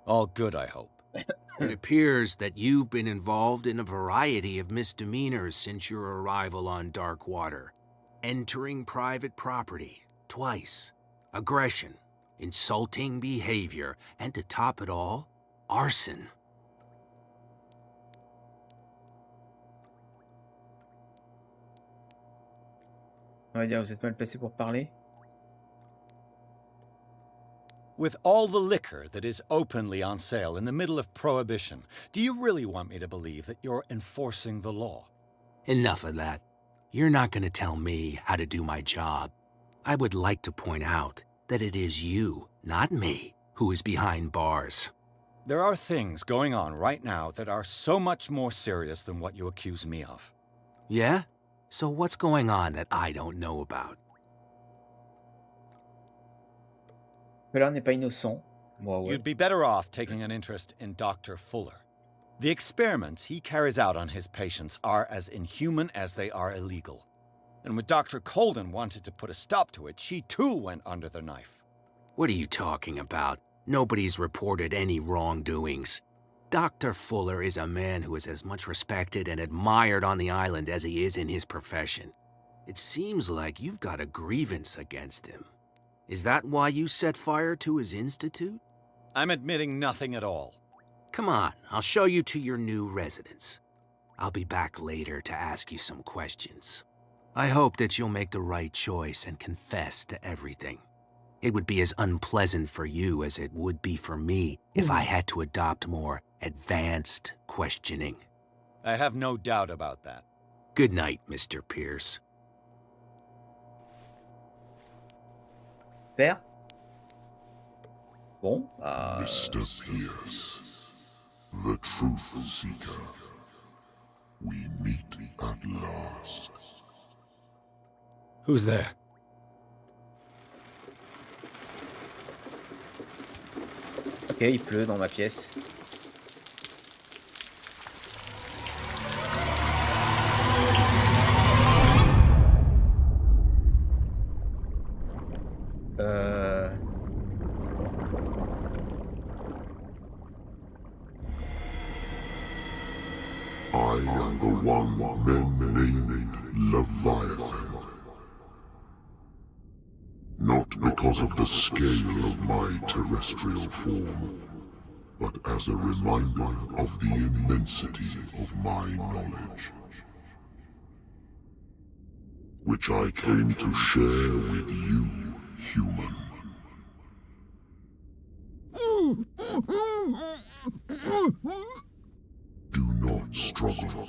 All good, I hope. It appears that you've been involved in a variety of misdemeanors since your arrival on Darkwater. Entering private property, twice. Aggression, insulting behavior, and to top it all, arson. On va dire, vous êtes mal placé pour parler. With all the liquor that is openly on sale in the middle of Prohibition, do you really want me to believe that you're enforcing the law? Enough of that. You're not going to tell me how to do my job. I would like to point out that it is you, not me, who is behind bars. There are things going on right now that are so much more serious than what you accuse me of. Yeah? So what's going on that I don't know about? Là, n'est pas innocent. Moi, ouais. You'd be better off taking an interest in Dr. Fuller. The experiments he carries out on his patients are as inhuman as they are illegal. And when Dr. Colden wanted to put a stop to it, she too went under the knife. What are you talking about? Nobody's reported any wrongdoings. Dr. Fuller is a man who is as much respected and admired on the island as he is in his profession. It seems like you've got a grievance against him. Is that why you set fire to his institute? I'm admitting nothing at all. Come on, I'll show you to your new residence. I'll be back later to ask you some questions. I hope that you'll make the right choice and confess to everything. It would be as unpleasant for you as it would be for me if I had to adopt more advanced questioning. I have no doubt about that. Good night, Mr. Pierce. Père? Bon, Mr. Pierce, the truth seeker. We meet at last. Who's there? Ok, il pleut dans ma pièce. I am the one men named Leviathan. Not because of the scale of my terrestrial form, but as a reminder of the immensity of my knowledge, which I came to share with you, human. Do not struggle.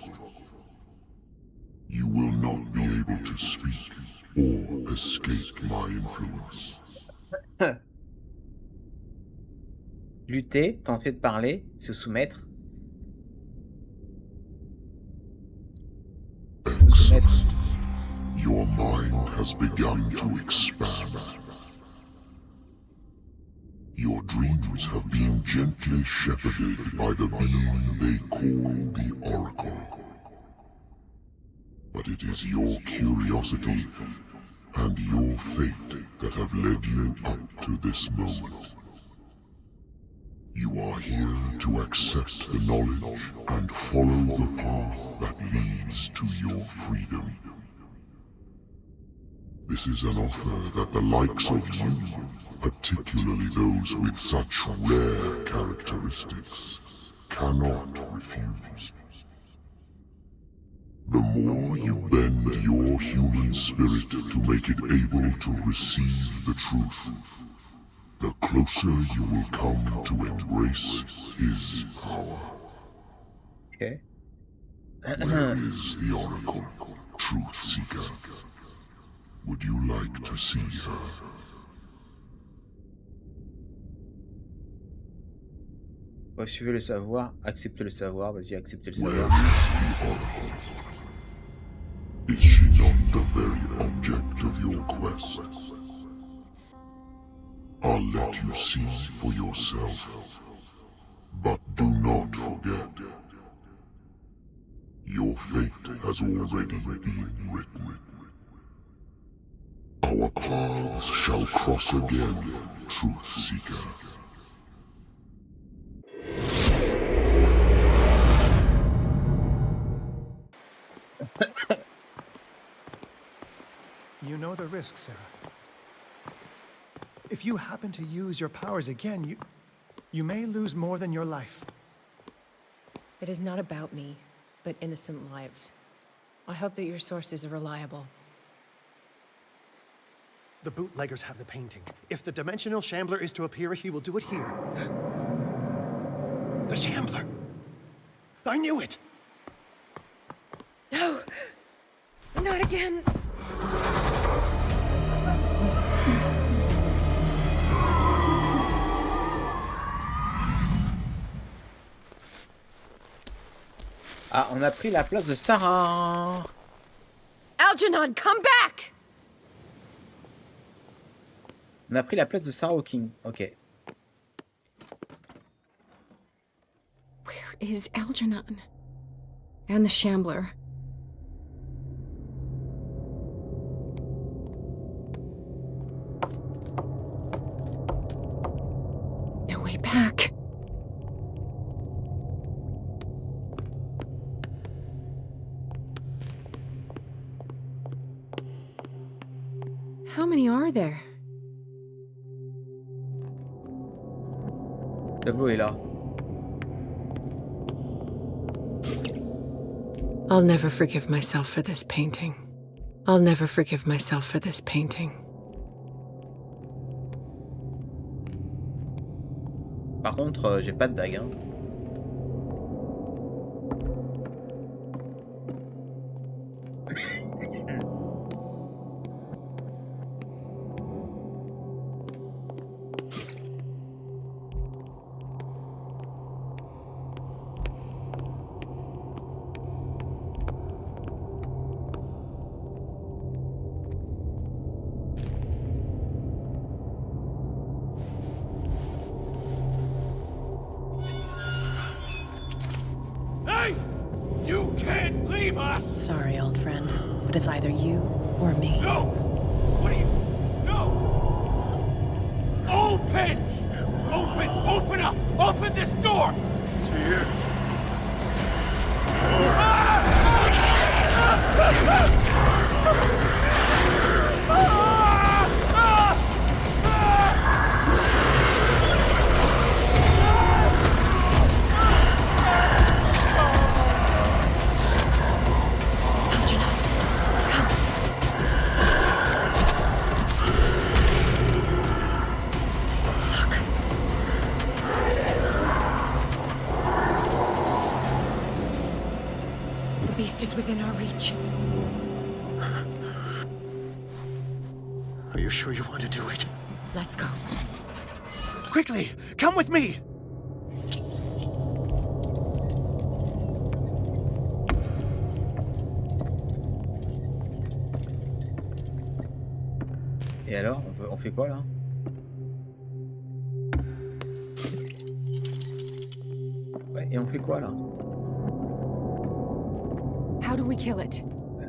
You will not be able to speak or escape my influence. Lutter, tenter de parler, se soumettre. Excellent. Your mind has begun to expand. Your dreams have been gently shepherded by the being they call the Oracle. But it is your curiosity and your fate that have led you up to this moment. You are here to accept the knowledge and follow the path that leads to your freedom. This is an offer that the likes of you, particularly those with such rare characteristics, cannot refuse. The more you bend your human spirit to make it able to receive the truth, the closer you will come to embrace his power. Okay. Where is the Oracle, Truth Seeker? Would you like to see her? Suivez le savoir, acceptez le savoir, vas-y, acceptez le Where savoir. is the Oracle? Is she not the very object of your quest? I'll let you see for yourself. But do not forget, your fate has already been written. Our paths shall cross again, Truth Seeker. You know the risk, Sarah. If you happen to use your powers again, you may lose more than your life. It is not about me, but innocent lives. I hope that your sources are reliable. The bootleggers have the painting. If the Dimensional Shambler is to appear, he will do it here. The Shambler! I knew it! No! Not again! Ah, on a pris la place de Sarah. Algernon, come back! On a pris la place de Sarah Hawking. Ok. Where is Algernon? And the Shambler? No way back. How many are there? Tableau est là. I'll never forgive myself for this painting. I'll never forgive myself for this painting. Par contre, j'ai pas de dague. Hein. Sorry, old friend, but it's either you or me. No! What are you... No! Open! Open! Open up! Open this door! It's here. Is within our reach. Are you sure you want to do it? Let's go. Quickly, come with me! Et alors, on fait quoi là? Ouais, et on fait quoi là? How do we kill it?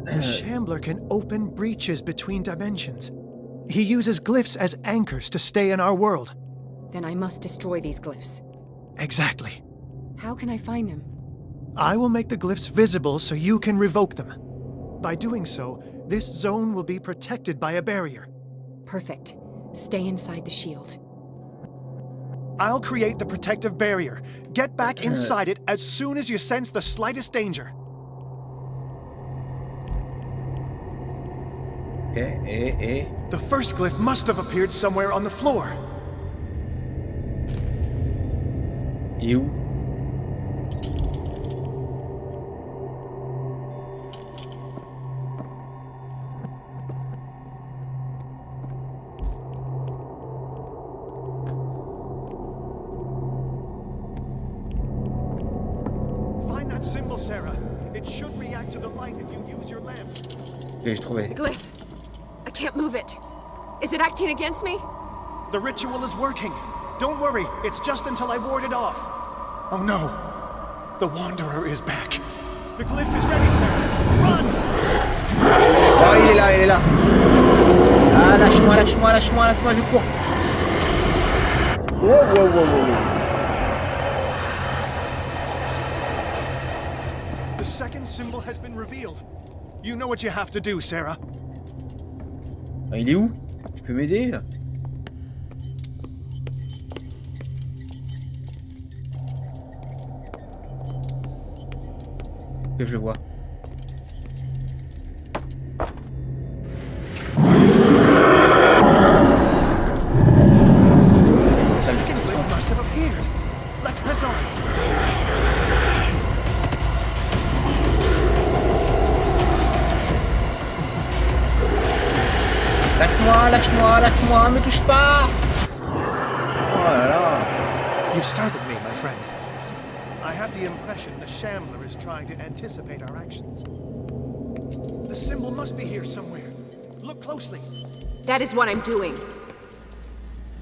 The Shambler can open breaches between dimensions. He uses glyphs as anchors to stay in our world. Then I must destroy these glyphs. Exactly. How can I find them? I will make the glyphs visible so you can revoke them. By doing so, this zone will be protected by a barrier. Perfect. Stay inside the shield. I'll create the protective barrier. Get back inside it as soon as you sense the slightest danger. Okay, The first glyph must have appeared somewhere on the floor. Et où? Find that symbol, Sarah. It should react to the light if you use your lamp. J'ai trouvé. The glyph. I can't move it. Is it acting against me? The ritual is working. Don't worry, it's just until I ward it off. Oh no. The Wanderer is back. The glyph is ready, Sarah. Run! Oh, il est là, il est là. Ah, lâche-moi, lâche-moi, lâche-moi, lâche-moi, je cours. Wow, wow, wow, wow. The second symbol has been revealed. You know what you have to do, Sarah. Ah, il est où? Tu peux m'aider? Que je le vois. C'est ça le plus Lâche-moi, lâche-moi, lâche-moi, me touche pas! Oh là là! You've startled me, my friend. I have the impression the Shambler is trying to anticipate our actions. The symbol must be here somewhere. Look closely. That is what I'm doing.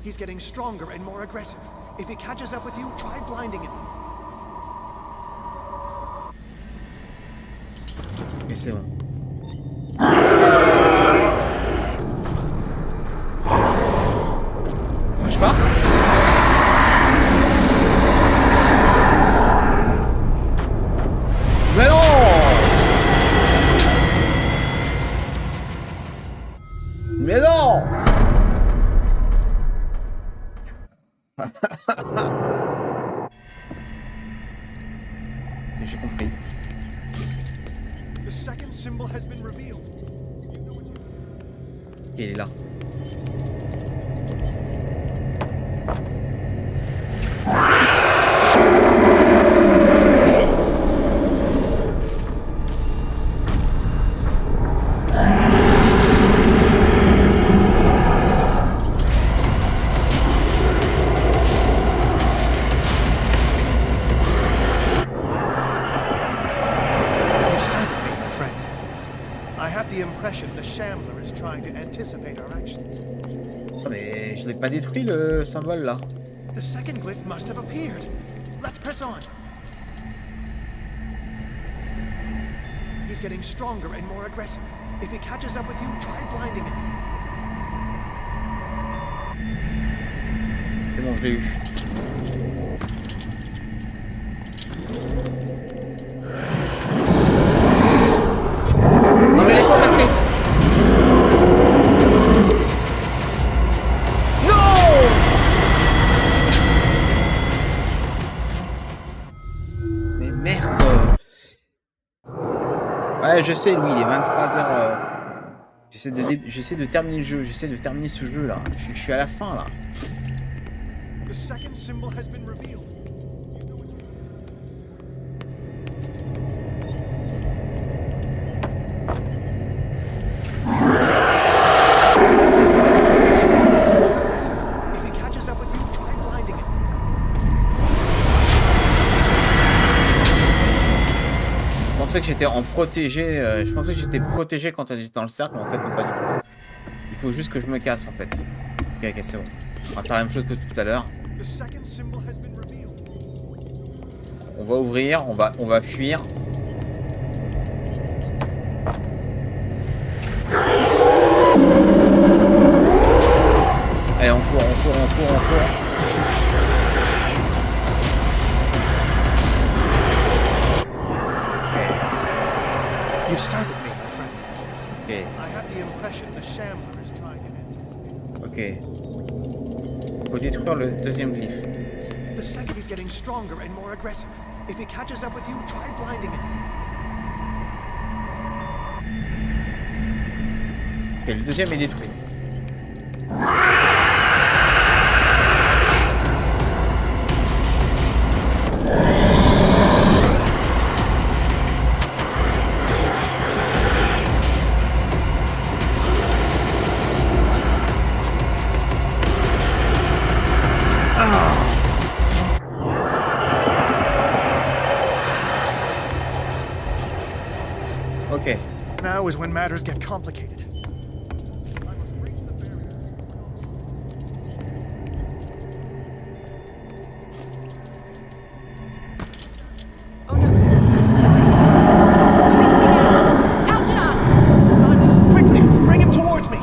He's getting stronger and more aggressive. If he catches up with you, try blinding him. Ok, c'est bon. Marche pas? Mais non! Mais non! J'ai compris. The second symbol has been revealed. Il est là. The Shambler is trying to anticipate our actions. Oh, mais je l'ai pas détruit le symbole là. The second glyph must have appeared. Let's press on. is getting stronger and more aggressive. If he catches up with you, try blinding him. C'est bon, je l'ai eu. Non mais laisse-moi passer. Non! Mais merde. Ouais, je sais, Louis, il est 23h. J'essaie de terminer le jeu, j'essaie de terminer ce jeu là. Je suis à la fin là. The second symbol has been revealed. If he catches up with you, try blinding him. Je pensais que j'étais en protégé, je pensais que j'étais protégé quand j'étais dans le cercle, mais en fait non, pas du tout. Il faut juste que je me casse en fait. Ok, c'est bon. On va faire la même chose que tout à l'heure. On va ouvrir, on va fuir. Allez, on court. You started me, my friend. Ok. I have the impression the Shambler is trying to anticipate. Ok. Faut détruire le deuxième glyphe. The second is getting stronger and more aggressive. If he catches up with you, try blinding him. Ok, le deuxième est détruit. Okay. Now is when matters get complicated. Oh no. Somebody. Release me now. Algernon! Done. Quickly, bring him towards me.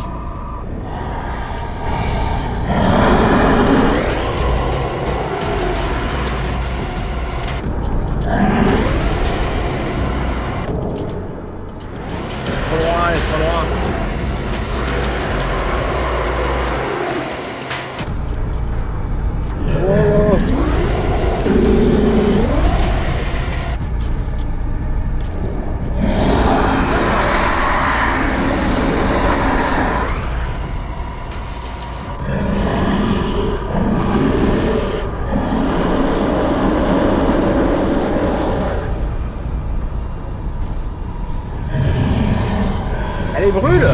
Elle brûle.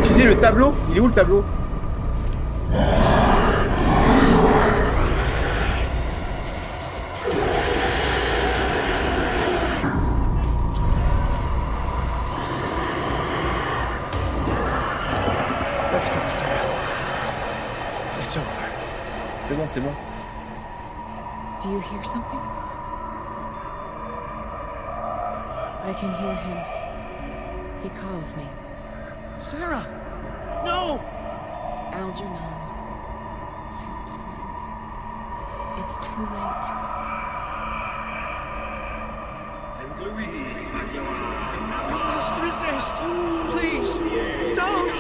Tu sais le tableau? Il est où le tableau? Let's go, Sarah. It's over. C'est bon, c'est bon. Do you hear something? I can hear him. He calls me. Sarah! No! Algernon, my old friend. It's too late. You must resist! Please! Don't!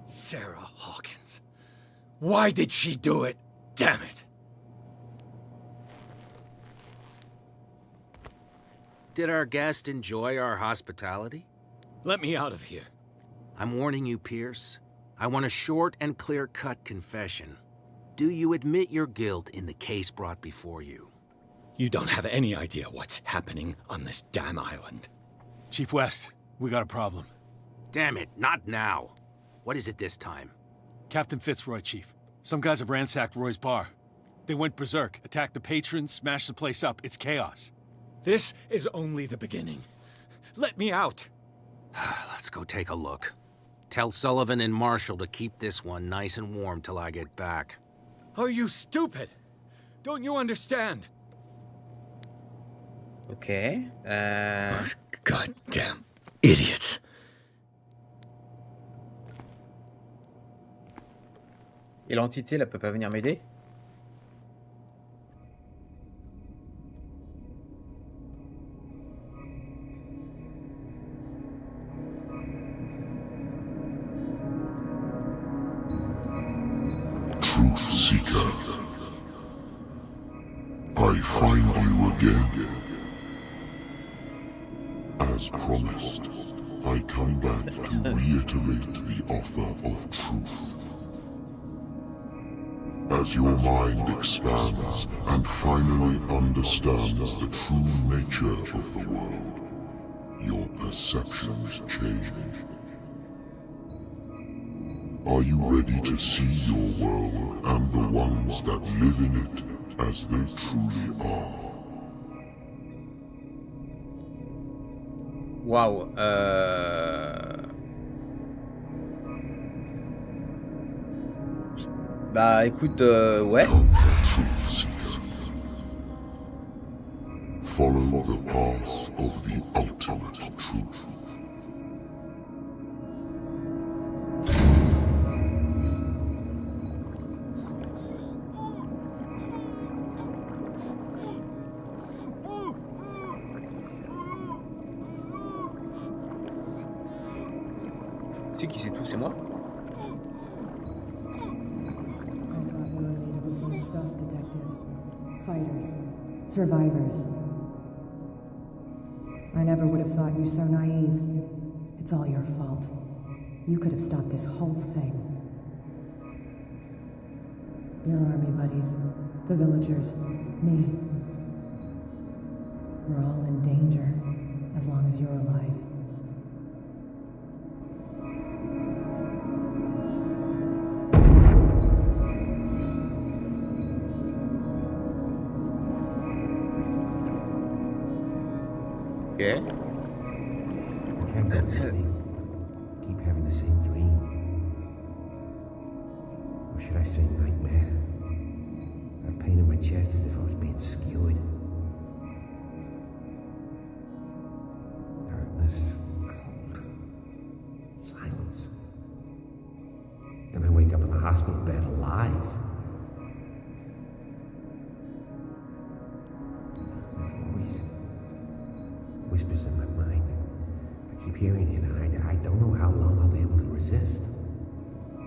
Sarah Hawkins. Why did she do it? Damn it! Did our guest enjoy our hospitality? Let me out of here. I'm warning you, Pierce. I want a short and clear-cut confession. Do you admit your guilt in the case brought before you? You don't have any idea what's happening on this damn island. Chief West, we got a problem. Damn it, not now. What is it this time? Captain Fitzroy, Chief. Some guys have ransacked Roy's bar. They went berserk, attacked the patrons, smashed the place up. It's chaos. This is only the beginning. Let me out. Let's go take a look. Tell Sullivan and Marshall to keep this one nice and warm till I get back. Are you stupid? Don't you understand? Okay. Goddamn idiots. Et l'entité, là, peut pas venir m'aider? Truth Seeker, I find you again. As promised, I come back to reiterate the offer of truth. As your mind expands and finally understands the true nature of the world, your perceptions change. Are you ready to see your world and the ones that live in it as they truly are? Waouh, Bah écoute, ouais. Follow the path of the ultimate truth. C'est qui c'est tout, c'est moi? Same stuff, Detective. Fighters. Survivors. I never would have thought you so naive. It's all your fault. You could have stopped this whole thing. Your army buddies, the villagers, me. We're all in danger, as long as you're alive. Okay. I can't go to sleep. Keep having the same dream. Or should I say nightmare? That pain in my chest as if I was being skewered. Darkness, cold, silence. Then I wake up in a hospital bed alive. That voice. Whispers in my mind. I keep hearing it, and I don't know how long I'll be able to resist. Who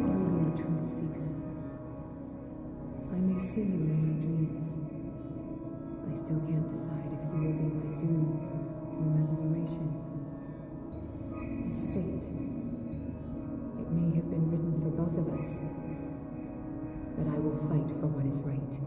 are you, Truth Seeker? I may see you in my dreams. I still can't decide if you will be my doom or my liberation. This fate, it may have been written for both of us, but I will fight for what is right.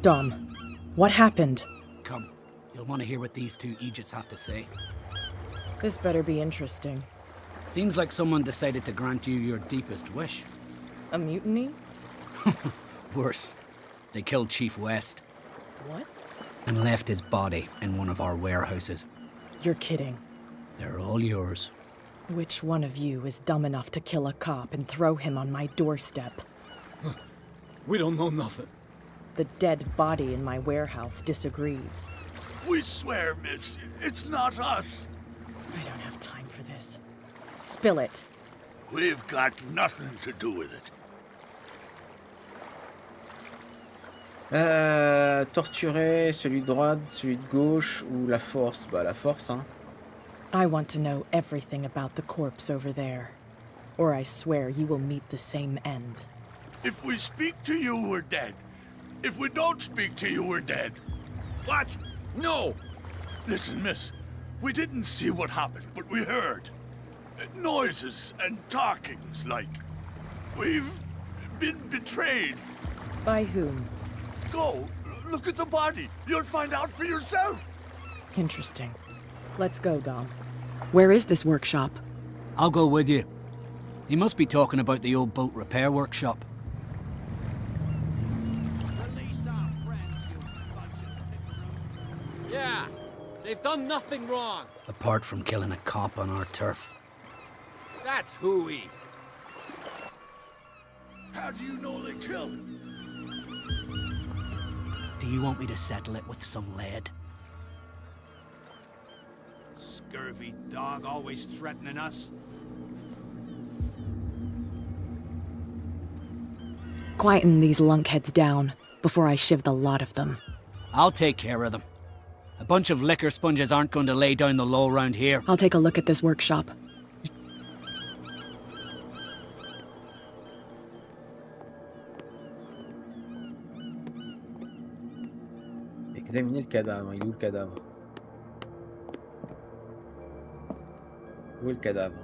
Dom, what happened? Come, you'll want to hear what these two Egypts have to say. This better be interesting. Seems like someone decided to grant you your deepest wish. A mutiny? Worse. They killed Chief West. What? And left his body in one of our warehouses. You're kidding. They're all yours. Which one of you is dumb enough to kill a cop and throw him on my doorstep? We don't know nothing. The dead body in my warehouse disagrees. We swear, miss, it's not us. I don't have time for this. Spill it. We've got nothing to do with it. Torturer, celui de droite, celui de gauche ou la force? Bah la force, hein. I want to know everything about the corpse over there, or I swear you will meet the same end. If we speak to you, we're dead. If we don't speak to you, we're dead. What? No! Listen, miss. We didn't see what happened, but we heard. Noises and talkings, like. We've been betrayed. By whom? Go, look at the body. You'll find out for yourself. Interesting. Let's go, Dom. Where is this workshop? I'll go with you. He must be talking about the old boat repair workshop. Yeah, they've done nothing wrong. Apart from killing a cop on our turf. That's hooey. How do you know they killed him? Do you want me to settle it with some lead? Scurvy dog always threatening us. Quieten these lunkheads down before I shiv the lot of them. I'll take care of them. A bunch of liquor sponges aren't going to lay down the law around here. I'll take a look at this workshop. Examinez le cadavre. Il est où le cadavre? Où est le cadavre?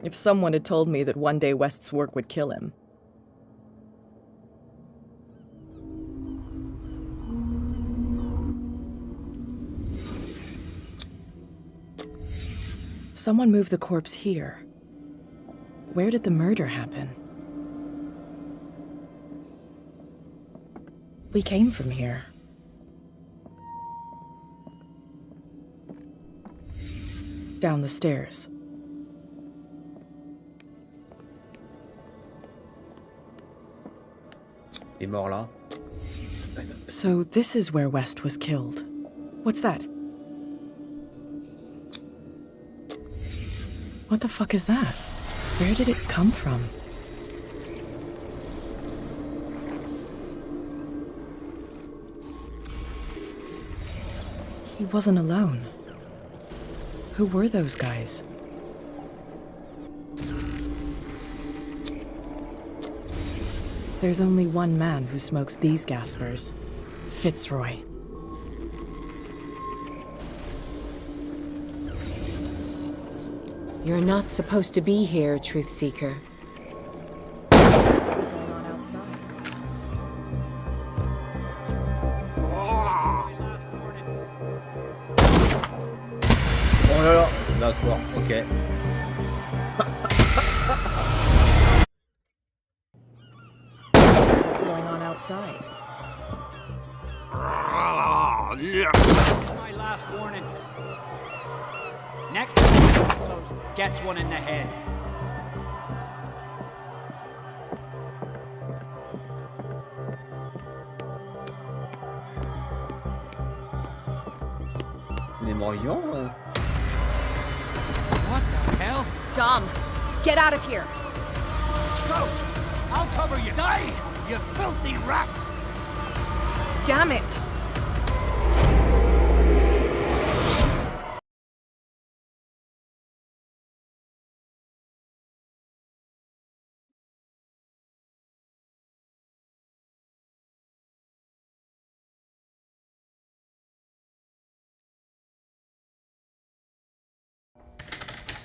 If someone had told me that one day West's work would kill him. Someone moved the corpse here. Where did the murder happen? We came from here. Down the stairs. Il est mort là. So this is where West was killed. What's that? What the fuck is that? Where did it come from? He wasn't alone. Who were those guys? There's only one man who smokes these gaspers. Fitzroy. You're not supposed to be here, Truth Seeker. What's going on outside? Oh là là, d'accord, ok. What's going on outside? This is my last warning. Next time the door's closed, gets one in the head. Il est mort-vivant What the hell? Dom, get out of here! Go! I'll cover you! Die, you filthy rat! Damn it!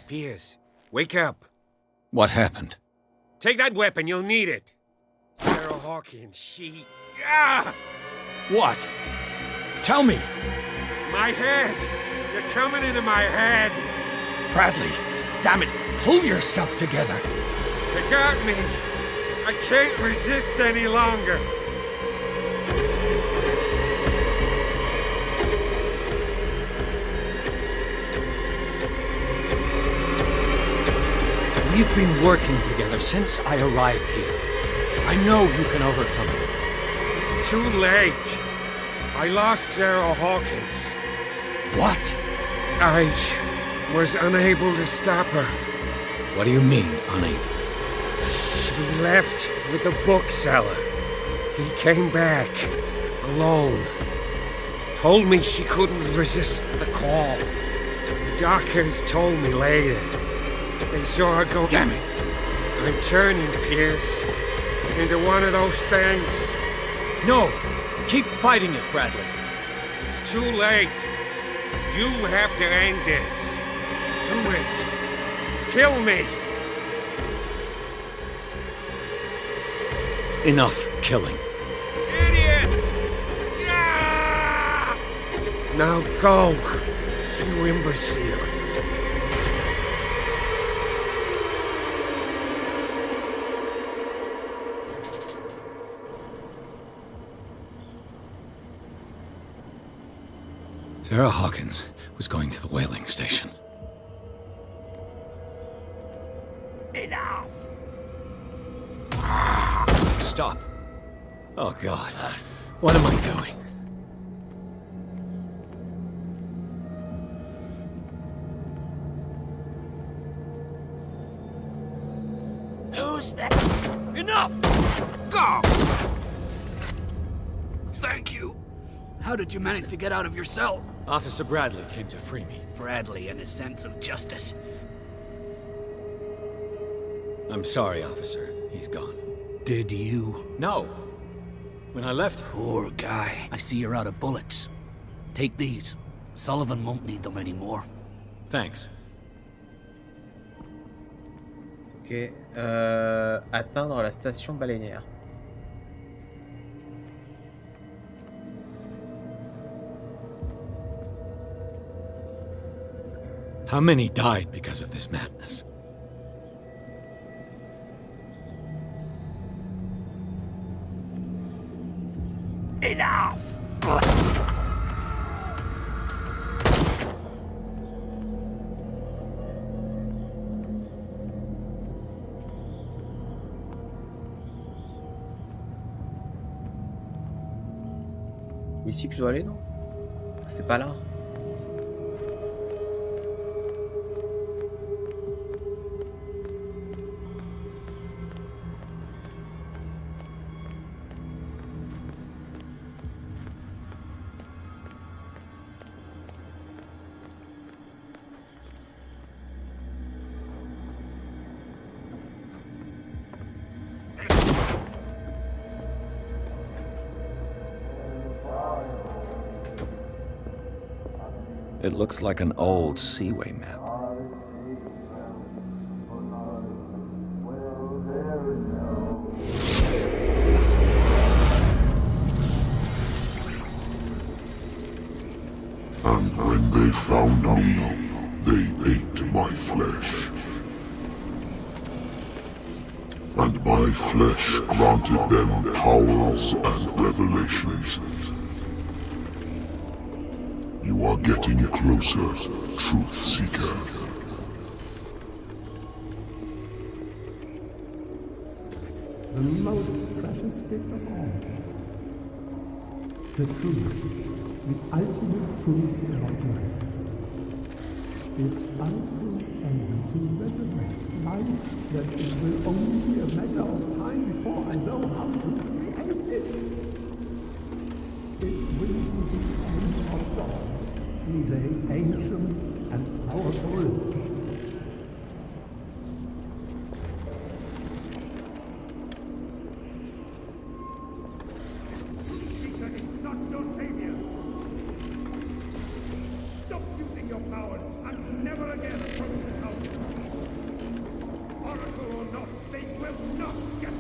Piers, wake up. What happened? Take that weapon, you'll need it. Sarah Hawkins, she... Ah! What? Tell me! My head! You're coming into my head! Bradley, damn it, pull yourself together. They got me. I can't resist any longer. We've been working together since I arrived here. I know you can overcome it. It's too late. I lost Sarah Hawkins. What? I was unable to stop her. What do you mean, unable? She left with the bookseller. He came back, alone. Told me she couldn't resist the call. The doctors told me later. They saw her go... Damn it! I'm turning, Pierce, into one of those things. No! Keep fighting it, Bradley. It's too late. You have to end this. Do it. Kill me. Enough killing. Idiot! Yeah! Now go, you imbecile. Sarah Hawkins was going to the whaling station. Enough! Stop. Oh, God. What am I doing? Who's that? Enough! Go! Thank you. How did you manage to get out of your cell? Officer Bradley came to free me. Bradley and his sense of justice. I'm sorry, officer. He's gone. Did you? No. When I left... Poor guy. I see you're out of bullets. Take these. Sullivan won't need them anymore. Thanks. Ok. Atteindre la station baleinière. How many died because of this madness? Enough! Ici que je dois aller, non? C'est pas là. It looks like an old Seaway map. And when they found me, they ate my flesh. And my flesh granted them powers and revelations. You are getting closer, Truth Seeker. The most precious gift of all. The truth. The ultimate truth about life. If I prove able to resurrect life, then it will only be a matter of time before I know how to create it. It will be the end of gods, be they ancient and powerful. Seeker is not your savior. Stop using your powers and never again approach the council. Oracle or not, they will not get you.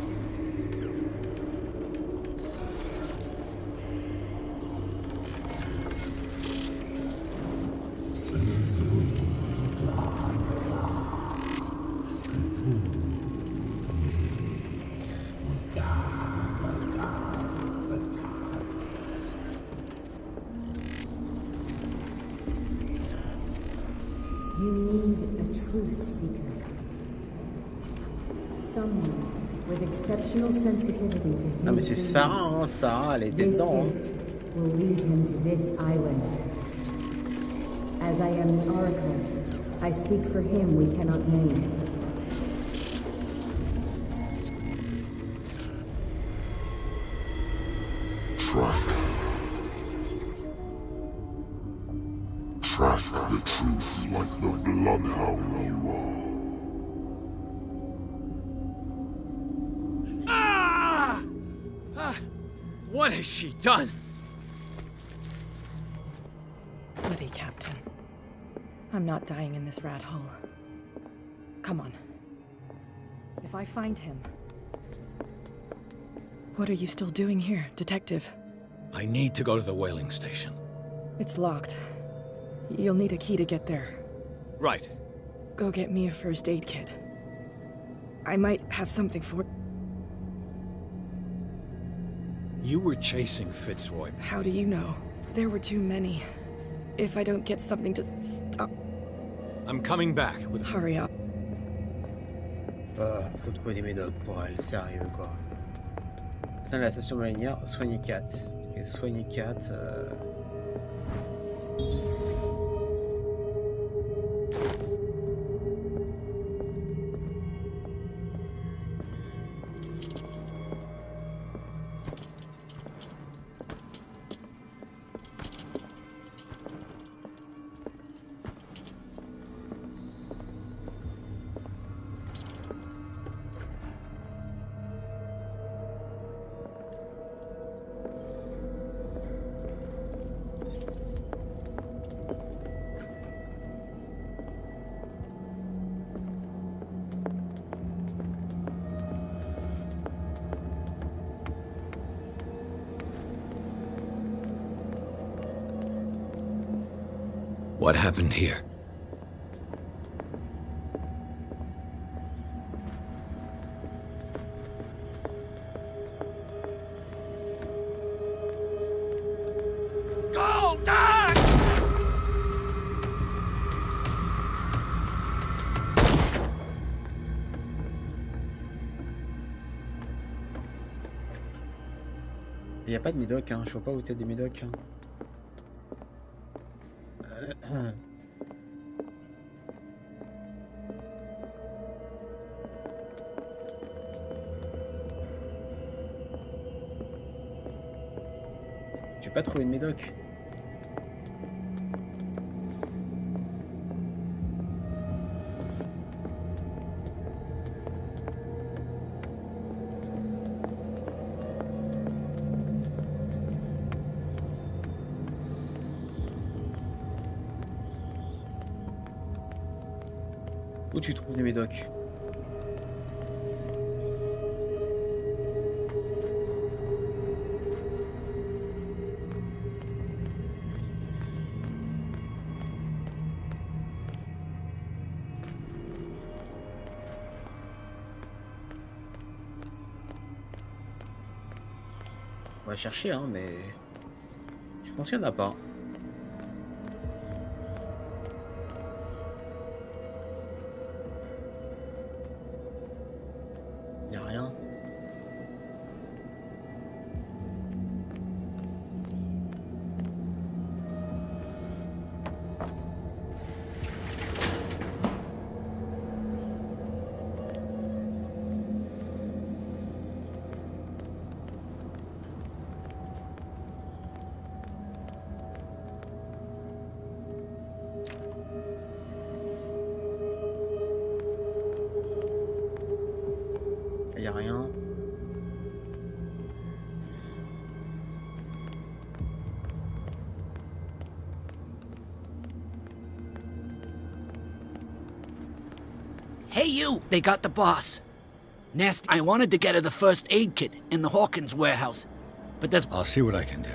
You need a truth seeker. Someone with exceptional sensitivity to his mais c'est Sarah, hein. Sarah, elle était dedans. This gift will lead him to this island. As I am the oracle, I speak for him we cannot name. Track the truth like the bloodhound you are. What has she done? Bloody Captain. I'm not dying in this rat hole. Come on. If I find him... What are you still doing here, Detective? I need to go to the whaling station. It's locked. You'll need a key to get there. Right. Go get me a first aid kit. I might have something for... You were chasing Fitzroy. How do you know? There were too many. If I don't get something to stop... I'm coming back with... Hurry up. Faut trouver des médocs pour elle, sérieux quoi. Attends, la station balnéaire, soigner 4. Ok, soigner 4. What happened here? Go, Dad! Il y a pas de médoc, hein. Je vois pas où t'as des médocs. Hein. J'ai pas trouvé de médoc. Où tu trouves des médocs? On va chercher, hein, mais je pense qu'il n'y en a pas. Il n'y a rien. Il n'y a rien. Hey you! They got the boss. Nest, I wanted to get her the first aid kit in the Hawkins warehouse. But there's... I'll see what I can do.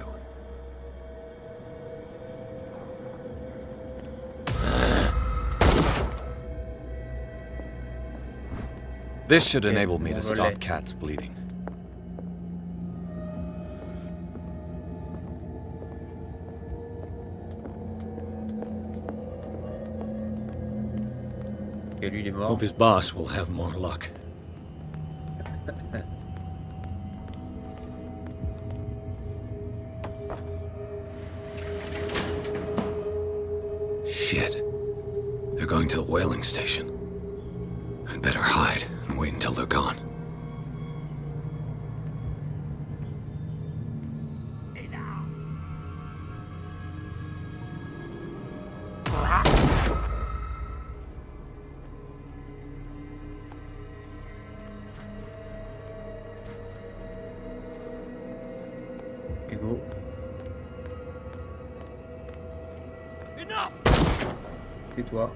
This should enable me to stop Kat's bleeding. Et lui, il est mort. Hope his boss will have more luck. Shit. They're going to the whaling station. I'd better hide and wait until they're gone. Go. Et toi?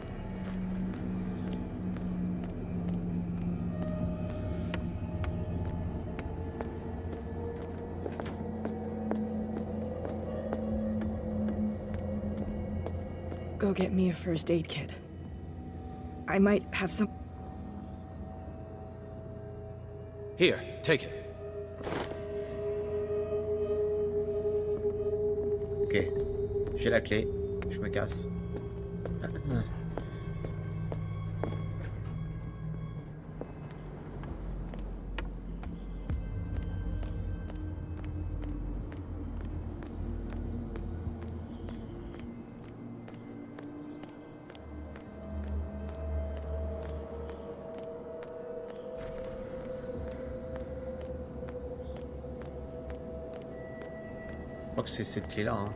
Go get me a first aid kit. I might have some... Here, take it. Ok, j'ai la clé, je me casse. Je crois que c'est cette clé là. Hein.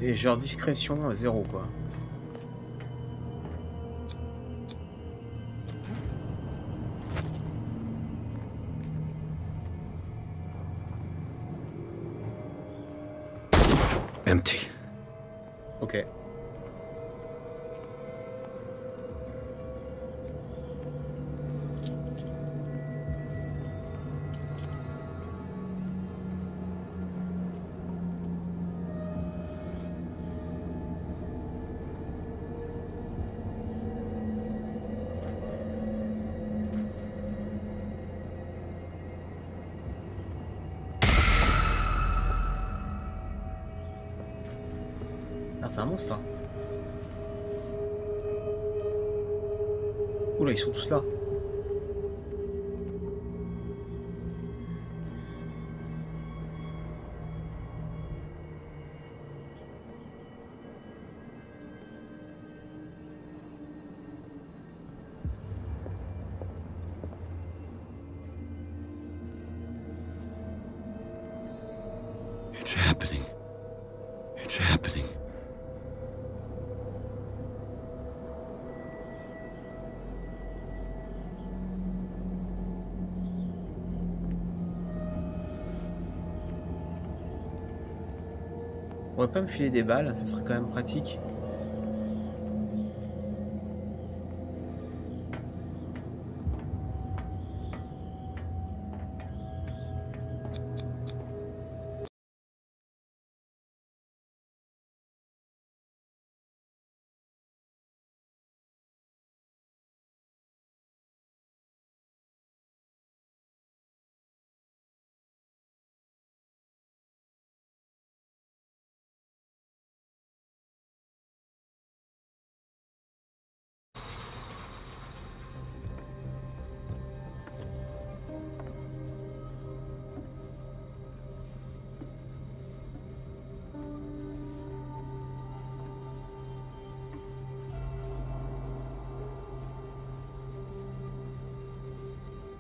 Et genre discrétion 0 quoi. Empty. Ok. Ah, c'est un monstre, ça. Oula, ils sont tous là. It's happening. It's happening. On pourrait pas me filer des balles, ça serait quand même pratique.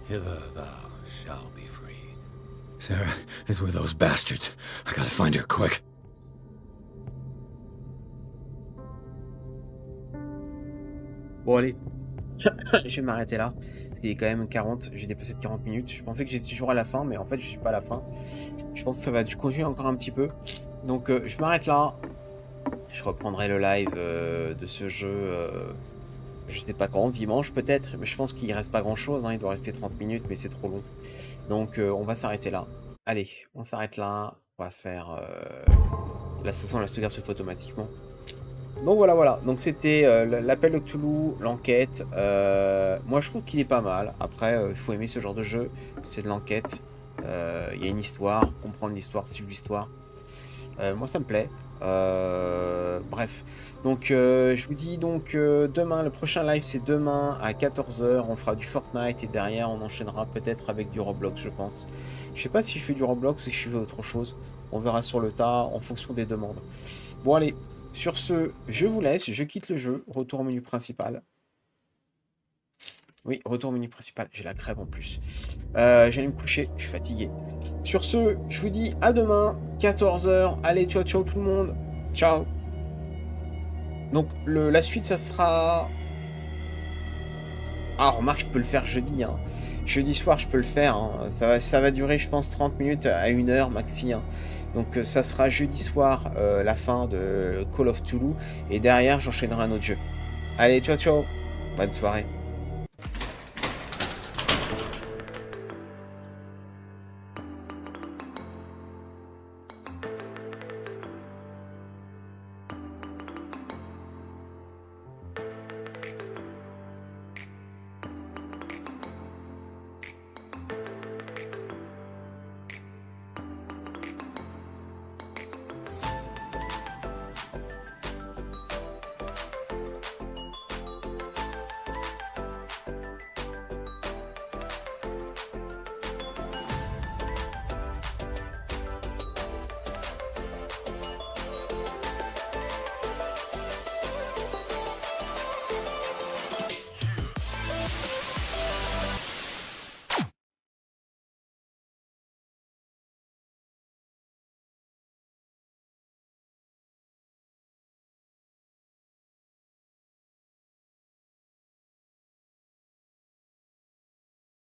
Hither thou shalt be freed. Sarah is with those bastards. I gotta find her quick. Bon allez, je vais m'arrêter là, parce qu'il est quand même 40, j'ai dépassé de 40 minutes, je pensais que j'étais toujours à la fin, mais en fait je suis pas à la fin. Je pense que ça va continuer encore un petit peu, donc je m'arrête là, je reprendrai le live de ce jeu Je sais pas quand, dimanche peut-être, mais je pense qu'il reste pas grand-chose, hein, il doit rester 30 minutes, mais c'est trop long. Donc on va s'arrêter là. Allez, on s'arrête là, on va faire... La sauvegarde se fait automatiquement. Donc voilà. Donc c'était l'appel de Cthulhu, l'enquête. Moi je trouve qu'il est pas mal. Après, il faut aimer ce genre de jeu. C'est de l'enquête. Il y a une histoire, comprendre l'histoire, suivre l'histoire. Moi ça me plaît. Bref. Donc je vous dis donc demain, le prochain live c'est demain à 14h. On fera du Fortnite et derrière on enchaînera peut-être avec du Roblox, je pense. Je sais pas si je fais du Roblox ou si je fais autre chose. On verra sur le tas en fonction des demandes. Bon allez. Sur ce, je vous laisse, je quitte le jeu, retour au menu principal. Oui, retour au menu principal, j'ai la crève en plus. J'allais me coucher, je suis fatigué. Sur ce, je vous dis à demain, 14h. Allez, ciao tout le monde. Ciao. Donc, la suite, ça sera... Ah, remarque, je peux le faire jeudi. Hein. Jeudi soir, je peux le faire. Hein. Ça va durer, je pense, 30 minutes à 1 heure maxi. Hein. Donc ça sera jeudi soir, la fin de Call of Cthulhu. Et derrière, j'enchaînerai un autre jeu. Allez, ciao. Bonne soirée.